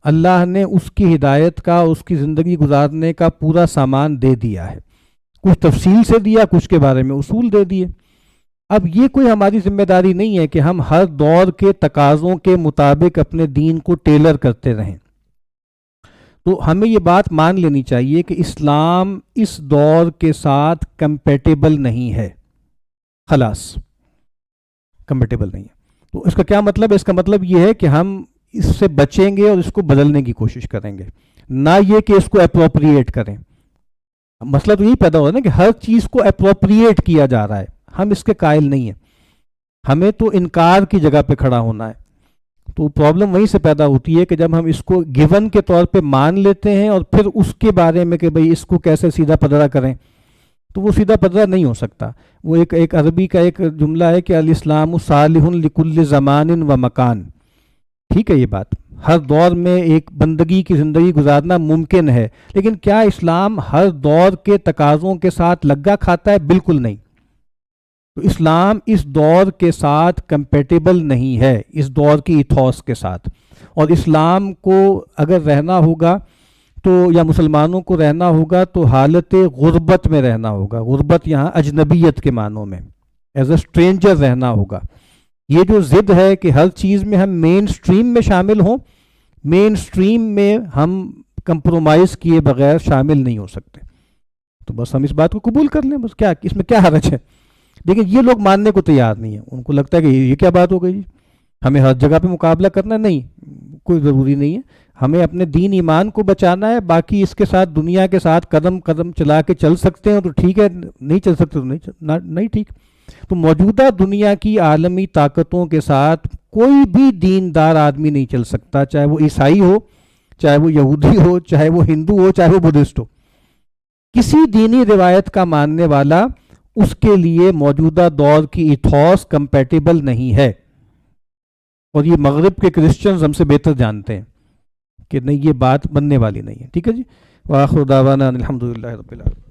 اللہ نے اس کی ہدایت کا، اس کی زندگی گزارنے کا پورا سامان دے دیا ہے. کچھ تفصیل سے دیا، کچھ کے بارے میں اصول دے دیے. اب یہ کوئی ہماری ذمہ داری نہیں ہے کہ ہم ہر دور کے تقاضوں کے مطابق اپنے دین کو ٹیلر کرتے رہیں. تو ہمیں یہ بات مان لینی چاہیے کہ اسلام اس دور کے ساتھ کمپیٹیبل نہیں ہے، خلاص کمپیٹیبل نہیں ہے. تو اس کا کیا مطلب ہے؟ اس کا مطلب یہ ہے کہ ہم اس سے بچیں گے اور اس کو بدلنے کی کوشش کریں گے، نہ یہ کہ اس کو اپروپریٹ کریں. مسئلہ تو یہی پیدا ہو رہا ہے نا کہ ہر چیز کو اپروپریٹ کیا جا رہا ہے. ہم اس کے قائل نہیں ہیں، ہمیں تو انکار کی جگہ پہ کھڑا ہونا ہے. تو پرابلم وہیں سے پیدا ہوتی ہے کہ جب ہم اس کو گیون کے طور پہ مان لیتے ہیں اور پھر اس کے بارے میں کہ بھئی اس کو کیسے سیدھا پدرا کریں، تو وہ سیدھا پدرا نہیں ہو سکتا. وہ ایک عربی کا ایک جملہ ہے کہ الاسلام صالح لکل زمان و مکان. ٹھیک ہے، یہ بات ہر دور میں ایک بندگی کی زندگی گزارنا ممکن ہے، لیکن کیا اسلام ہر دور کے تقاضوں کے ساتھ لگا کھاتا ہے؟ بالکل نہیں. تو اسلام اس دور کے ساتھ کمپیٹیبل نہیں ہے، اس دور کی ایتھوس کے ساتھ. اور اسلام کو اگر رہنا ہوگا تو یا مسلمانوں کو رہنا ہوگا تو حالت غربت میں رہنا ہوگا. غربت یہاں اجنبیت کے معنوں میں، ایز اے اسٹرینجر رہنا ہوگا. یہ جو ضد ہے کہ ہر چیز میں ہم مین سٹریم میں شامل ہوں، مین سٹریم میں ہم کمپرومائز کیے بغیر شامل نہیں ہو سکتے. تو بس ہم اس بات کو قبول کر لیں، بس کیا اس میں کیا حرج ہے؟ لیکن یہ لوگ ماننے کو تیار نہیں ہیں. ان کو لگتا ہے کہ یہ کیا بات ہو گئی جی، ہمیں ہر جگہ پہ مقابلہ کرنا. نہیں، کوئی ضروری نہیں ہے. ہمیں اپنے دین ایمان کو بچانا ہے، باقی اس کے ساتھ دنیا کے ساتھ قدم قدم چلا کے چل سکتے ہیں تو ٹھیک ہے، نہیں چل سکتے تو نہیں ٹھیک. تو موجودہ دنیا کی عالمی طاقتوں کے ساتھ کوئی بھی دیندار آدمی نہیں چل سکتا، چاہے وہ عیسائی ہو، چاہے وہ یہودی ہو، چاہے وہ ہندو ہو، چاہے وہ بدھسٹ ہو. کسی دینی روایت کا ماننے والا، اس کے لیے موجودہ دور کی ایتھوس کمپیٹیبل نہیں ہے. اور یہ مغرب کے کرسچنز ہم سے بہتر جانتے ہیں کہ نہیں، یہ بات بننے والی نہیں ہے. ٹھیک ہے جی. وآخر دعوانا الحمدللہ رب العالمین.